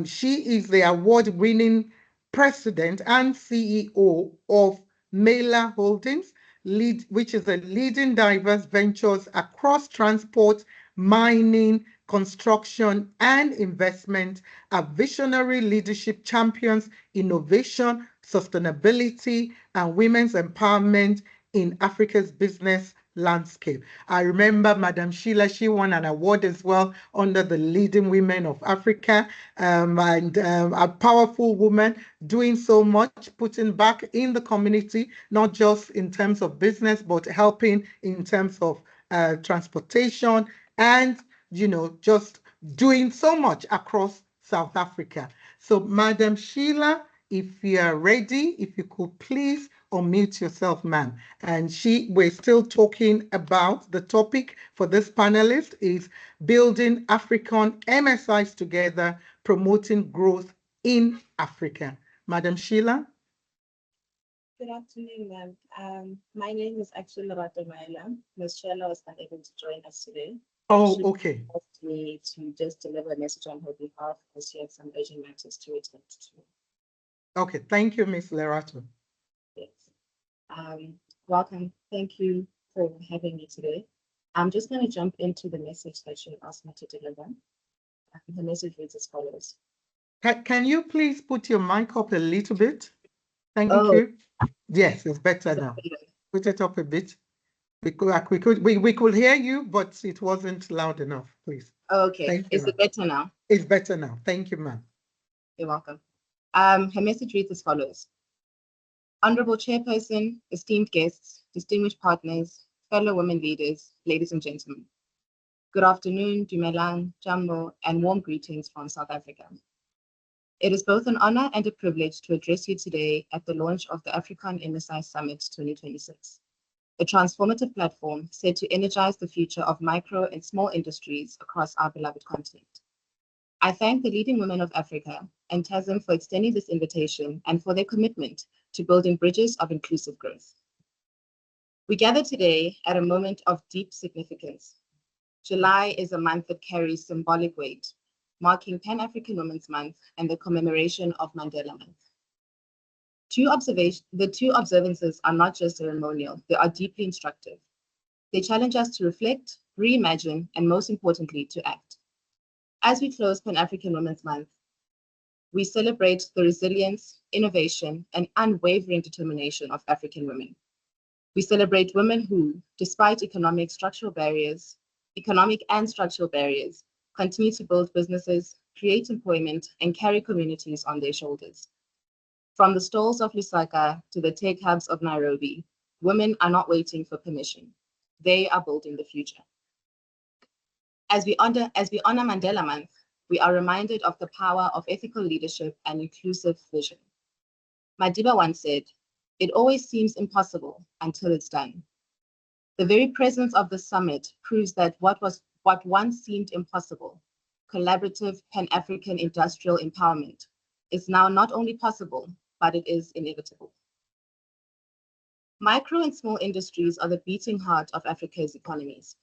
[SPEAKER 1] She is the award-winning president and CEO of Mailer Holdings, which is a leading diverse ventures across transport, mining, construction, and investment, a visionary leadership champions innovation, sustainability, and women's empowerment in Africa's business landscape. I remember Madam Sheila, she won an award as well under the Leading Women of Africa, and a powerful woman doing so much, putting back in the community, not just in terms of business, but helping in terms of transportation and, just doing so much across South Africa. So Madam Sheila, if you are ready, if you could please unmute yourself, ma'am. And we're still talking about the topic for this panelist is building African MSIs together, promoting growth in Africa. Madam Sheila?
[SPEAKER 15] Good afternoon, ma'am. My name is actually Lerato Maela. Ms. Sheila was unable to join us today.
[SPEAKER 1] Oh,
[SPEAKER 15] She
[SPEAKER 1] okay.
[SPEAKER 15] asked me to just deliver a message on her behalf because she has some urgent matters to attend to.
[SPEAKER 1] Okay, thank you, Ms. Lerato.
[SPEAKER 15] Yes. Welcome. Thank you for having me today. I'm just going to jump into the message that she asked me to deliver. The message reads as follows.
[SPEAKER 1] Can you please put your mic up a little bit? Thank you. Yes, it's better now. Put it up a bit. We could hear you, but it wasn't loud enough, please.
[SPEAKER 15] Okay.
[SPEAKER 1] Thank you,
[SPEAKER 15] Is it better now?
[SPEAKER 1] It's better now. Thank you, ma'am.
[SPEAKER 15] You're welcome. Her message reads as follows. Honorable Chairperson, esteemed guests, distinguished partners, fellow women leaders, ladies and gentlemen. Good afternoon, Dumelang, Jambo, and warm greetings from South Africa. It is both an honor and a privilege to address you today at the launch of the AFRICON MSI Summit 2026, a transformative platform set to energize the future of micro and small industries across our beloved continent. I thank the leading women of Africa and TASSIM for extending this invitation and for their commitment to building bridges of inclusive growth. We gather today at a moment of deep significance. July is a month that carries symbolic weight, marking Pan-African Women's Month and the commemoration of Mandela Month. The two observances are not just ceremonial, they are deeply instructive. They challenge us to reflect, reimagine, and most importantly, to act. As we close Pan-African Women's Month, we celebrate the resilience, innovation, and unwavering determination of African women. We celebrate women who, despite economic and structural barriers, continue to build businesses, create employment, and carry communities on their shoulders. From the stalls of Lusaka to the tech hubs of Nairobi, women are not waiting for permission. They are building the future. As we honor Mandela Month, we are reminded of the power of ethical leadership and inclusive vision. Madiba once said, "It always seems impossible until it's done." The very presence of the summit proves that what once seemed impossible, collaborative Pan-African industrial empowerment, is now not only possible, but it is inevitable. Micro and small industries are the beating heart of Africa's economies.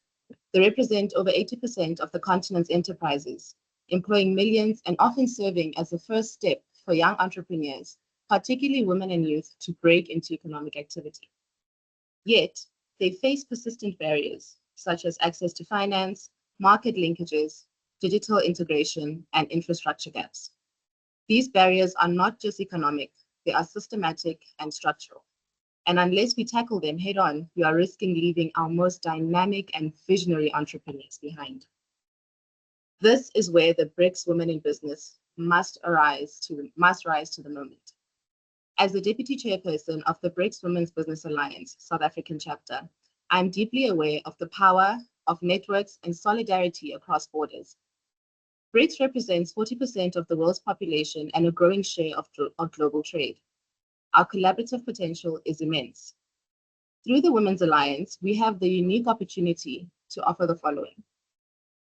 [SPEAKER 15] They represent over 80% of the continent's enterprises, employing millions and often serving as the first step for young entrepreneurs, particularly women and youth, to break into economic activity. Yet, they face persistent barriers, such as access to finance, market linkages, digital integration, and infrastructure gaps. These barriers are not just economic, they are systematic and structural. And unless we tackle them head on, we are risking leaving our most dynamic and visionary entrepreneurs behind. This is where the BRICS Women in Business must rise to the moment. As the Deputy Chairperson of the BRICS Women's Business Alliance South African chapter, I'm deeply aware of the power of networks and solidarity across borders. BRICS represents 40% of the world's population and a growing share of global trade. Our collaborative potential is immense. Through the Women's Alliance, we have the unique opportunity to offer the following.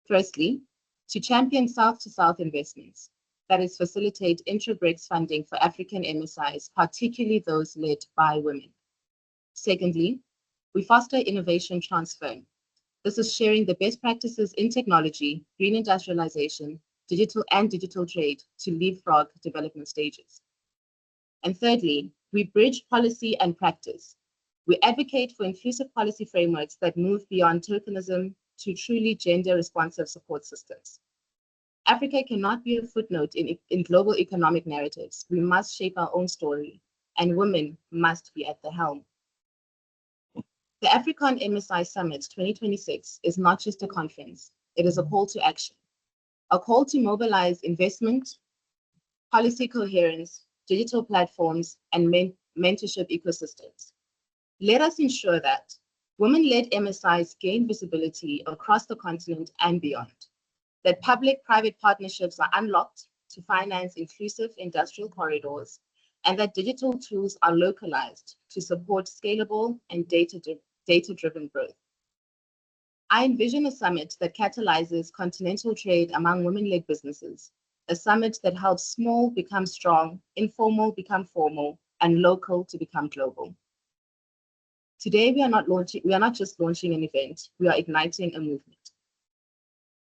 [SPEAKER 15] Firstly, to champion South-to-South investments, that is, facilitate intra-BRICS funding for African MSIs, particularly those led by women. Secondly, we foster innovation transfer. This is sharing the best practices in technology, green industrialization, digital trade to leapfrog development stages. And thirdly, we bridge policy and practice. We advocate for inclusive policy frameworks that move beyond tokenism to truly gender-responsive support systems. Africa cannot be a footnote in global economic narratives. We must shape our own story, and women must be at the helm. The AFRICON MSI Summit 2026 is not just a conference, it is a call to action, a call to mobilize investment, policy coherence, digital platforms, and mentorship ecosystems. Let us ensure that women-led MSIs gain visibility across the continent and beyond, that public-private partnerships are unlocked to finance inclusive industrial corridors, and that digital tools are localized to support scalable and data-driven growth. I envision a summit that catalyzes continental trade among women-led businesses, a summit that helps small become strong, informal become formal, and local to become global. Today, we are not just launching an event, we are igniting a movement.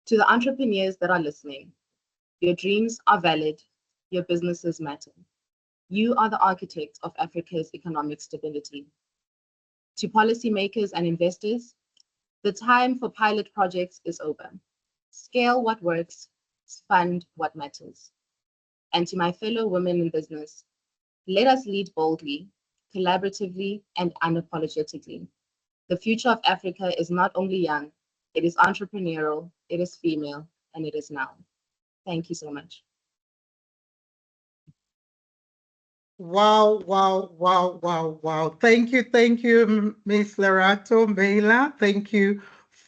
[SPEAKER 15] To the entrepreneurs that are listening, your dreams are valid, your businesses matter. You are the architect of Africa's economic stability. To policymakers and investors, the time for pilot projects is over. Scale what works, fund what matters. And to my fellow women in business, let us lead boldly, collaboratively, and unapologetically. The future of Africa is not only young, it is entrepreneurial, it is female, and it is now. Thank you so much.
[SPEAKER 1] Wow, wow, wow, wow, wow. Thank you, Ms. Lerato Mela. Thank you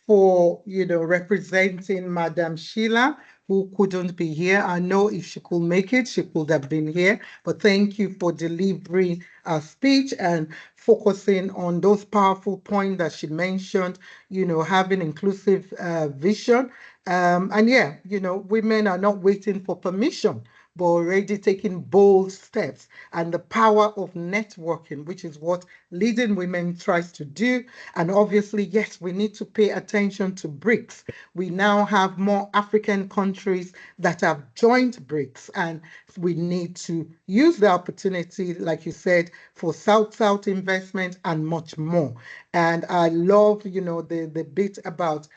[SPEAKER 1] for, representing Madam Sheila, who couldn't be here. I know if she could make it, she could have been here, but thank you for delivering a speech and focusing on those powerful points that she mentioned, having inclusive vision. And yeah, women are not waiting for permission, but already taking bold steps, and the power of networking, which is what Leading Women tries to do. And obviously, yes, we need to pay attention to BRICS. We now have more African countries that have joined BRICS, and we need to use the opportunity, like you said, for South-South investment and much more. And I love, the bit about,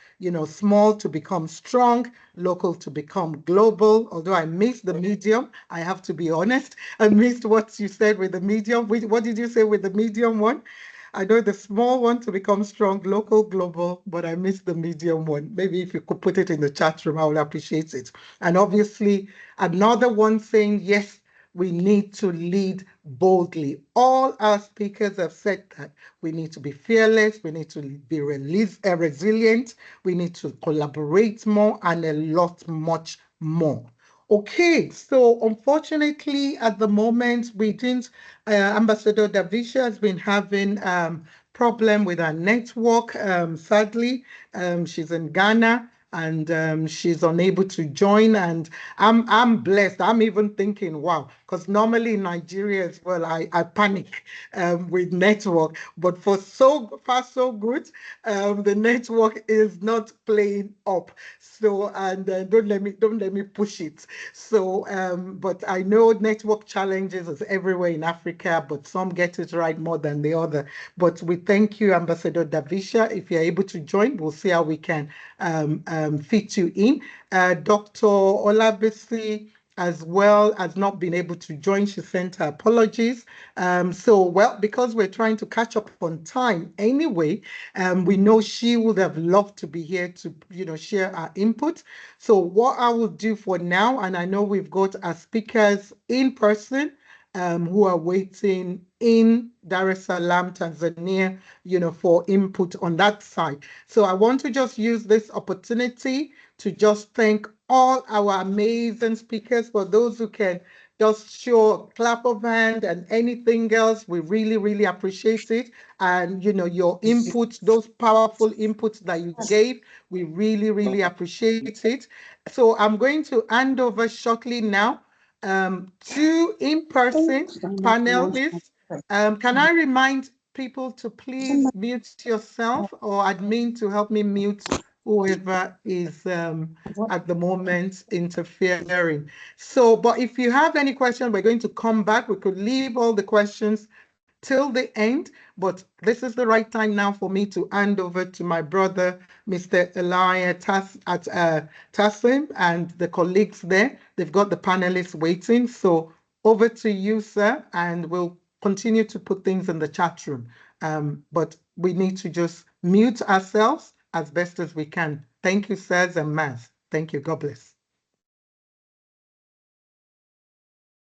[SPEAKER 1] small to become strong, local to become global. Although I missed the medium, I have to be honest. I missed what you said with the medium. What did you say with the medium one? I know the small one to become strong, local, global, but I missed the medium one. Maybe if you could put it in the chat room, I would appreciate it. And obviously, another one saying, yes, we need to lead boldly. All our speakers have said that we need to be fearless, we need to be resilient, we need to collaborate more, and a lot much more. Okay, so unfortunately, at the moment, we didn't. Ambassador Davisha has been having problem with her network. Sadly, she's in Ghana, and she's unable to join. And I'm blessed. I'm even thinking, wow, because normally in Nigeria as well, I panic with network. But for so far so good, the network is not playing up. So don't let me push it. So but I know network challenges is everywhere in Africa, but some get it right more than the other. But we thank you, Ambassador Davisha. If you're able to join, we'll see how we can fit you in. Dr. Olabisi as well as not being able to join. She sent her apologies. Well, because we're trying to catch up on time anyway, we know she would have loved to be here to, share our input. So what I will do for now, and I know we've got our speakers in person, who are waiting in Dar es Salaam, Tanzania, for input on that side. So I want to just use this opportunity to just thank all our amazing speakers. For those who can just show a clap of hand and anything else, we really, really appreciate it. And, your input, those powerful inputs that you gave, we really, really appreciate it. So I'm going to hand over shortly now to in-person panelists. Can I remind people to please mute yourself, or admin to help me mute whoever is at the moment interfering. So, but if you have any questions, we're going to come back. We could leave all the questions till the end, but this is the right time now for me to hand over to my brother, Mr. Elia at TASSIM, and the colleagues there. They've got the panelists waiting. So over to you, sir, and we'll continue to put things in the chat room. But we need to just mute ourselves as best as we can. Thank you, sirs and ma'ams. Thank you. God bless.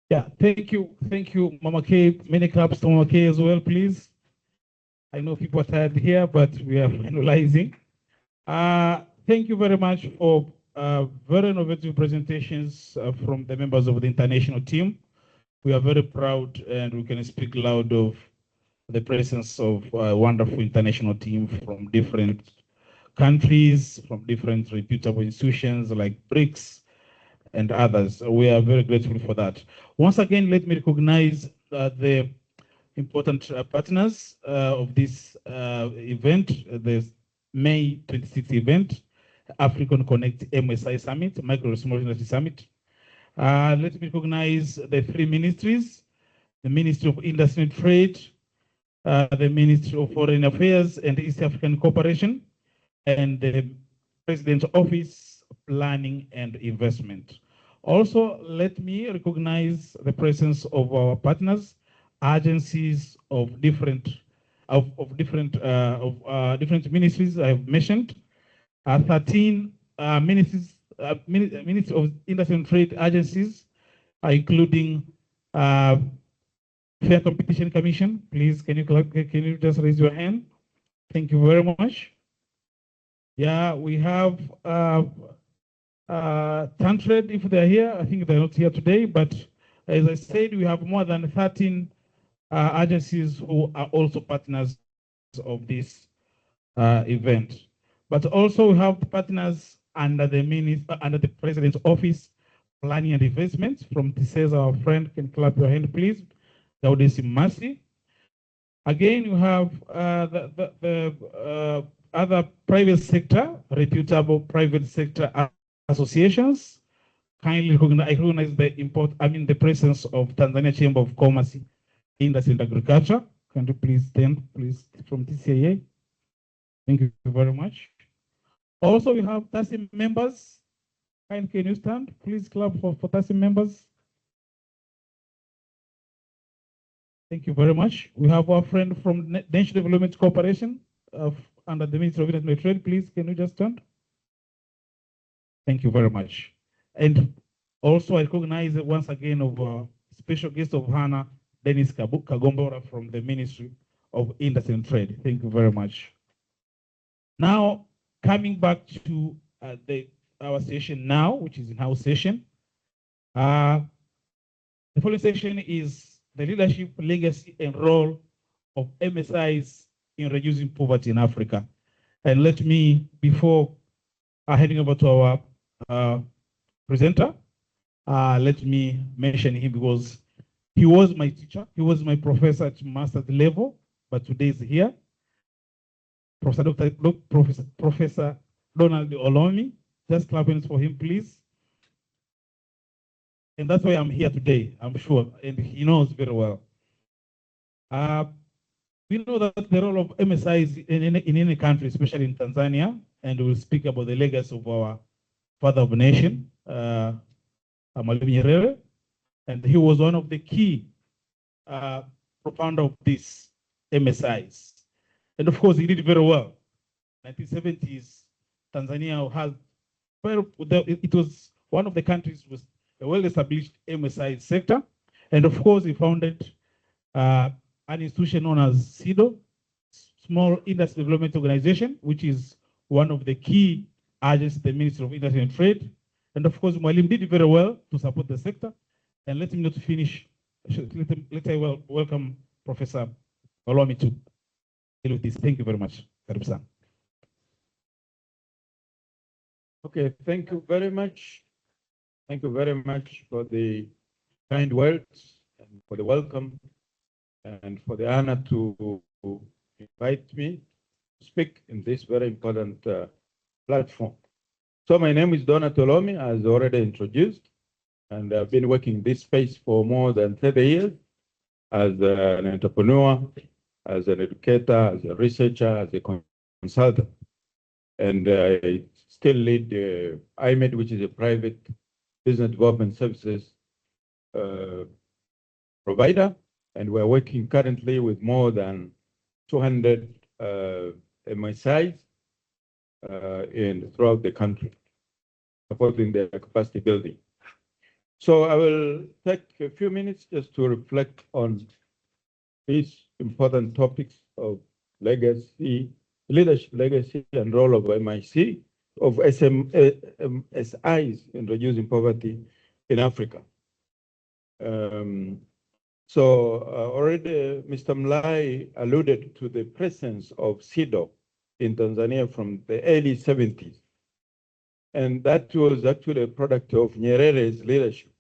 [SPEAKER 3] Yeah, thank you, Mama K. Many claps to Mama K as well, please. I know people are tired here, but we are finalizing. Thank you very much for very innovative presentations from the members of the international team. We are very proud, and we can speak loud of the presence of a wonderful international team from different countries, from different reputable institutions like BRICS and others. We are very grateful for that. Once again, let me recognize the important partners of this event, the May 26th event, AFRICON Connect MSI Summit, Micro Small Industry Summit. Let me recognize the three ministries: the Ministry of Industry and Trade, the Ministry of Foreign Affairs and East African Cooperation, and the President's Office of Planning and Investment. Also, let me recognize the presence of our partners, agencies of different ministries I have mentioned, 13 ministries of industry and trade agencies, including Fair Competition Commission. Please, can you just raise your hand? Thank you very much. Yeah, we have Tantrade, if they're here. I think they're not here today, but as I said, we have more than 13 agencies who are also partners of this event. But also we have partners under the President's Office, Planning and Investment. From TSES, our friend, can clap your hand, please. Gaudesi Masi. Again, you have the other private sector, reputable private sector associations. Kindly recognize the presence of Tanzania Chamber of Commerce, Industry and Agriculture. Can you please stand, please, from TCAA? Thank you very much. Also, we have TASSIM members. Can you stand? Please clap for TASSIM members. Thank you very much. We have our friend from National Development Corporation under the Ministry of International Trade. Please, can you just stand? Thank you very much. And also, I recognize once again of special guest of honor, Dennis Kagombora from the Ministry of Industry and Trade. Thank you very much. Now, coming back to our session now, which is in-house session. The following session is the leadership, legacy, and role of MSIs in reducing poverty in Africa. And let me, before heading over to our presenter, let me mention him because he was my teacher. He was my professor at master's level, but today is here. Professor Donald Olomi. Just clap hands for him, please. And that's why I'm here today, I'm sure, and he knows very well. We know that the role of MSIs in any country, especially in Tanzania, and we'll speak about the legacy of our father of a nation, Mwalimu Nyerere, and he was one of the key propounder of these MSIs. And of course, he did very well. 1970s, Tanzania had, it was one of the countries with a well-established MSI sector. And of course, he founded an institution known as SIDO, Small Industry Development Organization, which is one of the key agencies, the Ministry of Industry and Trade. And of course, Mwalim did very well to support the sector. And let him not finish, let I welcome Professor Olomi to deal with this. Thank you very much.
[SPEAKER 10] Okay, thank you very much. Thank you very much for the kind words and for the welcome and for the honor to invite me to speak in this very important platform. So my name is Donat Olomi, as already introduced, and I've been working in this space for more than 30 years as an entrepreneur, as an educator, as a researcher, as a consultant. And I still lead IMED, which is a private business development services provider. And we're working currently with more than 200 MSIs throughout the country, supporting their capacity building. So I will take a few minutes just to reflect on these important topics of legacy, leadership legacy and role of MSIs in reducing poverty in Africa. Already Mr. Mlai alluded to the presence of SIDO in Tanzania from the early 70s. And that was actually a product of Nyerere's leadership.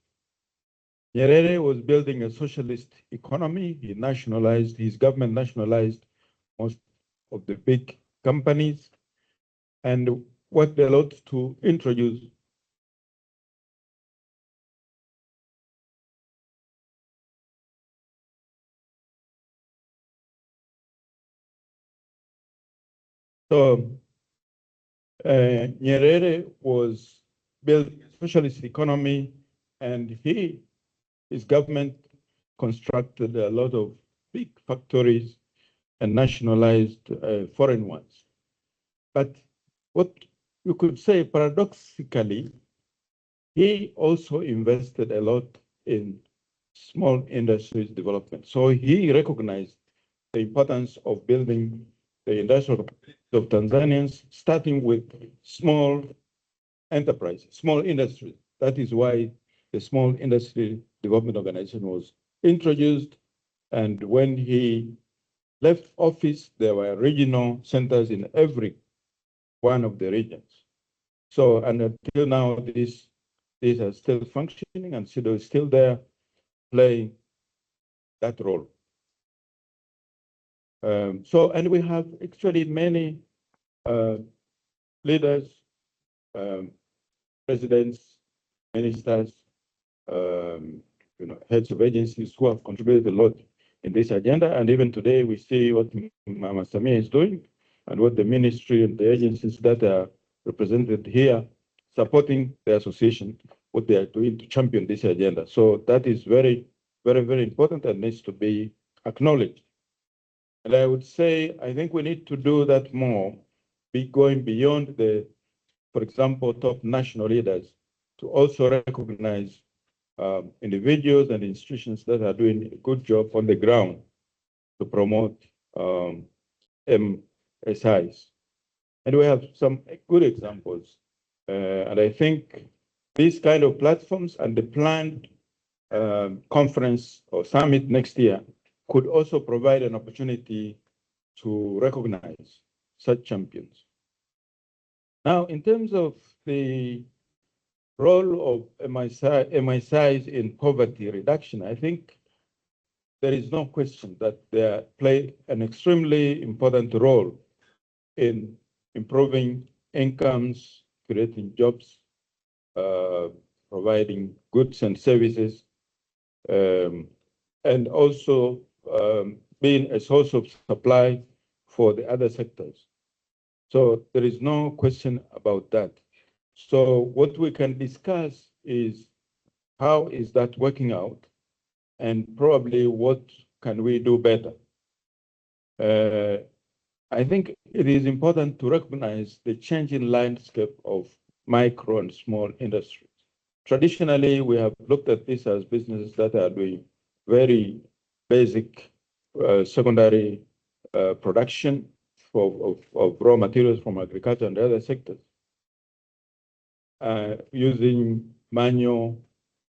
[SPEAKER 10] Nyerere was building a socialist economy. He nationalized, his government nationalized most of the big companies and worked a lot to introduce Nyerere was building a socialist economy, and his government constructed a lot of big factories and nationalized foreign ones. But what you could say paradoxically, he also invested a lot in small industries development. So he recognized the importance of building the industrial of Tanzanians, starting with small enterprises, small industry. That is why the Small Industry Development Organization was introduced. And when he left office, there were regional centers in every one of the regions. So, and until now, these are still functioning, and SIDO is still there playing that role. And we have actually many leaders, presidents, ministers, heads of agencies who have contributed a lot in this agenda. And even today, we see what Mama Samia is doing and what the ministry and the agencies that are represented here supporting the association, what they are doing to champion this agenda. So that is very, very, very important and needs to be acknowledged. And I would say, I think we need to do that more, going beyond for example, top national leaders, to also recognize individuals and institutions that are doing a good job on the ground to promote MSIs. And we have some good examples. And I think these kind of platforms and the planned conference or summit next year could also provide an opportunity to recognize such champions. Now, in terms of the role of MSIs in poverty reduction, I think there is no question that they play an extremely important role in improving incomes, creating jobs, providing goods and services, and also being a source of supply for the other sectors. So there is no question about that. So what we can discuss is how is that working out, and probably what can we do better. I think it is important to recognize the changing landscape of micro and small industries. Traditionally, we have looked at this as businesses that are doing very basic secondary production of raw materials from agriculture and other sectors, using manual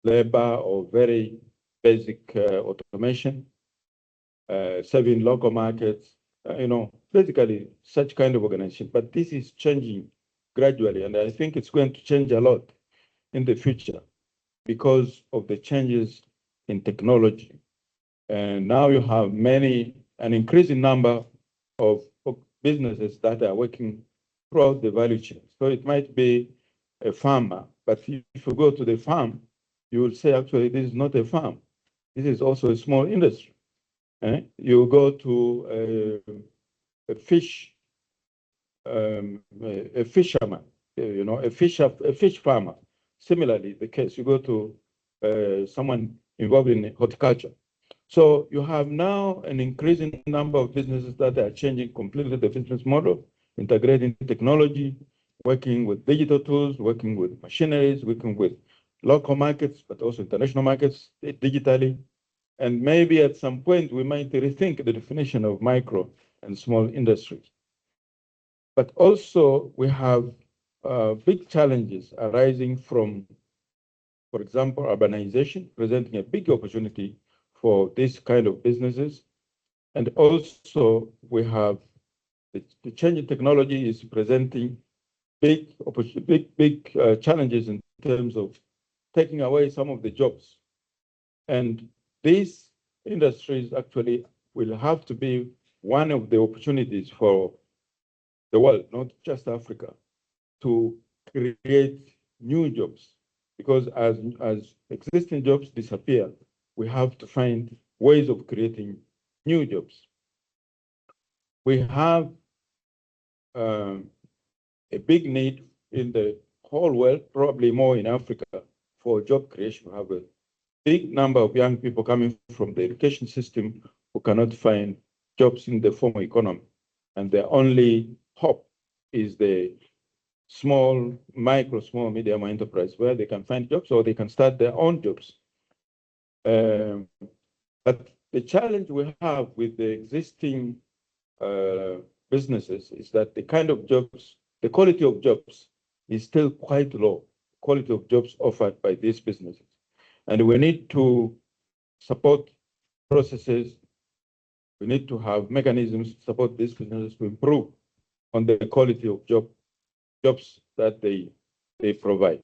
[SPEAKER 10] labor or very basic automation, serving local markets, basically such kind of organization. But this is changing gradually, and I think it's going to change a lot in the future because of the changes in technology. And now you have an increasing number of businesses that are working throughout the value chain. So it might be a farmer, but if you go to the farm, you will say, actually, this is not a farm. This is also a small industry. You go to a fish, a fisherman, a fish farmer. Similarly, the case, you go to someone involved in horticulture. So you have now an increasing number of businesses that are changing completely the business model, integrating technology, working with digital tools, working with machineries, working with local markets, but also international markets digitally. And maybe at some point, we might rethink the definition of micro and small industries. But also, we have big challenges arising from, for example, urbanization, presenting a big opportunity for this kind of businesses. And also, we have the change in technology is presenting big challenges in terms of taking away some of the jobs. And these industries actually will have to be one of the opportunities for the world, not just Africa, to create new jobs. Because as existing jobs disappear, we have to find ways of creating new jobs. We have a big need in the whole world, probably more in Africa, for job creation. We have a big number of young people coming from the education system who cannot find jobs in the formal economy. And their only hope is the small, micro, small, medium enterprise where they can find jobs or they can start their own jobs. But the challenge we have with the existing businesses is that the kind of jobs, the quality of jobs is still quite low, quality of jobs offered by these businesses. And we need to support processes. We need to have mechanisms to support these businesses to improve on the quality of jobs that they provide.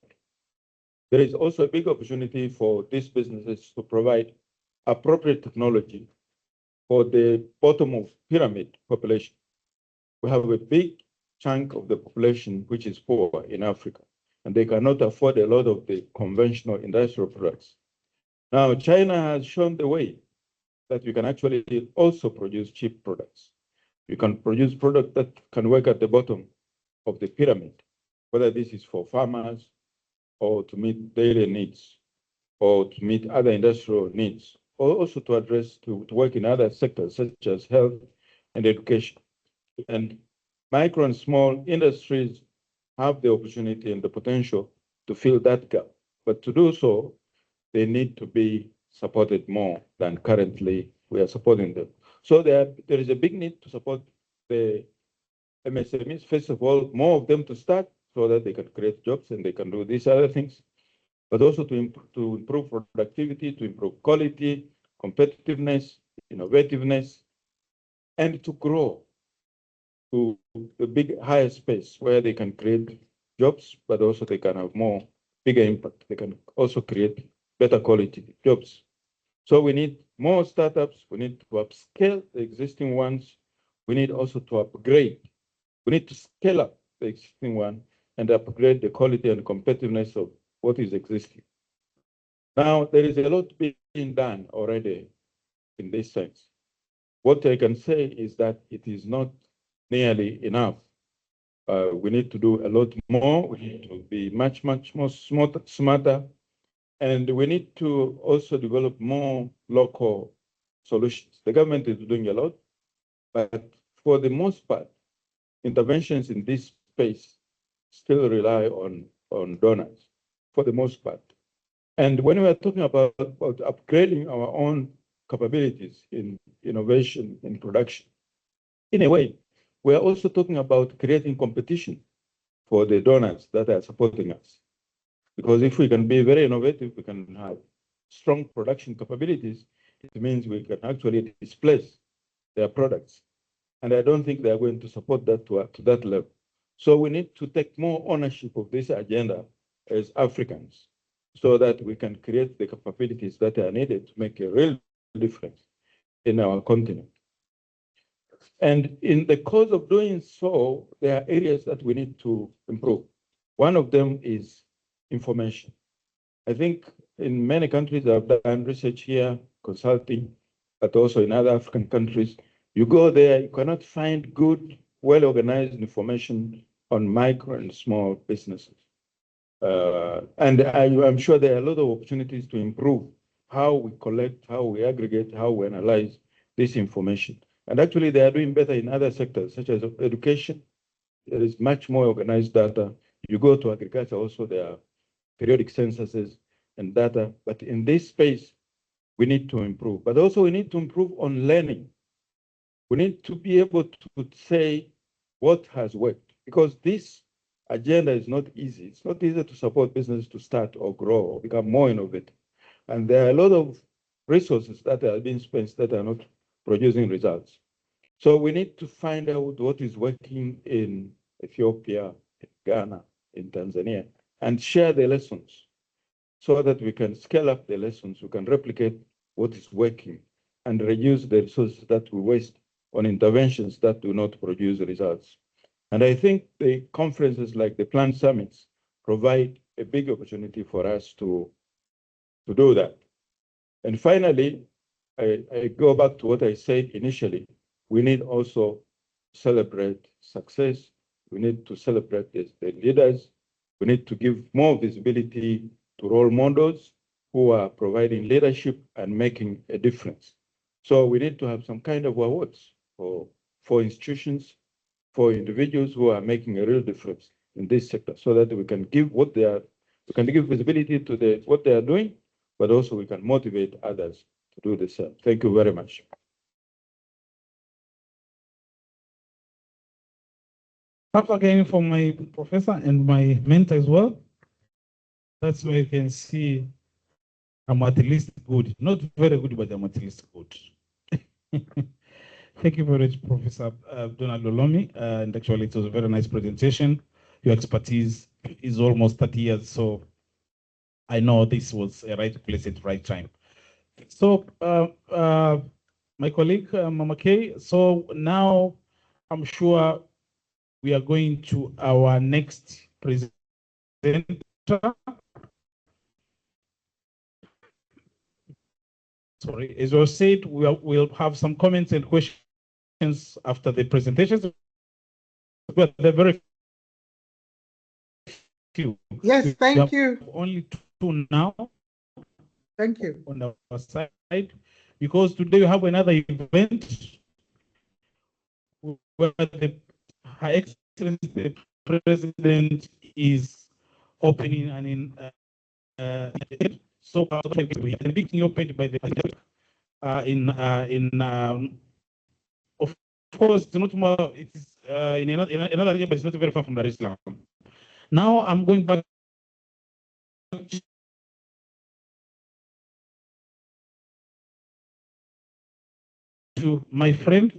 [SPEAKER 10] There is also a big opportunity for these businesses to provide appropriate technology for the bottom of pyramid population. We have a big chunk of the population which is poor in Africa, and they cannot afford a lot of the conventional industrial products. Now, China has shown the way that you can actually also produce cheap products. You can produce products that can work at the bottom of the pyramid, whether this is for farmers or to meet daily needs or to meet other industrial needs, or also to address, to work in other sectors such as health and education. And micro and small industries have the opportunity and the potential to fill that gap. But to do so, they need to be supported more than currently we are supporting them. So there is a big need to support the MSMEs, first of all, more of them to start so that they can create jobs and they can do these other things, but also to improve productivity, to improve quality, competitiveness, innovativeness, and to grow to a big, higher space where they can create jobs, but also they can have bigger impact. They can also create better quality jobs. So we need more startups. We need to upscale the existing ones. We need also to upgrade. We need to scale up the existing one and upgrade the quality and competitiveness of what is existing. Now, there is a lot being done already in this sense. What I can say is that it is not nearly enough. We need to do a lot more. We need to be much more smarter. And we need to also develop more local solutions. The government is doing a lot, but for the most part, interventions in this space still rely on donors for the most part. And when we are talking about upgrading our own capabilities in innovation and production, in a way, we are also talking about creating competition for the donors that are supporting us. Because if we can be very innovative, we can have strong production capabilities, it means we can actually displace their products. And I don't think they are going to support that to that level. So we need to take more ownership of this agenda as Africans so that we can create the capabilities that are needed to make a real difference in our continent. And in the course of doing so, there are areas that we need to improve. One of them is information. I think in many countries I've done research here, consulting, but also in other African countries, you go there, you cannot find good, well-organized information on micro and small businesses. And I'm sure there are a lot of opportunities to improve how we collect, how we aggregate, how we analyze this information. And actually, they are doing better in other sectors, such as education. There is much more organized data. You go to agriculture, also there are periodic censuses and data. But in this space, we need to improve. But also we need to improve on learning. We need to be able to say what has worked, because this agenda is not easy. It's not easy to support business to start or grow or become more innovative. And there are a lot of resources that are being spent that are not producing results. So we need to find out what is working in Ethiopia, in Ghana, in Tanzania, and share the lessons so that we can scale up the lessons, we can replicate what is working and reduce the resources that we waste on interventions that do not produce results. And I think the conferences like the planned summits provide a big opportunity for us to do that. And finally, I go back to what I said initially. We need also to celebrate success. We need to celebrate the leaders. We need to give more visibility to role models who are providing leadership and making a difference. So we need to have some kind of awards for institutions, for individuals who are making a real difference in this sector, so that we can give visibility to what they are doing, but also we can motivate others to do the same. Thank you very much.
[SPEAKER 3] Thanks again for my professor and my mentor as well. That's why you can see I'm at least good. Not very good, but I'm at least good. Thank you very much, Professor Donald Olomi. And actually, it was a very nice presentation. Your expertise is almost 30 years, so I know this was a right place at the right time. So, my colleague, Mama Kay, so now I'm sure we are going to our next presenter. Sorry, as I said, we'll have some comments and questions after the presentations. But they're very few.
[SPEAKER 1] Yes, thank you.
[SPEAKER 3] Only 2 now.
[SPEAKER 1] Thank you.
[SPEAKER 3] On our side, because today we have another event where Her Excellency the President is opening so the big thing opened by the of course it's not more, it is in another area, but it's not very far from Dar es Salaam. Now I'm going back to my friend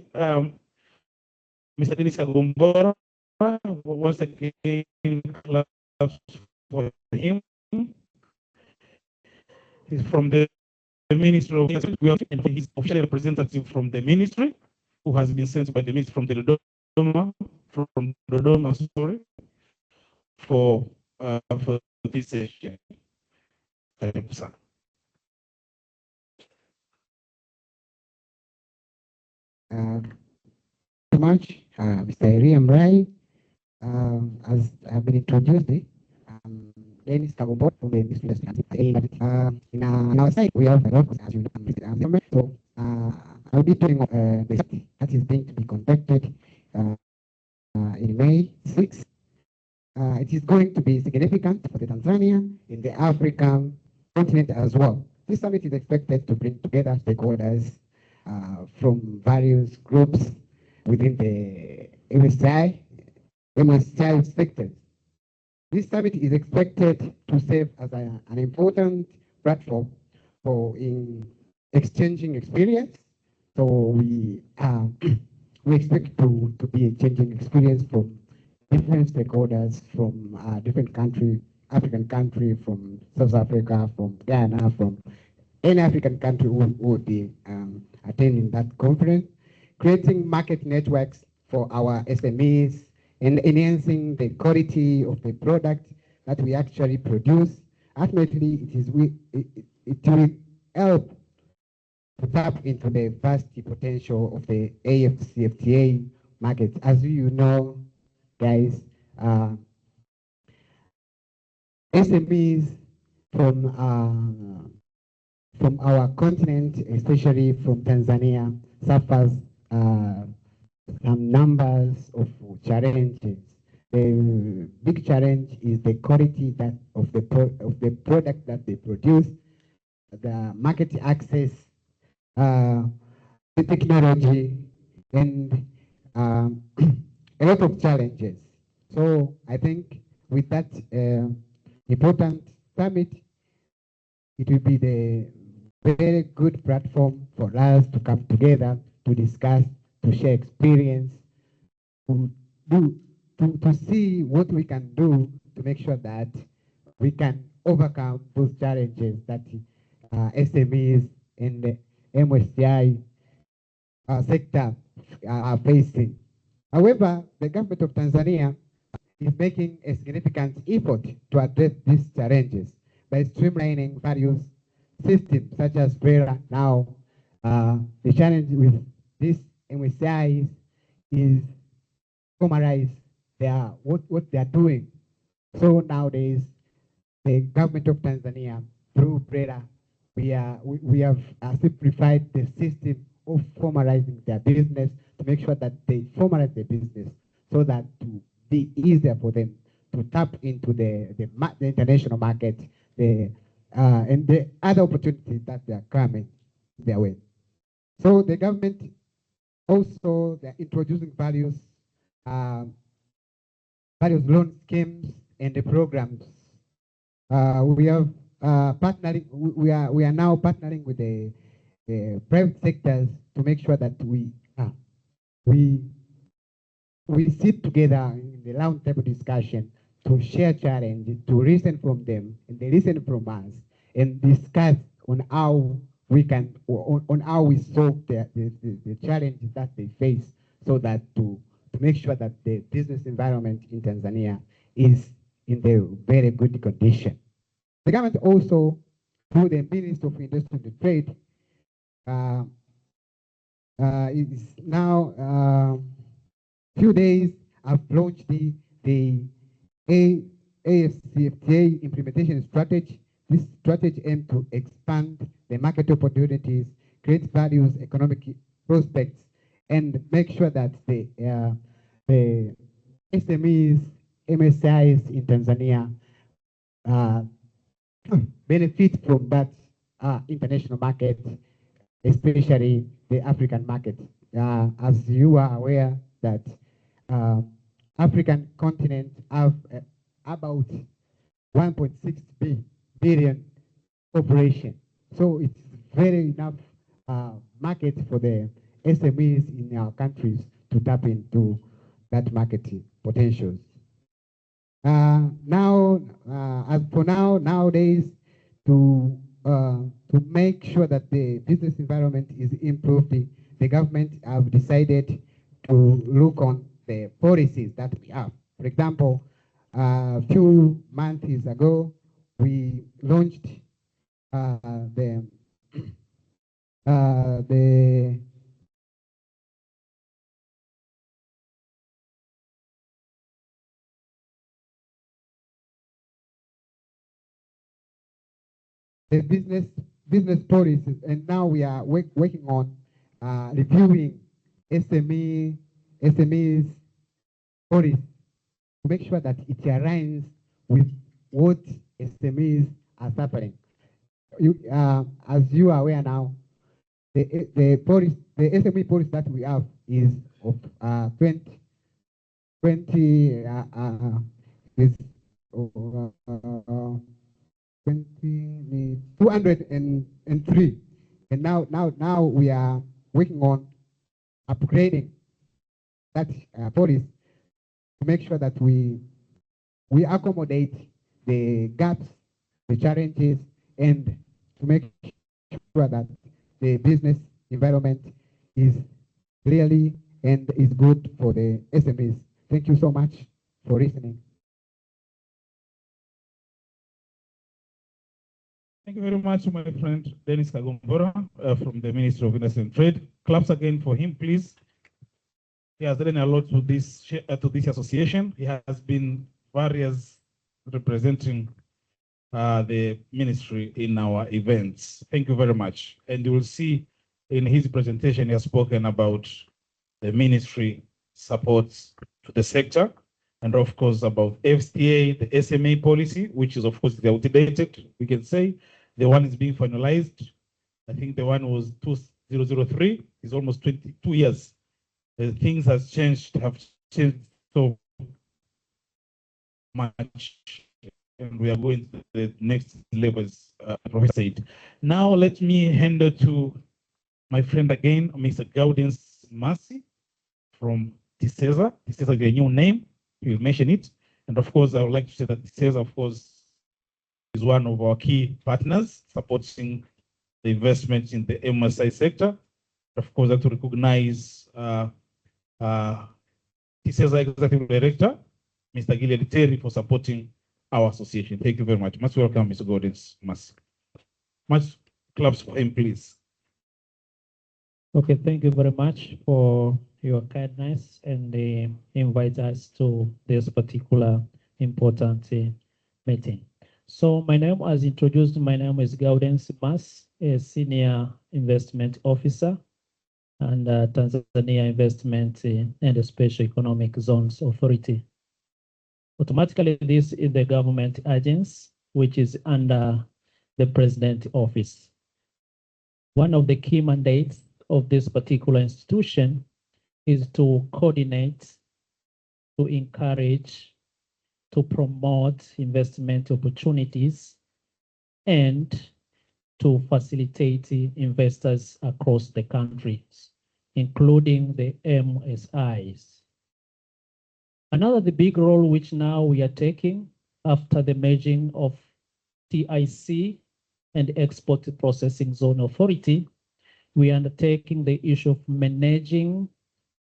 [SPEAKER 3] Mr. Dennis Agumbora. Once again, claps for him. He's from the Ministry of and he's officially representative from the ministry, who has been sent by the ministry from the Dodoma, sorry, for this session. Thank you, sir.
[SPEAKER 7] So much, Mr. Iriam Rai. As I have been introduced, I'm Dennis Kagombot from the Ministry of Industry. In our side, we have a lot as you know. So I'll be talking the that is going to be conducted in May 6th. It is going to be significant for the Tanzania in the African continent as well. This summit is expected to bring together stakeholders from various groups within the MSI sectors. This summit is expected to serve as an important platform for exchanging experience. So we we expect to be exchanging experience from different stakeholders from different country, African country, from South Africa, from Ghana, from any African country who would be attending that conference, creating market networks for our SMEs and enhancing the quality of the product that we actually produce. Ultimately, it will help to tap into the vast potential of the AFCFTA market. As you know, guys, SMEs from our continent, especially from Tanzania, suffers some numbers of challenges. The big challenge is the quality of the product that they produce, the market access, the technology, and a lot of challenges. So I think with that important summit, it will be the very good platform for us to come together to discuss, to share experience, to see what we can do to make sure that we can overcome those challenges that SMEs and the MSCI sector are facing. However, the government of Tanzania is making a significant effort to address these challenges by streamlining various systems such as BRERA. Now, the challenge with this MSIs is formalize what they are doing. So nowadays, the government of Tanzania, through BRERA, we have simplified the system of formalizing their business to make sure that they formalize their business so that to be easier for them to tap into the international market, and the other opportunities that they are coming their way. So the government also, they're introducing various loan schemes and the programs. We have partnering. We are now partnering with the private sectors to make sure that we sit together in the round table discussion to share challenge, to listen from them, and they listen from us, and discuss on how we can, on how we solve the challenges that they face, so that to make sure that the business environment in Tanzania is in the very good condition. The government also, through the Ministry of Industry and Trade, is now few days I've launched the AFCFTA implementation strategy. This strategy aims to expand the market opportunities, create values, economic prospects, and make sure that the SMEs, MSIs in Tanzania benefit from that international market, especially the African market. As you are aware that African continent have about 1.6 billion population. So it's very enough market for the SMEs in our countries to tap into that market potentials. Nowadays, to make sure that the business environment is improved, the government have decided to look on the policies that we have. For example, a few months ago, we launched the the business policies, and now we are working on reviewing SMEs policy to make sure that it aligns with what SMEs are suffering. As you are aware now, the SME policy that we have is of 203, and now we are working on upgrading that policy to make sure that we accommodate the gaps, the challenges, and to make sure that the business environment is clearly and is good for the SMEs. Thank you so much for listening.
[SPEAKER 3] Thank you very much, my friend Dennis Kagombora from the Ministry of Industry and Trade. Claps again for him, please. He has done a lot to this association. He has been various representing the ministry in our events. Thank you very much. And you will see in his presentation, he has spoken about the ministry supports to the sector, and of course about FTA, the SMA policy, which is of course outdated, we can say. The one is being finalized. I think the one was 2003, is almost 22 years. Things have changed so much, and we are going to the next levels, Professor said. Now let me hand it to my friend again, Mr. Gaudens Masi from TASSIM. This is a new name, he will mention it. And of course, I would like to say that TASSIM, of course, is one of our key partners supporting the investment in the MSI sector. Of course, I have to recognize TASSIM Executive Director, Mr. Gilead Terry, for supporting our association. Thank you very much. Much welcome, Mr. Gaudens Masi. Much claps for him, please.
[SPEAKER 5] Okay, thank you very much for your kindness and invite us to this particular important meeting. So my name, as introduced, my name is Gaudens Masi, a Senior Investment Officer and Tanzania Investment and Special Economic Zones Authority. Automatically, this is the government agency, which is under the President's office. One of the key mandates of this particular institution is to coordinate, to encourage, to promote investment opportunities, and to facilitate investors across the countries, including the MSIs. Another the big role which now we are taking after the merging of TIC and Export Processing Zone Authority, we are undertaking the issue of managing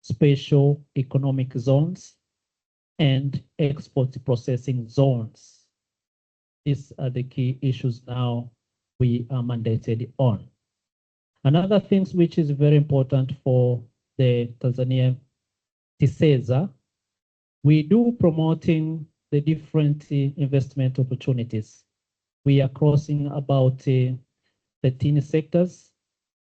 [SPEAKER 5] special economic zones and export processing zones. These are the key issues now we are mandated on. Another thing which is very important for the Tanzania TASSIM, we do promoting the different investment opportunities. We are crossing about 13 sectors,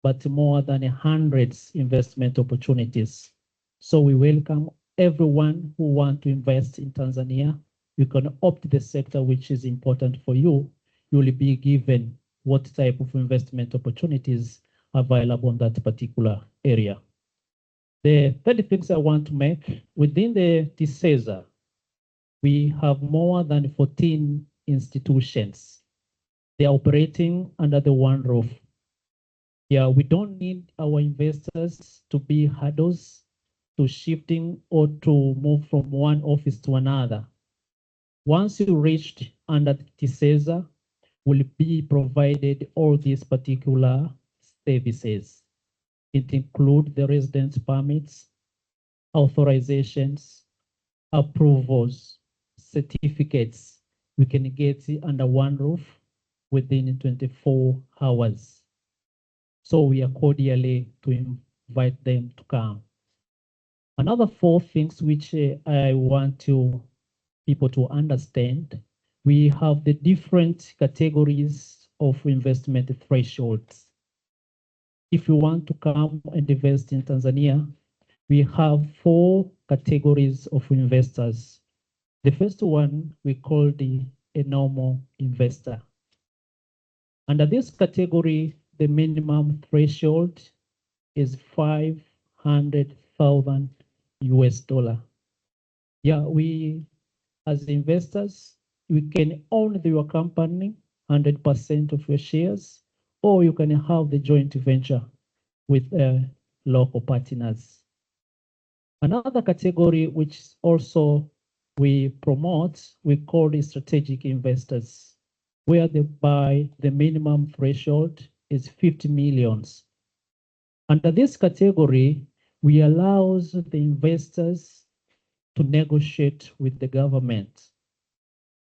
[SPEAKER 5] but more than 100 investment opportunities. So we welcome everyone who wants to invest in Tanzania. You can opt the sector which is important for you. You will be given what type of investment opportunities are available in that particular area. The third things I want to make, within the TASSIM, we have more than 14 institutions. They are operating under the one roof. Yeah, we don't need our investors to be hurdles to shifting or to move from one office to another. Once you reached under TASSIM, will be provided all these particular services. It includes the residence permits, authorizations, approvals, certificates. We can get it under one roof within 24 hours. So we are cordially to invite them to come. Another four things which I want people to understand, we have the different categories of investment thresholds. If you want to come and invest in Tanzania, we have 4 categories of investors. The first one we call a normal investor. Under this category, the minimum threshold is $500,000 US. Yeah, we as investors, we can own your company 100% of your shares, or you can have the joint venture with local partners. Another category which also we promote, we call the strategic investors, where the minimum threshold is 50 millions. Under this category, we allow the investors to negotiate with the government.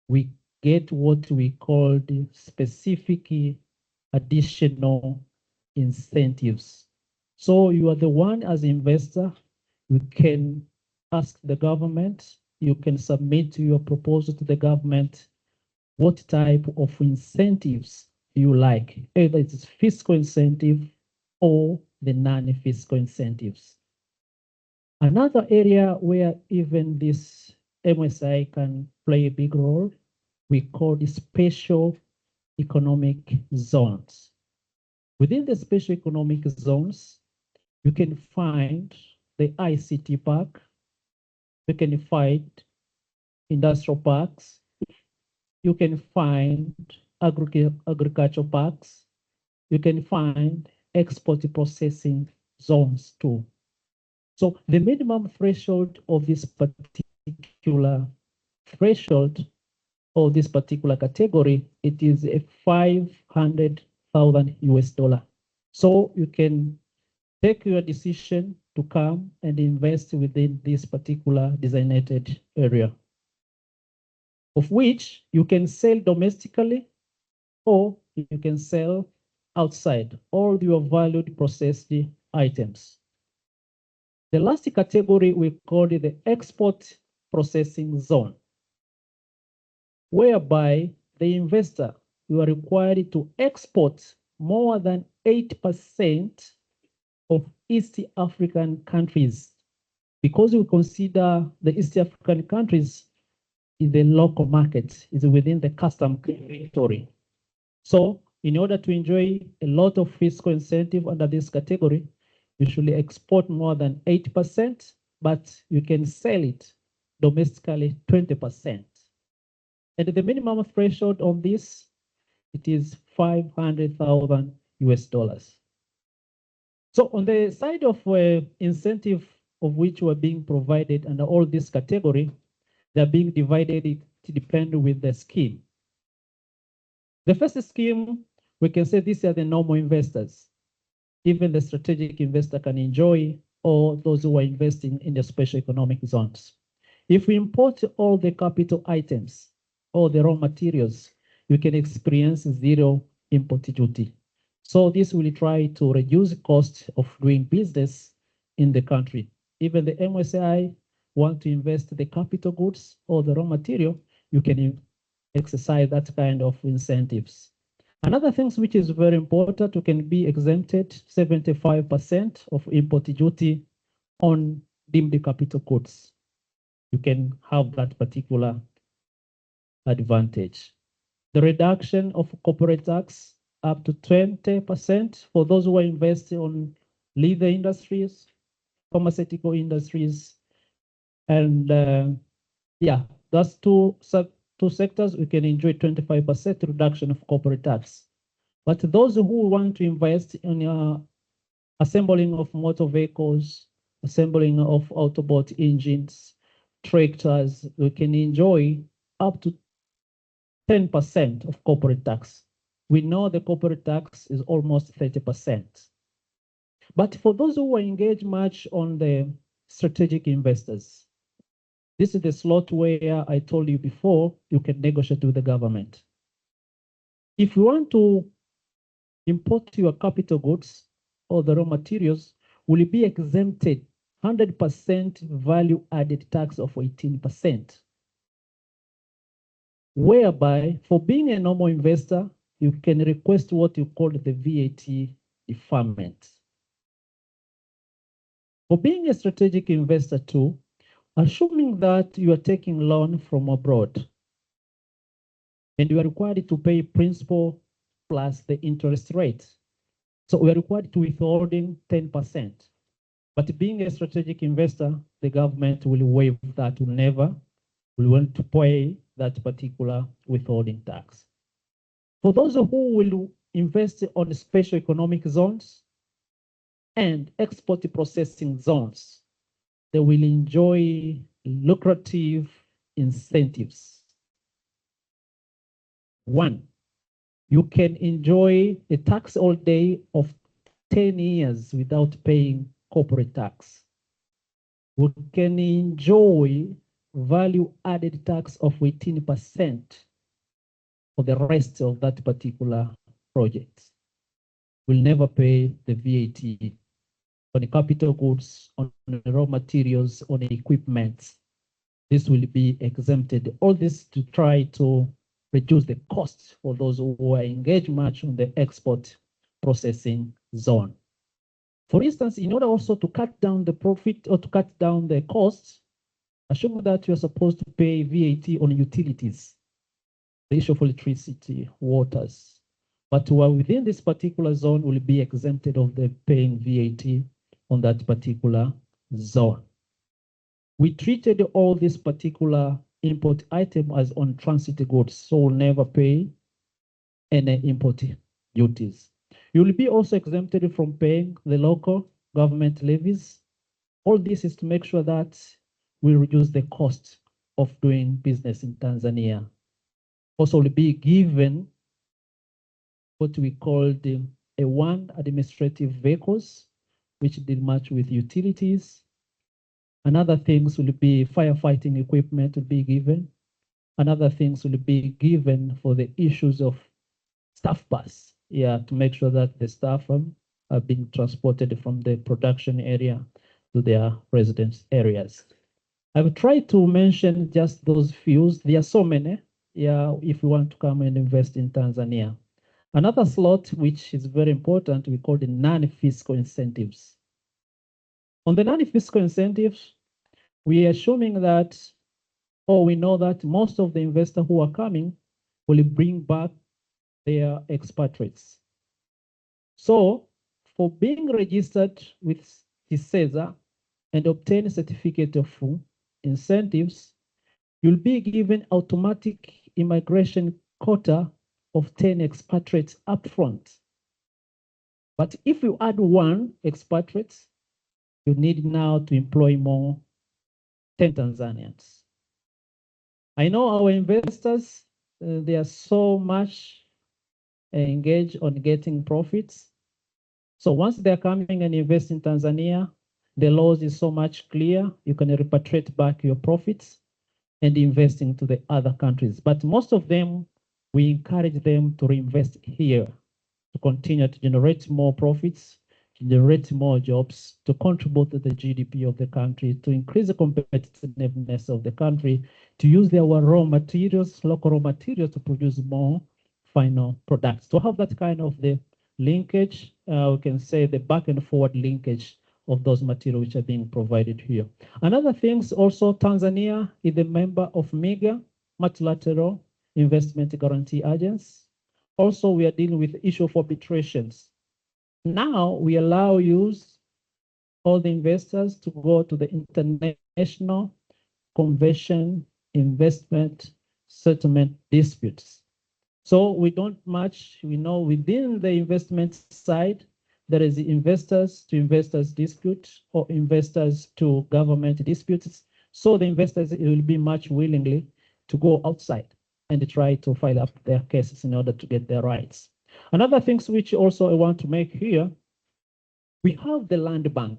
[SPEAKER 5] We get what we call the specific additional incentives. So you are the one as investor, you can ask the government, you can submit your proposal to the government, what type of incentives you like, either it's fiscal incentive or the non-fiscal incentives. Another area where even this MSI can play a big role, we call the special economic zones. Within the special economic zones, you can find the ICT park, you can find industrial parks, you can find agricultural parks, you can find export processing zones too. So the minimum threshold of this particular threshold or this particular category, it is a $500,000 US. So you can take your decision to come and invest within this particular designated area, of which you can sell domestically or you can sell outside all your valued processed items. The last category we call it the export processing zone, whereby the investor, you are required to export more than 8% of East African countries, because we consider the East African countries is the local market, is within the custom territory. So in order to enjoy a lot of fiscal incentive under this category, you should export more than 8%, but you can sell it domestically 20%. And the minimum threshold on this, it is $500,000 US. So on the side of incentive of which were being provided under all this category, they're being divided to depend with the scheme. The first scheme, we can say these are the normal investors. Even the strategic investor can enjoy, or those who are investing in the special economic zones. If we import all the capital items, all the raw materials, you can experience zero import duty. So this will try to reduce the cost of doing business in the country. Even the MSI want to invest the capital goods or the raw material, you can exercise that kind of incentives. Another thing which is very important, you can be exempted 75% of import duty on deemed capital goods. You can have that particular advantage. The reduction of corporate tax up to 20% for those who are investing on leather industries, pharmaceutical industries, and yeah, that's two sectors. We can enjoy 25% reduction of corporate tax. But those who want to invest in assembling of motor vehicles, assembling of Autobot engines, tractors, we can enjoy up to 10% of corporate tax. We know the corporate tax is almost 30%. But for those who are engaged much on the strategic investors, this is the slot where I told you before, you can negotiate with the government. If you want to import your capital goods or the raw materials, will be exempted 100% value added tax of 18%. Whereby for being a normal investor, you can request what you call the VAT deferment. For being a strategic investor too, assuming that you are taking loan from abroad and you are required to pay principal plus the interest rate. So we are required to withholding 10%. But being a strategic investor, the government will waive that, will want to pay that particular withholding tax. For those who will invest on special economic zones and export processing zones, they will enjoy lucrative incentives. One, you can enjoy a tax holiday of 10 years without paying corporate tax. We can enjoy value added tax of 18% for the rest of that particular project. We'll never pay the VAT on the capital goods, on the raw materials, on the equipment. This will be exempted. All this to try to reduce the costs for those who are engaged much on the export processing zone. For instance, in order also to cut down the profit or to cut down the costs, assume that you're supposed to pay VAT on utilities, the issue of electricity, waters. But who are within this particular zone will be exempted of the paying VAT on that particular zone. We treated all this particular import item as on transit goods, so we'll never pay any import duties. You will be also exempted from paying the local government levies. All this is to make sure that we reduce the cost of doing business in Tanzania. Also will be given what we call the A1 administrative vehicles, which deal much with utilities. And other things will be firefighting equipment will be given. And other things will be given for the issues of staff bus, to make sure that the staff are being transported from the production area to their residence areas. I've tried to mention just those few. There are so many, if you want to come and invest in Tanzania. Another slot, which is very important, we call the non-fiscal incentives. On the non-fiscal incentives, we are assuming that, or we know that most of the investors who are coming will bring back their expatriates. So for being registered with TASSIM and obtain a certificate of incentives, you'll be given automatic immigration quota of 10 expatriates upfront. But if you add 1 expatriate, you need now to employ more 10 Tanzanians. I know our investors, they are so much engaged on getting profits. So once they're coming and invest in Tanzania, the laws is so much clear, you can repatriate back your profits and invest into the other countries. But most of them, we encourage them to reinvest here, to continue to generate more profits, to generate more jobs, to contribute to the GDP of the country, to increase the competitiveness of the country, to use their raw materials, local raw materials, to produce more final products. To have that kind of the linkage, we can say the back and forward linkage of those materials which are being provided here. Another thing is also Tanzania is a member of MIGA, Multilateral Investment Guarantee Agency. Also, we are dealing with the issue of arbitrations. Now we allow all the investors to go to the International Convention Investment Settlement Disputes. So we don't match, we know within the investment side, there is the investors to investors dispute or investors to government disputes. So the investors will be much willingly to go outside and try to file up their cases in order to get their rights. Another thing which also I want to make here, we have the land bank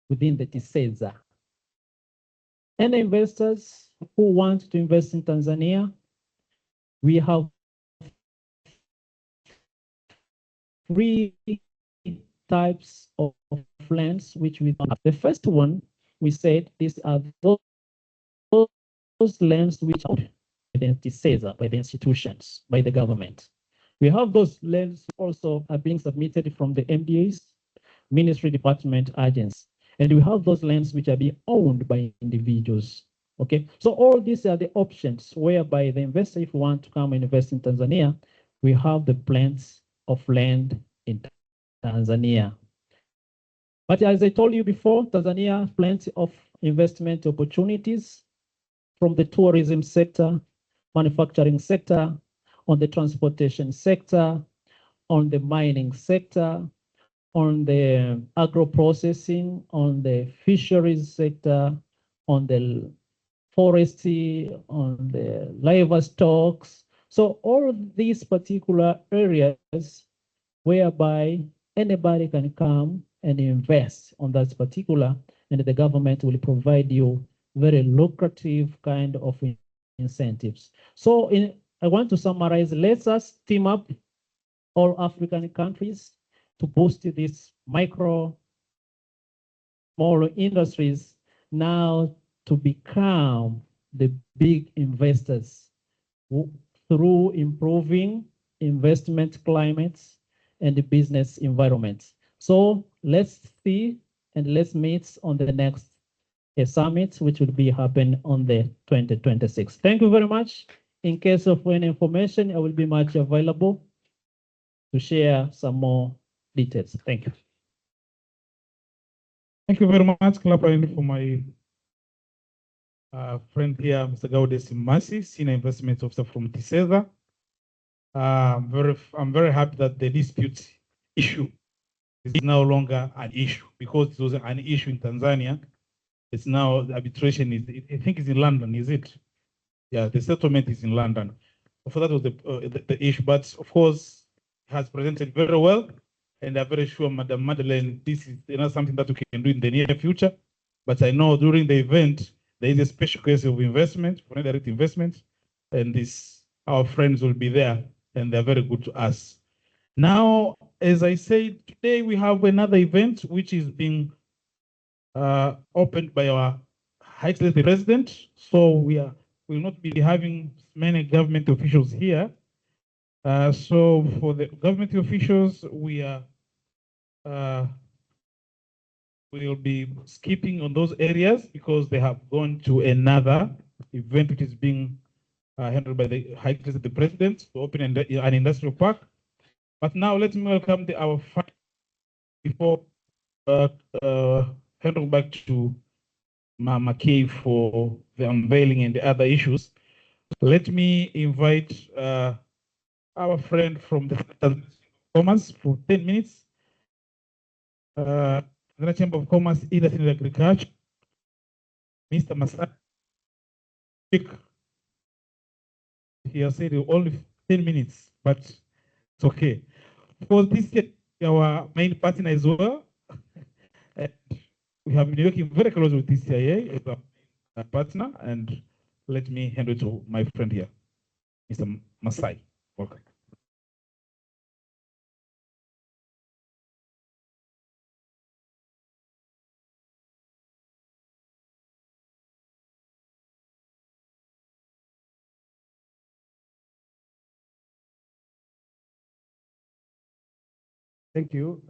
[SPEAKER 5] within the TASSIM. Any investors who want to invest in Tanzania, we have 3 types of lands which we have. The first one, we said these are those lands which are by the TASSIM, by the institutions, by the government. We have those lands also are being submitted from the MDAs, ministry, department, agents. And we have those lands which are being owned by individuals. Okay, so all these are the options whereby the investor, if you want to come and invest in Tanzania, we have the plans of land in Tanzania. But as I told you before, Tanzania has plenty of investment opportunities from the tourism sector, manufacturing sector, on the transportation sector, on the mining sector, on the agro-processing, on the fisheries sector, on the forestry, on the livestock. So all these particular areas whereby anybody can come and invest on that particular, and the government will provide you very lucrative kind of incentives. So I want to summarize, let us team up all African countries to boost these micro, small industries now to become the big investors through improving investment climates and the business environments. So let's see and let's meet on the next summit, which will be happen on the 2026. Thank you very much. In case of any information, I will be much available to share some more details. Thank you.
[SPEAKER 3] Thank you very much, Clapper, for my friend here, Mr. Gaudes Masi, Senior Investment Officer from TASSIM. I'm very happy that the dispute issue is no longer an issue, because it was an issue in Tanzania. It's now the arbitration is, I think it's in London, is it? Yeah, the settlement is in London. So that was the issue, but of course, has presented very well, and I'm very sure, Madam Mandela, this is something that we can do in the near future. But I know during the event, there is a special case of investment, foreign direct investment, and our friends will be there, and they're very good to us. Now, as I said, today we have another event which is being opened by our High Excellency President. So we will not be having many government officials here. So for the government officials, we'll be skipping on those areas because they have gone to another event which is being handled by the High Excellency President to open an industrial park. But now let me welcome our before handing back to Mama Kay for the unveiling and the other issues. Let me invite our friend from the Chamber of Commerce for 10 minutes. The Chamber of Commerce, Industry and Agriculture, Mr. Masai. He has said only 10 minutes, but it's okay. For this year, our main partner as well. We have been working very closely with TCIA as a partner, and let me hand it to my friend here, Mr. Masai. Welcome.
[SPEAKER 16] Thank you.